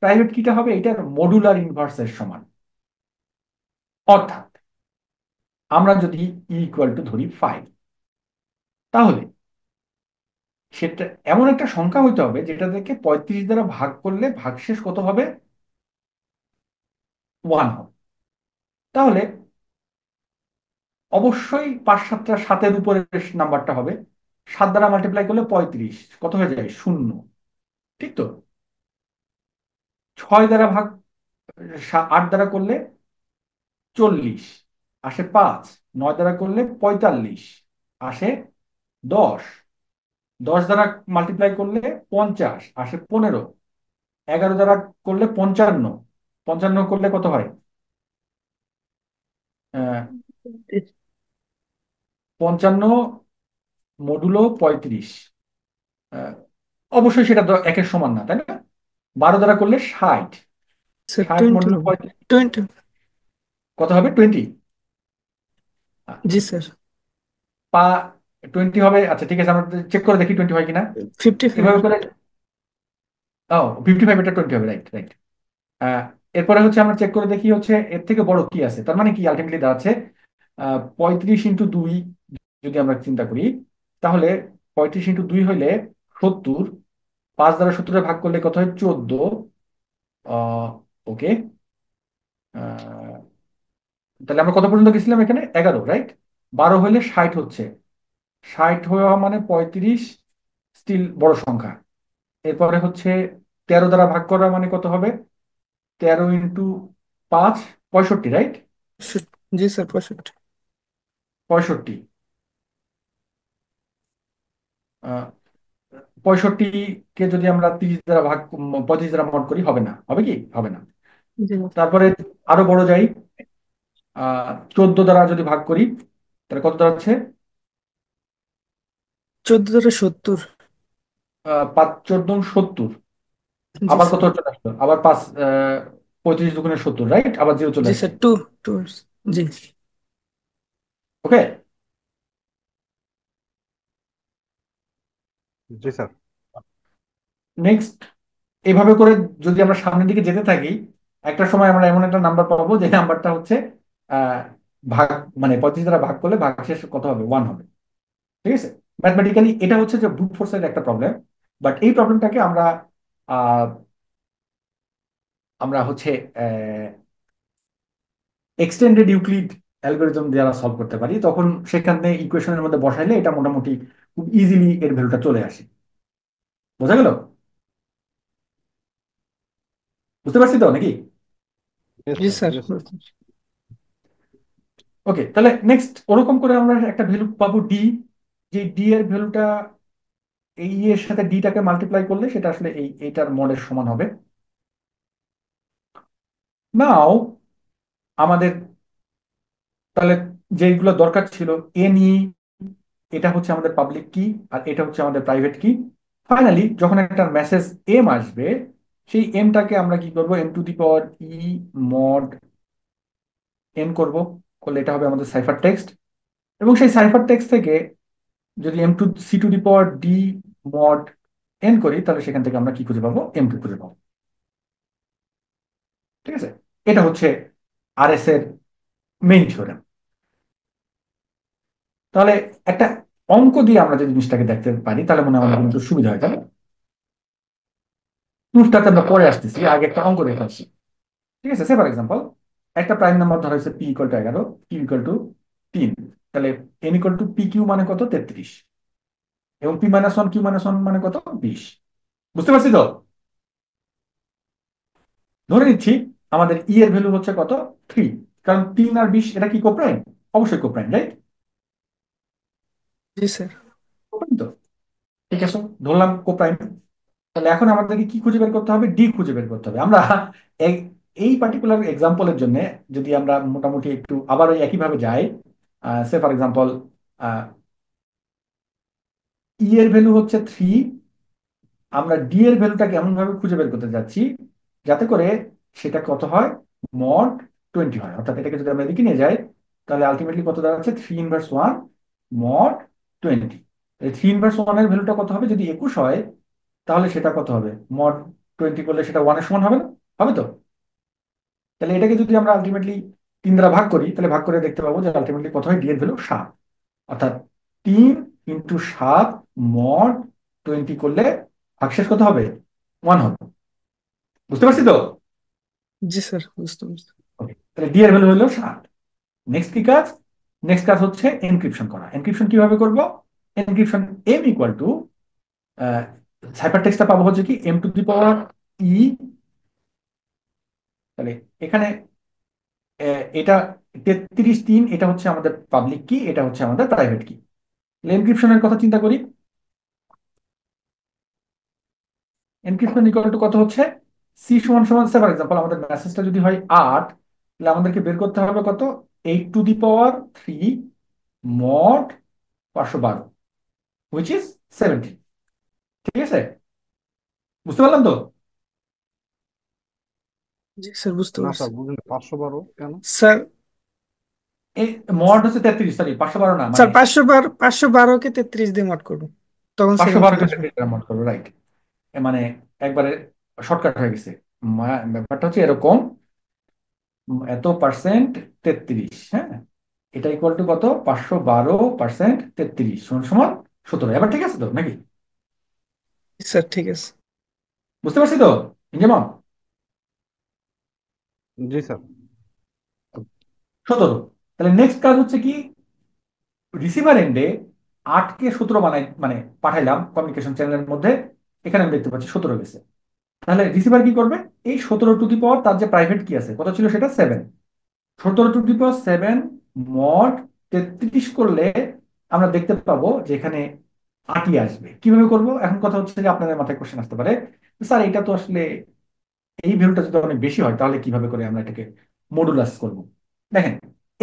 প্রাইভেট কিটা হবে এটার মডুলার ইনভার্সের সমান। অর্থাৎ আমরা যদি ইকুয়াল টু ধরি 5, তাহলে সেটা এমন একটা সংখ্যা হইতে হবে যেটা থেকে 35 দ্বারা ভাগ করলে ভাগশেষ কত হবে? 1 হবে। তাহলে অবশ্যই 5 7টা 7-এর উপরে নাম্বারটা হবে। 7 দ্বারা মাল্টিপ্লাই করলে 35 কত হয়ে যায়? 0। ঠিক তো? 6 দ্বারা ভাগ, 8 দ্বারা করলে 40 আসে 5। 9 দ্বারা করলে 45 আসে 10। 10 দ্বারা মাল্টিপ্লাই করলে 50 আসে 15। 11 দ্বারা করলে 55। 55 করলে কত হয়? 55 মডুলো 35। আহ, অবশ্যই সেটা তো একের সমান না, তাই না? 12 দ্বারা করলে 60। স্যার 60 20 মডুলো হবে। 35 20। কত হবে? 20। জি স্যার। পা 20 হবে। আচ্ছা ঠিক আছে, আমরা চেক করে দেখি 20 হয় কিনা। 55। এভাবে করে, ও 55, এটা 20 হবে, রাইট রাইট। আহ, এরপরে হচ্ছে আমরা চেক করে দেখি হচ্ছে এর থেকে বড় কি আছে। তার মানে কি আলটিমেটলি দাঁড়াচ্ছে 35 × 2 যদি আমরা চিন্তা করি, তাহলে 35 × 2 হইলে 70। 5 দ্বারা 70 ভাগ করলে কত হয়? 14। ওকে, তাহলে আমরা কত পর্যন্ত গেছিলাম এখানে? 11, রাইট? 12 হইলে 60 হচ্ছে। 60 হওয়া মানে 35 স্টিল বড় সংখ্যা। এরপরে হচ্ছে 13 দ্বারা ভাগ করা মানে কত হবে? 13 × 5 65, রাইট? জি স্যার 65। 65, 65 কে যদি আমরা 30 দ্বারা ভাগ, 35 দ্বারা মড করি, হবে না। হবে কি? হবে না। জি। তারপরে আরো বড় যাই, 14 দ্বারা যদি ভাগ করি, তাহলে কত দাঁড়াচ্ছে? 14 দ্বারা 70। 5 14 70। জি আবার কত স্যার। চলে আসলো? আবার 5, 35 দুগুণে 70, রাইট? আবার জিরো চলে জি আসছে। স্যার 2 2। জি। ওকে, জি স্যার। নেক্সট এভাবে করে যদি আমরা সামনের দিকে যেতে থাকি, একটা সময় আমরা এমন একটা নাম্বার পাবো যে নাম্বারটা হচ্ছে আহ ভাগ, মানে 35 দ্বারা ভাগ করলে ভাগশেষ কত হবে? 1 হবে। ঠিক আছে, ম্যাথমেটিক্যালি এটা হচ্ছে যে ব্রুট ফোর্সের একটা প্রবলেম। বাট এই প্রবলেমটাকে আমরা আহ, আমরা হচ্ছে এক্সটেন্ডেড ইউক্লিড অ্যালগোরিদম দ্বারা সলভ করতে পারি। তখন সেখানে ইকুয়েশনের মধ্যে বসাইলে এটা মোটামুটি খুব ইজিলি এর ভ্যালুটা চলে আসে। বোঝা গেল? বুঝতে পারছি তো নাকি? ইয়েস জি sir, sir. Yes sir. Okay, তাহলে নেক্সট ওরকম করে আমরা একটা ভ্যালু পাবো ডি, যে ডি এর ভ্যালুটা এই এর সাথে ডিটাকে মাল্টিপ্লাই করলে সেটা আসলে এইটার মডের সমান হবে। নাও আমাদের তাহলে যেগুলো দরকার ছিল, এন ই, এটা হচ্ছে আমাদের পাবলিক কি, আর এটা হচ্ছে আমাদের প্রাইভেট কি। ফাইনালি যখন একটা মেসেজ এম আসবে, সেই এমটাকে আমরা কি করব, M to the power E mod N করব। করলে এটা হবে আমাদের সাইফার টেক্সট। এবং সেই সাইফার টেক্সট থেকে যদি M to C to the power D mod N করি, তাহলে সেখান থেকে আমরা কি খুঁজে পাবো, এম টু খুঁজে পাবো। ঠিক আছে, এটা হচ্ছে আর এস এর মেইন থিওরেম। তাহলে একটা অঙ্ক দিয়ে আমরা যদি জিনিসটাকে দেখতে পারি, তাহলে মনে হয় আমাদের কিন্তু সুবিধা হয়, তাই না? প্রুফটাতে আমরা পরে আসতেছি, আগে একটা অঙ্ক দেখে আসছি। ঠিক আছে, সে ফর এক্সাম্পল একটা প্রাইম নাম্বার ধরা হয়েছে P equal to 11, Q equal to 3। তাহলে N equal to P Q মানে কত, 33। এবং P minus one Q minus one মানে কত, 20। বুঝতে পারছি তো? ধরে নিচ্ছি আমাদের ই এর ভ্যালু হচ্ছে কত, 3। কারণ 3 আর 20 এটা কি কোপ্রাইম? অবশ্যই কোপ্রাইম, রাইট? জি স্যার। কোপ্রাইম তো। ঠিক আছে, ধরলাম কোপ্রাইম। তাহলে এখন আমাদেরকে কি খুঁজে বের করতে হবে, ডি খুঁজে বের করতে হবে। আমরা এই এই পার্টিকুলার এক্সাম্পলের জন্য যদি আমরা মোটামুটি একটু আবার ওই একইভাবে যাই, সে ফর এক্সাম্পল ই এর ভ্যালু হচ্ছে 3, আমরা ডি এর ভ্যালুটাকে এমন ভাবে খুঁজে বের করতে যাচ্ছি যাতে করে সেটা কত হয়, মড 20 হয়। অর্থাৎ এটাকে যদি আমরা এদিকে নিয়ে যাই, তাহলে আলটিমেটলি কত দাঁড়াচ্ছে, 3 ইনভার্স 1 মড 20। এই 3 ইনভার্স 1 এর ভ্যালুটা কত হবে, যদি 21 হয় তাহলে সেটা কত হবে, মড 20 করলে সেটা 1 এর সমান হবে না? হবে তো? তাহলে এটাকে যদি আমরা আলটিমেটলি 3 দ্বারা ভাগ করি, তাহলে ভাগ করে দেখতে পাবো যে আলটিমেটলি কত হয়, ডি এর ভ্যালু 7। অর্থাৎ 3 × 7 মড 20 করলে ভাগশেষ কত হবে, 1 হবে। বুঝতে পারছি তো? জি স্যার, বুঝতে পারছি। ওকে, তাহলে ডি এর ভ্যালু হলো 7। নেক্সট কি কাজ? নেক্সট কাজ হচ্ছে এনক্রিপশন করা। এনক্রিপশন কিভাবে করব? Encryption M equal to, cipher টেক্সটটা পাবো হচ্ছে কি, এম টু দি পাওয়ার ই। তাহলে এখানে এটা 33 3, এটা হচ্ছে আমাদের পাবলিক কি, এটা হচ্ছে আমাদের প্রাইভেট কি। এনক্রিপশনের কথা চিন্তা করি। এনক্রিপশন ইকুয়াল টু কত হচ্ছে, সি সমান সমান, ফর এক্সাম্পল আমাদের মেসেজটা যদি হয় 8, তাহলে আমাদেরকে বের করতে হবে কত, 8 two the power 3 mod 512, which is 70। ঠিক আছে, বুঝতে পারলাম তো? জি স্যার, বুঝতে না পারছি। স্যার, বুঝলেন 512 কেন? স্যার, এই মড হচ্ছে 33, সরি 512 না, মানে স্যার 512কে 33 দিয়ে মত করবো, তখন 512 17 কে আসবে। 33 মড করবো, রাইট? মানে একবারে শর্টকাট হয়ে গেছে। ব্যাপারটা হচ্ছে এরকম, এত পার্সেন্ট 33, হ্যাঁ, এটা ইকুয়াল টু কত, 512% 33 সমান সমান 17। এবার ঠিক আছে তো নাকি? জি স্যার, ঠিক আছে। বুঝতে পারছি তো যেমন, জি স্যার। 17। তাহলে নেক্সট কাজ হচ্ছে কি, রিসিভার এন্ডে 8 কে 17 বানাই, মানে পাঠাইলাম কমিউনিকেশন চ্যানেলের মধ্যে। এখানে আমি দেখতে পাচ্ছি 17 গেছে। তাহলে রিসিভার কি করবে, এই 17 টু দি পাওয়ার তার যে প্রাইভেট কি আছে কত ছিল, সেটা 7। 17 টু দি পাওয়ার 7 মড 33 করলে আমরা দেখতে পাবো যে এখানে 8ই আসবে। কিভাবে করব, এখন কথা হচ্ছে যে আপনাদের মাথায় কোশ্চেন আসতে পারে, স্যার এটা তো আসলে এই ভ্যালুটা যদি অনেক বেশি হয় তাহলে কিভাবে করে আমরা এটাকে মডুলাস করব। দেখেন,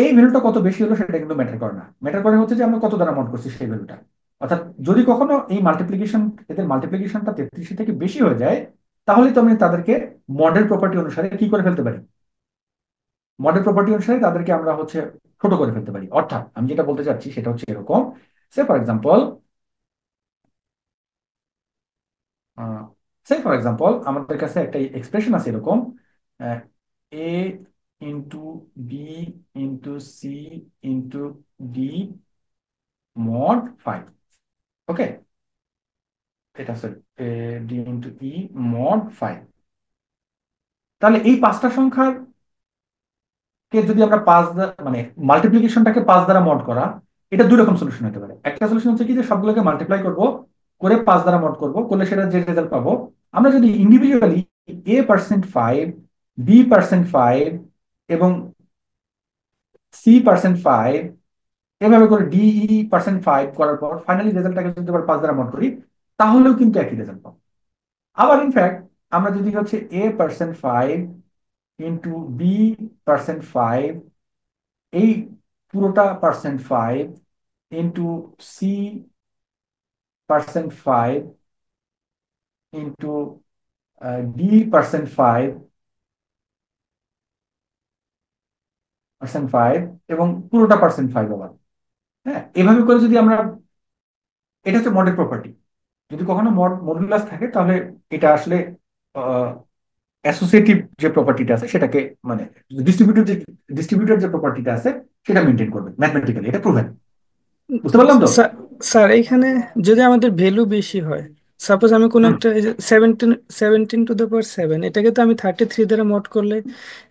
এই ভ্যালুটা কত বেশি হলো সেটা কিন্তু ম্যাটার করে না, ম্যাটার করে হচ্ছে যে আমরা কত দ্বারা মড করছি সেই ভ্যালুটা। অর্থাৎ যদি কখনো এই মাল্টিপ্লিকেশন, এদের মাল্টিপ্লিকেশনটা 33 থেকে বেশি হয়ে যায়, তাহলে তো আমি তাদেরকে মডেল প্রপার্টি অনুসারে কি করে ফেলতে পারি, মডেল প্রপার্টি অনুসারে তাদেরকে আমরা হচ্ছে ছোট করে ফেলতে পারি। অর্থাৎ আমি যেটা বলতে চাচ্ছি সেটা হচ্ছে এরকম, সে ফর এক্সাম্পল, আমাদের কাছে একটা এক্সপ্রেশন আছে এরকম, A into B into C into D mod 5। Okay, এটা sir D into E mod 5। তাহলে এই 5টা সংখ্যার কে যদি আমরা মানে মাল্টিপ্লিকেশনটাকে 5 দ্বারা মড করা, এটা দুই রকম সলিউশন হতে পারে। একটা সলিউশন হচ্ছে কি, যে সবগুলোকে মাল্টিপ্লাই করব, করে 5 দ্বারা মড করব, করলে সেটা যে রেজাল্ট পাবো, আমরা যদি ইন্ডিভিজুয়ালি A% 5, B% 5 এবং C% 5 এভাবে করে DE% 5 করার পর ফাইনালি রেজাল্টটাকে যদি আবার 5 দ্বারা মড করি, তাহলেও কিন্তু একই রেজাল্ট পাবো। আবার ইনফ্যাক্ট আমরা যদি হচ্ছে a% 5 ইন্টু b%5, এই পুরোটা %5 ইন্টু c%5 ইন্টু d%5 %5 এবং পুরোটা %5 আবার, হ্যাঁ, এভাবে করে যদি আমরা, এটা হচ্ছে মডেল প্রপার্টি। যদি কখনো মডুলাস থাকে তাহলে এটা আসলে অ্যাসোসিয়েটিভ যে প্রপার্টিটা আছে সেটাকে, মানে ডিস্ট্রিবিউটেড যে প্রপার্টিটা আছে সেটা মেনটেন করবে ম্যাথমেটিক্যালি, এটা প্রুভেন। বুঝতে পারলাম তো? স্যার স্যার, এইখানে যদি আমাদের ভ্যালু বেশি হয়, সাপোজ আমি কোনো হুম। একটা 17 17 টু দ্য পাওয়ার 7, এটাকে তো আমি 33 দ্বারা মড করলে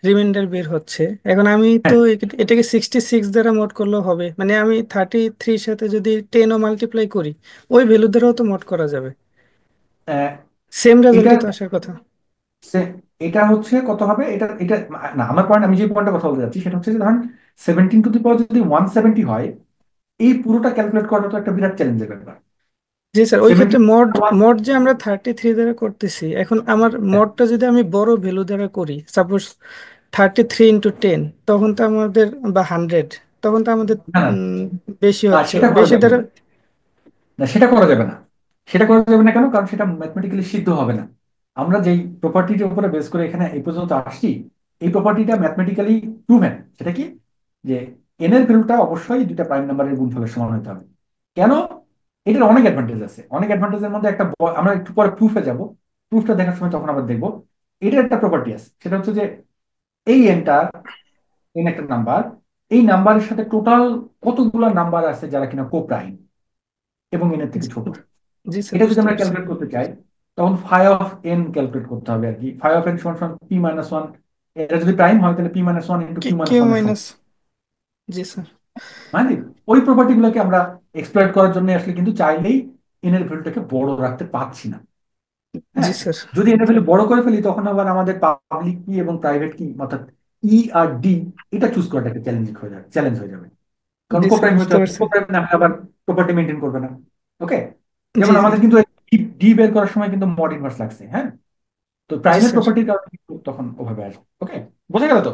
রিমাইন্ডার বের হচ্ছে। এখন আমি তো হ্যাঁ। এটাকে 66 দ্বারা মড করলেও হবে, মানে আমি 33 সাথে যদি 10ও মাল্টিপ্লাই করি, ওই ভ্যালু দ্বারাও তো মড করা যাবে, আহ, সেম এটা রেজাল্টই তো আসার কথা। এটা হচ্ছে কত হবে, এটা এটা না, আমার পয়েন্ট, আমি যে পয়েন্টটা কথা বলতে যাচ্ছি সেটা হচ্ছে যে ধরেন 17 টু দি পাওয়ার যদি 170 হয়, এই পুরোটা ক্যালকুলেট করাটা তো একটা বিরাট চ্যালেঞ্জের ব্যাপার। জি স্যার, ওই ক্ষেত্রে 17 মড মড যে আমরা 33 দ্বারা করতেছি, এখন আমার মডটা যদি আমি বড় ভ্যালু দ্বারা করি, সাপোজ 33 × 10, তখন তো আমাদের, বা 100, তখন তো আমাদের না না উম, বেশি না, হচ্ছে, সেটা করা বেশি যাবে দ্বারা। না। না, সেটা করা যাবে না। সেটা করা যাবে না কেন? কারণ সেটা ম্যাথমেটিক্যালি সিদ্ধ হবে না। আমরা যেই প্রপার্টির উপরে বেস করে এখানে এই পর্যন্ত আসছি, এই প্রপার্টিটা ম্যাথমেটিক্যালি প্রুভেন। সেটা কি? যে এন এর ভ্যালুটা অবশ্যই দুইটা প্রাইম নাম্বারের গুণফলের সমান হতে হবে। কেন? এটার অনেক অ্যাডভান্টেজ আছে। অনেক অ্যাডভান্টেজের মধ্যে একটা আমরা একটু পরে প্রুফে যাব, প্রুফটা দেখার সময় তখন আবার দেখবো। এটার একটা প্রপার্টি আছে, সেটা হচ্ছে যে এই এনটা, এন একটা নাম্বার, এই নাম্বারের সাথে টোটাল কতগুলো নাম্বার আছে যারা কিনা কো প্রাইম এবং এন এর থেকে ছোট। জি স্যার, এটা যদি বুঝতে আমরা পারছি। ক্যালকুলেট করতে চাই তখন ফাই অফ এন ক্যালকুলেট করতে হবে আর কি। ফাই অফ এন সমান সমান p-1। এটা যদি প্রাইম হয় তাহলে p-1 ইন্টু p-1 কিউ এর সমান। মাইনাস। জি স্যার। মানে ওই প্রপার্টি গুলোকে আমরা এক্সপ্লয়েট করার জন্য আসলে কিন্তু চাইলেই এন এর ভ্যালুটাকে বড় রাখতে পারছি না। জি হ্যাঁ, স্যার। যদি এন এর ভ্যালু বড় করে ফেলি তখন আবার আমাদের পাবলিক কি এবং প্রাইভেট কি, অর্থাৎ ই আর ডি, এটা চুজ করাটা একটা চ্যালেঞ্জ হয়ে যাবে। কারণ জি স্যার, কোপ্রাইম হতে বুঝতে হবে, পারছি। কোপ্রাইম না হলে আবার প্রপার্টি মেনটেন করবে না। ওকে, জি যেমন জি। আমাদের কিন্তু ডি বের করার সময় কিন্তু মড ইনভার্স লাগছে, হ্যাঁ। তো জি প্রাইমের স্যার। প্রপার্টির কারণে কিন্তু তখন ওভাবে আসবে। ওকে, বোঝা গেল তো?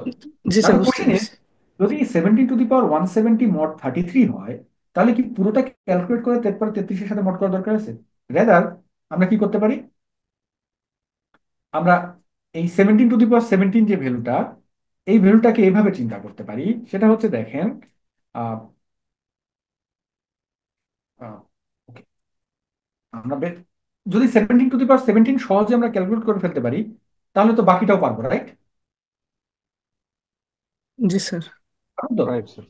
জি স্যার, তাহলে বুঝতে কোশ্চেন ইজ, পারছি। যদি 17 টু দি পাওয়ার 170 মড 33 হয়, তাহলে কি পুরোটা ক্যালকুলেট করে তারপর 33-এর সাথে মড করা দরকার আছে? রেদার আমরা কি করতে পারি, আমরা এই 17 টু দি পাওয়ার 17 যে ভ্যালুটা, এই ভ্যালুটাকে এইভাবে চিন্তা করতে পারি। সেটা হচ্ছে দেখেন, আহ আহ, okay, আমরা যদি 17 টু দি পাওয়ার 17 সহজে আমরা ক্যালকুলেট করে ফেলতে পারি, তাহলে তো বাকিটাও পারবো, রাইট? জি স্যার। তো রাইট স্যার।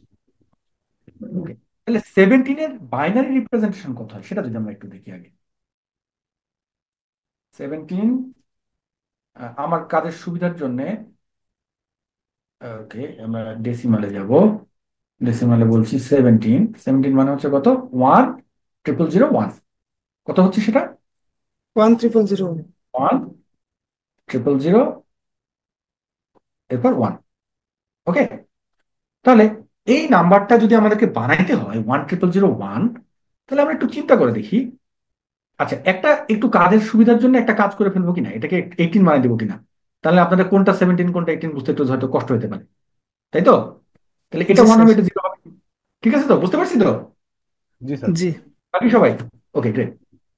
okay, তাহলে 17-এর বাইনারি রিপ্রেজেন্টেশন কত হয় সেটা যদি আমরা একটু দেখি আগে। 17, আমার কাজের সুবিধার জন্য, ওকে, আমরা ডেসিমালে যাব। ডেসিমালে বলছি 17, 17 মানে হচ্ছে কত, 1,000,001। কত হচ্ছে সেটা? 1,000,000। 1,000,000 এরপর 1। ওকে, তাহলে এই নাম্বারটা যদি আমাদেরকে বানাইতে হয় 1,000,001, তাহলে আমরা একটু চিন্তা করে দেখি। আচ্ছা, একটা একটু কাজের সুবিধার জন্য একটা কাজ করে ফেলবো কিনা, এটাকে 18 বানাই দেবো কিনা। তাহলে আপনাদের কোনটা 17 কোনটা 18 বুঝতে একটু হয়তো কষ্ট হতে পারে, তাই তো? তাহলে এটা জি 1 স্যার। হবে, এটা 0 হবে। ঠিক আছে তো, বুঝতে পারছি তো জি স্যার। জি। বাকি সবাই? ওকে, গ্রেট।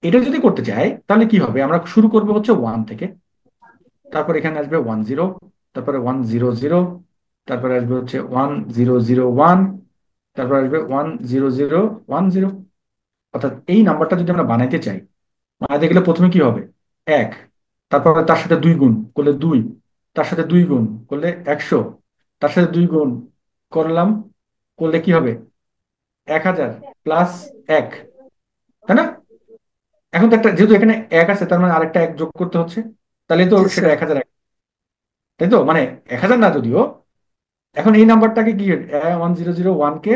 এটা যদি করতে চাই তাহলে কি হবে, আমরা শুরু করবো হচ্ছে 1 থেকে, তারপর এখানে আসবে 10, তারপরে 100, তারপরে আসবে হচ্ছে 1001, তারপর আসবে 10010। অর্থাৎ এই নাম্বারটা যদি আমরা বানাইতে চাই, বানাইতে গেলে প্রথমে কি হবে, 1, তারপর তার সাথে 2 গুণ করলে 2, তার সাথে 2 গুণ করলে 100, তার সাথে 2 গুণ করলাম, করলে কি হবে, 1,000 প্লাস 1, তাই না? এখন তো একটা, যেহেতু এখানে 1 আছে তার মানে আরেকটা 1 যোগ করতে হচ্ছে, তাহলে তো জি সেটা স্যার। 1,000, তাই তো? মানে 1,000 না যদিও। এখন এই নাম্বারটাকে কি, 1001-কে,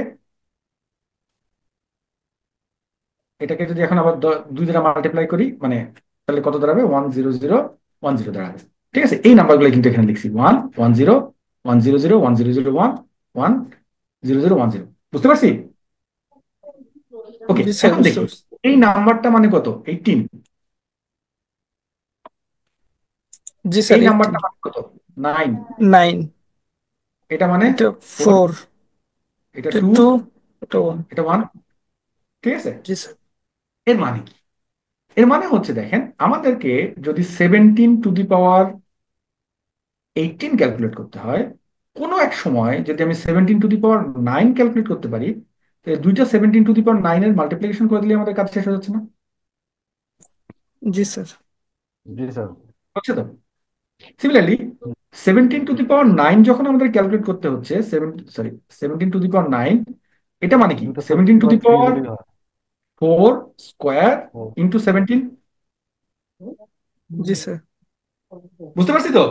এটাকে যদি এখন আবার 2 দ্বারা মাল্টিপ্লাই করি, মানে তাহলে কত দাঁড়াবে, 10010 দাঁড়াবে। ঠিক আছে, এই নাম্বারগুলো কিন্তু এখানে লিখছি, 110, 100, 1001, 10010। বুঝতে পারছি? ওকে, জি স্যার, এখন বুঝতে দেখি পারছি। এই নাম্বারটা মানে কত? 18। জি এই স্যার, 18। নাম্বারটা মানে কত? 9। 9। এটা মানে এটা 4, 4। এটা এটা 2, 2। এটা 1। এটা 1। ঠিক আছে। জি স্যার। এর মানে কি? এর মানে হচ্ছে দেখেন, আমাদেরকে যদি 17 টু দি পাওয়ার 18 ক্যালকুলেট করতে হয়, কোনো এক সময় যদি আমি 17 টু দি পাওয়ার 9 ক্যালকুলেট করতে পারি, তাহলে দুইটা 17 টু দি পাওয়ার 9 এর মাল্টিপ্লিকেশন করে দিলে আমাদের কাজ শেষ হয়ে যাচ্ছে না? জি স্যার। জি স্যার। হচ্ছে তো? সিমিলারলি 17 টু দি পাওয়ার 9 যখন আমাদের ক্যালকুলেট করতে হচ্ছে, 17 টু দি পাওয়ার 9, এটা মানে কি? দুটো 17 টু দি 3 পাওয়ার দিলেই হয়। 4 স্কোয়ার ও, ইন্টু 17। জি স্যার। বুঝতে পারছি তো?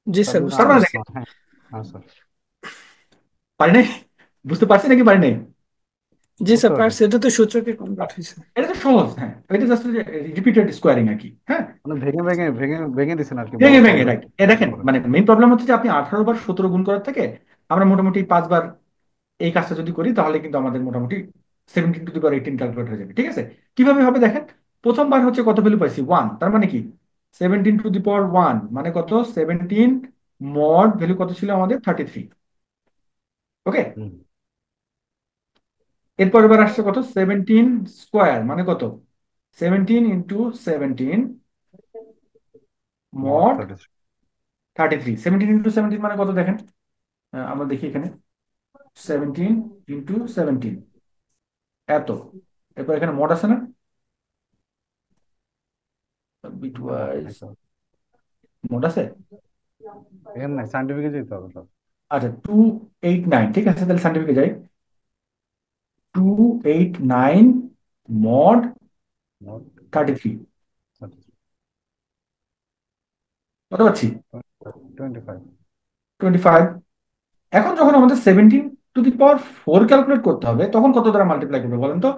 জি স্যার স্যার, দুটো বুঝতে তার মানে পারছি। দেখেন, হ্যাঁ। হ্যাঁ স্যার, পারি নাই? বুঝতে পারছি নাকি পারি নাই? জি বুঝতে স্যার পারছি। পারছি, এটা তো সূচকে কনভার্ট হয়েছে। এটা তো সহজ, হ্যাঁ। এটা জাস্ট রিপিটেড স্কোয়ারিং আর কি, হ্যাঁ। মানে ভেঙে ভেঙে ভেঙে ভেঙে দিছেন আর কি, বড় ভেঙে ভেঙে, সহজে রাইট। এ বুঝতে দেখেন, পারে। মানে মেইন প্রবলেম হচ্ছে যে আপনি 18 বার 17 গুণ করার থেকে আমরা মোটামুটি 5 বার এই কাজটা যদি করি, তাহলে কিন্তু আমাদের মোটামুটি 17 টু দি পাওয়ার 18 ক্যালকুলেট হয়ে যাবে। ঠিক আছে। কিভাবে হবে দেখেন, প্রথমবার হচ্ছে কত ভ্যালু পাইছি? 1। তার মানে কি? 17 টু দি পাওয়ার 1 মানে কত? 17 মড ভ্যালু কত ছিল আমাদের? 33। ওকে। হুম। এরপর এবার আসছে কত? 17 স্কোয়ার মানে কত? 17 ইন্টু 17 মোট মড 33। 33। 17 ইন্টু 17 মানে কত দেখেন? আমরা দেখি এখানে, 17 ইন্টু 17 এত। এরপর এখানে মড আছে না? বিট এখানে মোট ওয়াইজ নাই স্যার, মড আছে। এখানে নাই, সাইন্টিফিকে যেতে হবে স্যার। আচ্ছা, 289। ঠিক আছে, তাহলে সাইন্টিফিকে যাই। 289 মড মোট 33 33। কত পাচ্ছি? 25। 25। এখন যখন আমাদের 17 টু দি পাওয়ার 4 ক্যালকুলেট করতে হবে, তখন কত দ্বারা মাল্টিপ্লাই করবো বলেন তো?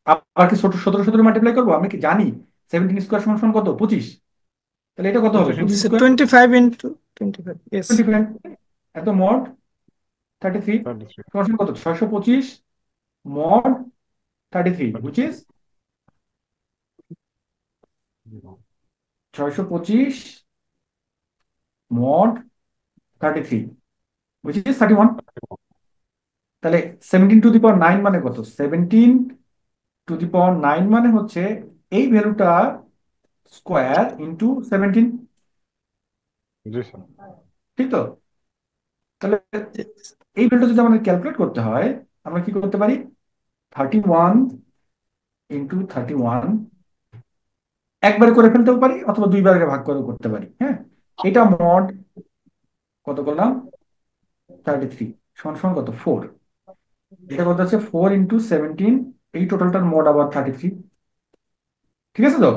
আবার কি ছোট 17 17 মাল্টিপ্লাই করবো? আমি কি জানি 17 স্কোয়ার সমান সমান কত? 25। তাহলে এটা কত হবে? 25 জি 25 স্যার, স্কোয়ার 25 × 25, ইয়েস। 25। এত মড 33 33। সমান সমান কত? 625 mod 33, which 33। Is 625 mod 33, which is 31। তাহলে 17 টু দি পাওয়ার 9 মানে কত? 17 টু দি পাওয়ার 9 মানে হচ্ছে এই ভ্যালুটা স্কোয়ার ইন্টু 17। জি স্যার। ঠিক তো? তাহলে এই ভ্যালুটা যদি আমাদের ক্যালকুলেট করতে হয়, আমরা কি করতে পারি? 31 ইন্টু 31 একবারে করে ফেলতেও পারি, অথবা দুইবারে ভাগ করেও করতে পারি, হ্যাঁ। এটা মড কত করলাম? 33 সমান সমান কত? 4। এটা কত হচ্ছে? 4 ইন্টু 17। এই টোটালটার মড আবার 33। ঠিক আছে তো?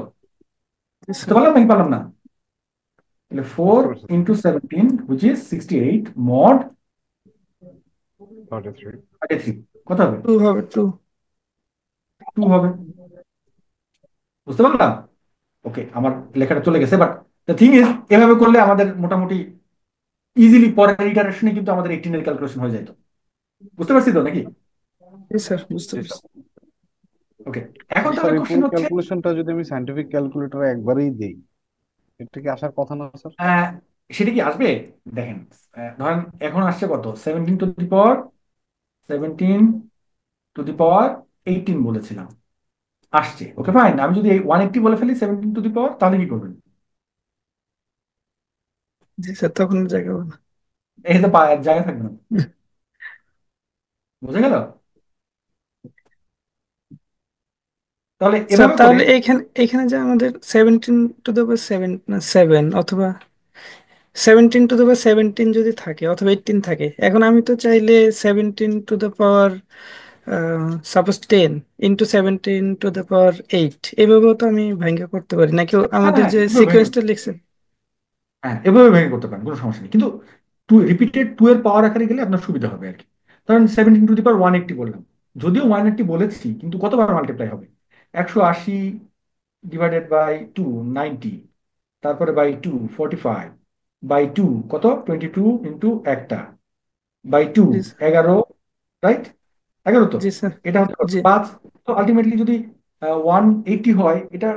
জি বুঝতে স্যার। পারলাম নাকি পারলাম না? তাহলে ফোর বুঝতে পারছি sir. Into 17 which is 68 mod 33। 33 কত হবে? 2 হবে, 2। 2 হবে। বুঝতে পারলাম? ওকে, আমার লেখাটা চলে গেছে, বাট দ্য থিং ইজ, এভাবে করলে আমাদের মোটামুটি ইজিলি পরের ইটারেশনে কিন্তু আমাদের 18 এর ক্যালকুলেশন হয়ে যেত। বুঝতে পারছি তো নাকি? জি স্যার, বুঝতে জি পারছি। স্যার। ওকে, এখন কিন্তু স্যার তাহলে এই কোশ্চেন পুরো হচ্ছে, ক্যালকুলেশনটা যদি আমি সাইন্টিফিক ক্যালকুলেটরে একবারেই দেই, এটা কি আসার কথা না স্যার? আহ, সেটা কি আসবে? দেখেন, ধরেন এখন আসছে কত? 17 টু দি পাওয়ার বলেছিলাম, আসছে। ওকে ফাইন, আমি যদি এই 180 বলে ফেলি 17 টু দি পাওয়ার, তাহলে কি করবেন? জি স্যার, তখন জায়গা হবে না। এই তো জায়গা থাকবে না। বুঝে গেল? তাহলে স্যার এভাবে করে, তাহলে এইখানে এইখানে যে আমাদের 17 টু দ্য পাওয়ার 7 না 7, অথবা 17 টু দ্য পাওয়ার 17 যদি থাকে, অথবা 18 থাকে, এখন আমি তো চাইলে 17 to the power suppose 10 × 17 to the power 8 এভাবেও তো আমি ভাঙ্গা করতে পারি নাকি? হ্যাঁ আমাদের হ্যাঁ, যে এভাবে ভেঙে, সিকোয়েন্সটা লিখছেন। হ্যাঁ এভাবে ভেঙে করতে পারেন, কোনো সমস্যা নেই। কিন্তু রিপিটেড 2 এর পাওয়ার আকারে গেলে আপনার সুবিধা হবে আর কি। ধরেন 17 টু দি পাওয়ার 180 বললাম, যদিও 180 বলেছি, কিন্তু কতবার মাল্টিপ্লাই হবে? 180 ডিভাইডেড বাই 2, 90। তারপরে বাই 2, 45। বাই 2 কত? 22 ইন্টু একটা বাই 2, জি স্যার। 11। রাইট? 11 তো। জি স্যার। এটা হচ্ছে কত? জি 5। তো আলটিমেটলি যদি 180 হয়, এটা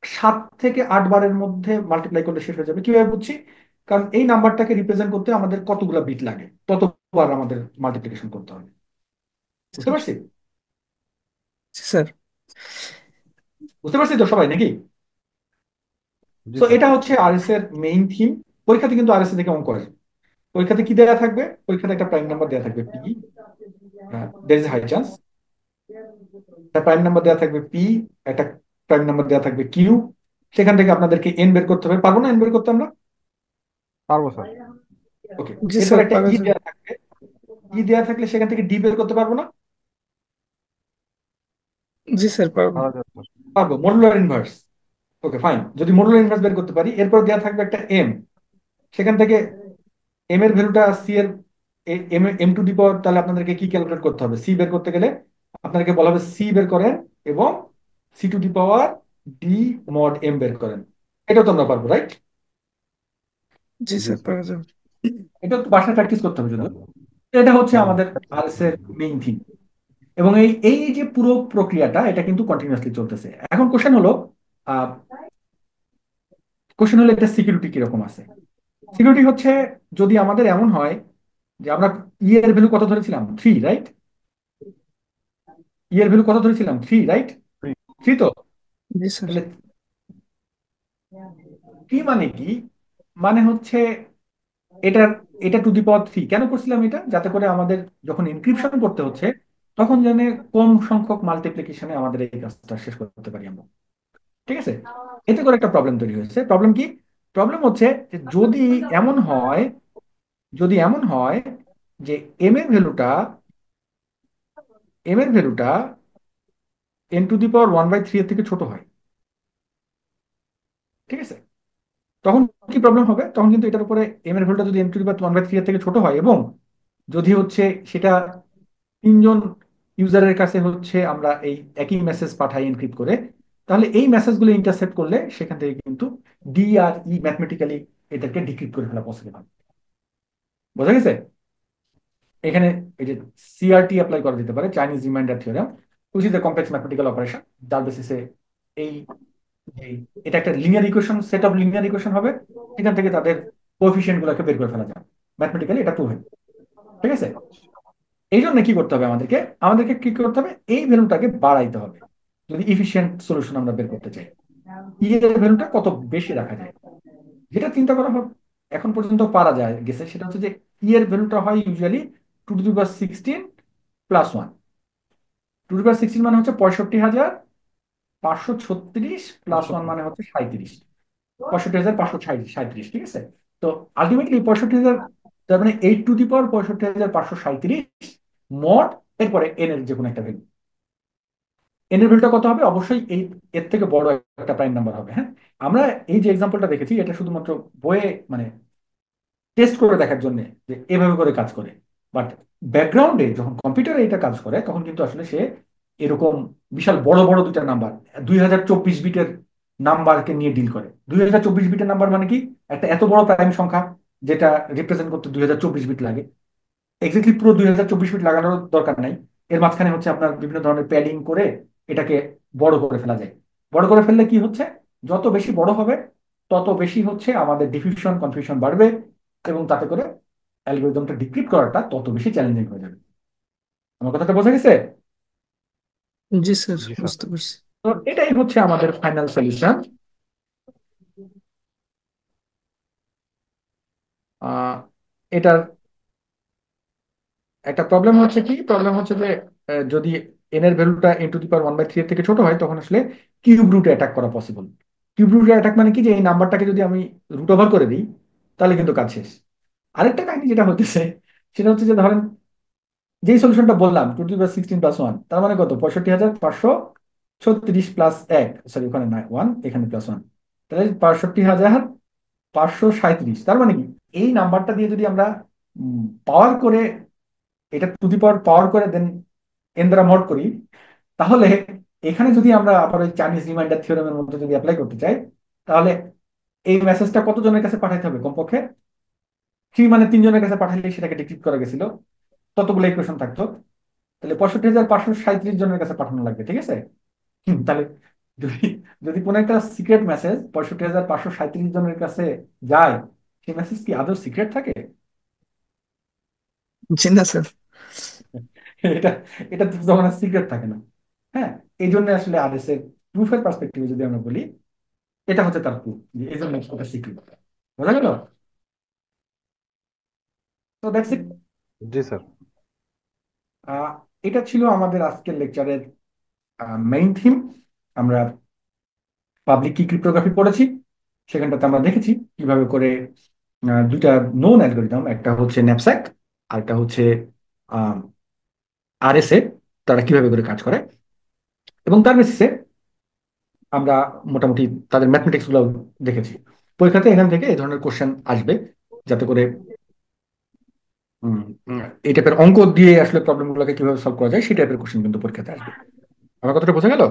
7 থেকে 8 বারের মধ্যে মাল্টিপ্লাই করলে শেষ হয়ে যাবে। কিভাবে বুঝছি? কারণ এই নাম্বারটাকে রিপ্রেজেন্ট করতে আমাদের কতগুলো বিট লাগে, ততবার আমাদের মাল্টিপ্লিকেশন করতে হবে। বুঝতে স্যার। পারছি? জি স্যার। বুঝতে পারছি তো সবাই নাকি? জি তো স্যার। এটা হচ্ছে আরএস এর মেইন থিম। পরীক্ষাতে কিন্তু আরএস থেকে অঙ্ক আসবে। পরীক্ষাতে কি দেওয়া থাকবে? পরীক্ষাতে একটা প্রাইম নাম্বার দেওয়া থাকবে P, there is high chance একটা প্রাইম নাম্বার দেওয়া থাকবে পি, একটা প্রাইম নাম্বার দেওয়া থাকবে কিউ। সেখান থেকে আপনাদেরকে এন বের করতে হবে। পারবো না এন বের করতে আমরা? পারবো স্যার। ওকে। জি এরপর স্যার, একটা পারা ই যাবে। দেওয়া থাকবে। ই দেওয়া থাকলে সেখান থেকে ডি বের করতে পারবো না? জি স্যার, পারবো। পারা যাবে স্যার। পারবো। Modular inverse. ওকে ফাইন, যদি মডুলার ইনভার্স বের করতে পারি, এরপর দেওয়া থাকবে একটা এম। সেখান থেকে এম এর ভ্যালুটা সি এর এম এম টু দি পাওয়ার, তাহলে আপনাদেরকে কি ক্যালকুলেট করতে হবে? সি বের করতে গেলে আপনাদেরকে বলা হবে সি বের করেন এবং C to the power D mod M বের করেন। এটাও তোমরা পারবো, রাইট? জি জি স্যার, স্যার। পারা যাবে। এটা একটু বাসায় প্র্যাকটিস করতে হবে যদিও। এটা হচ্ছে হ্যাঁ হ্যাঁ। আমাদের আরএস এর মেইন থিম। এবং এই এই যে পুরো প্রক্রিয়াটা, এটা কিন্তু কন্টিনিউয়াসলি চলতেছে। এখন কোশ্চেন হলো এটা সিকিউরিটি কিরকম আছে। সিকিউরিটি হচ্ছে, যদি আমাদের এমন হয় যে আমরা ই এর ভ্যালু কত ধরেছিলাম, 3, রাইট? ই এর ভ্যালু কত ধরেছিলাম, 3, রাইট? 3 তো। জি স্যার। তাহলে 3 মানে কি? মানে হচ্ছে এটার এটা টু দি পাওয়ার 3 কেন করছিলাম? এটা যাতে করে আমাদের যখন এনক্রিপশন করতে হচ্ছে, তখন যেন কম সংখ্যক মাল্টিপ্লিকেশনে আমাদের এই কাজটা শেষ করতে পারি আমরা। ঠিক আছে? এতে করে একটা প্রবলেম তৈরি হয়েছে। প্রবলেম কি? প্রবলেম হচ্ছে যে এমন হয় যদি এমন হয় যে এম এর ভ্যালুটা এম এর ভ্যালুটা n⁻⁴ এর থেকে ছোট হয়। ঠিক আছে? তখন কি প্রবলেম হবে? তখন কিন্তু এটার উপরে এম এর ভ্যালুটা যদি n⁻⁴ এর থেকে ছোট হয়, এবং যদি হচ্ছে সেটা 3 জন ইউজারের কাছে হচ্ছে আমরা এই একই মেসেজ পাঠাই এনক্রিপ্ট করে, তাহলে এই মেসেজগুলো ইন্টারসেপ্ট করলে সেখান থেকে কিন্তু ডি আর ই ম্যাথমেটিক্যালি এটাকে ডিক্রিপ্ট করে ফেলা পসিবল হবে। বোঝা গেছে? এখানে এই যে সিআরটি অ্যাপ্লাই করা যেতে পারে, Chinese reminder theorem, which is a complex mathematical operation, যার বেসিসে এই এই এটা একটা linear equation, set of linear equation হবে। এখান থেকে তাদের কোএফিসিয়েন্ট গুলোকে বের করে ফেলা যায়। ম্যাথমেটিক্যালি এটা প্রুভেন। ঠিক আছে? এই জন্য কি করতে হবে আমাদেরকে? আমাদেরকে কি করতে হবে? এই ভ্যালুটাকে বাড়াইতে হবে যদি ইফিশিয়েন্ট সলিউশন আমরা বের করতে চাই। ই এর ভ্যালুটা কত বেশি রাখা যায়, যেটা চিন্তা করা হোক এখন পর্যন্ত পারা যায় গেছে, সেটা হচ্ছে যে ই এর ভ্যালুটা হয় ইউজুয়ালি 2⁻16+1। 2⁻16 মানে হচ্ছে 65,536 প্লাস ওয়ান 65। মানে হচ্ছে 37। 65,537। ঠিক আছে? তো আলটিমেটলি 65,000, তার মানে 8⁻65,537 মড, এরপরে এন এর যে কোনো একটা ভ্যালু। এন এর ভ্যালুটা কত হবে? অবশ্যই এই এর থেকে বড় একটা প্রাইম নাম্বার হবে। হ্যাঁ, আমরা এই যে এক্সাম্পলটা দেখেছি, এটা শুধুমাত্র বইয়ে মানে টেস্ট করে দেখার জন্য যে এভাবে করে কাজ করে। বাট ব্যাকগ্রাউন্ডে যখন কম্পিউটারে এটা কাজ করে, তখন কিন্তু আসলে সে এরকম বিশাল বড় বড় দুইটা নাম্বার, 2024 বিটের নাম্বারকে নিয়ে ডিল করে। 2024 বিটের নাম্বার মানে কি? একটা এত বড় প্রাইম সংখ্যা যেটা রিপ্রেজেন্ট করতে 2024 বিট লাগে। এক্স্যাক্টলি পুরো 2024 বিট লাগানোর দরকার নাই। এর মাঝখানে হচ্ছে আপনার বিভিন্ন ধরনের প্যাডিং করে এটাকে বড় করে ফেলা যায়। বড় করে ফেললে কি হচ্ছে? যত বেশি বড় হবে, তত বেশি হচ্ছে আমাদের ডিফিউশন কনফিউশন বাড়বে, এবং তাতে করে অ্যালগোরিদমটা ডিক্রিপ্ট করাটা তত বেশি চ্যালেঞ্জিং হয়ে যাবে। আমার কথাটা বোঝা গেছে? জি স্যার, জি স্যার। বুঝতে পারছি। তো এটাই হচ্ছে আমাদের ফাইনাল সলিউশন। এটার একটা প্রবলেম হচ্ছে কি? প্রবলেম হচ্ছে যে যদি এন এর ভ্যালুটা n⁻⁴ এর থেকে ছোট হয়, তখন আসলে কিউব রুটে অ্যাটাক করা পসিবল। কিউব রুটে অ্যাটাক মানে কি? যে এই নাম্বারটাকে যদি আমি রুট ওভার করে দিই, তাহলে কিন্তু কাজ শেষ। আরেকটা কাহিনী যেটা হতেছে, সেটা হচ্ছে যে ধরেন যেই সলিউশনটা বললাম 2⁻16+1, তার মানে কত? 65,536+1, সরি ওখানে না 1, এখানে +1, তাহলে 65,537। তার মানে কি? এই নাম্বারটা দিয়ে যদি আমরা পাওয়ার করে, এটা টু দি পাওয়ার পাওয়ার করে দেন এন দ্বারা মড করি, তাহলে এখানে যদি আমরা আবার ওই চাইনিজ রিমাইন্ডার থিওরেমের মধ্যে যদি অ্যাপ্লাই করতে চাই, তাহলে এই মেসেজটা কতজনের কাছে পাঠাইতে হবে? কমপক্ষে 3, মানে 3 জনের কাছে পাঠাইলে সেটাকে ডিক্রিপ্ট করা গেছিল, ততগুলো ইকুয়েশন থাকতো। তাহলে 65,537 জনের কাছে পাঠানো লাগবে, ঠিক আছে? তাহলে যদি যদি কোনো একটা সিক্রেট মেসেজ 65,537 জনের কাছে যায়, সেই মেসেজ কি আদৌ সিক্রেট থাকে? জি না স্যার। এটা এটা তো তখন সিক্রেট থাকে না। হ্যাঁ, এই জন্য আসলে আরএস এর প্রুফের পার্সপেক্টিভে যদি আমরা বলি, এটা হচ্ছে তার প্রুফ যে এই জন্য এটা সিক্রেট। বোঝা গেল? তো দ্যাটস ইট। G sir. এটা ছিল আমাদের আজকের লেকচারের মেইন থিম। আমরা পাবলিক কি ক্রিপ্টোগ্রাফি পড়েছি, সেখানটাতে আমরা দেখেছি কিভাবে করে দুইটা নোন অ্যালগোরিদম, একটা হচ্ছে ন্যাপস্যাক আর একটা হচ্ছে আরএসএ, তারা কিভাবে করে কাজ করে, এবং তার বেসিসে আমরা মোটামুটি তাদের ম্যাথমেটিক্স গুলো দেখেছি। পরীক্ষাতে এখান থেকে এই ধরনের কোশ্চেন আসবে, যাতে করে উম, উম, এই টাইপের অঙ্ক দিয়ে আসলে প্রবলেম গুলোকে কিভাবে সলভ করা যায় সেই টাইপের কোশ্চেন কিন্তু পরীক্ষাতে আসবে। আমার কথাটা বোঝা গেল?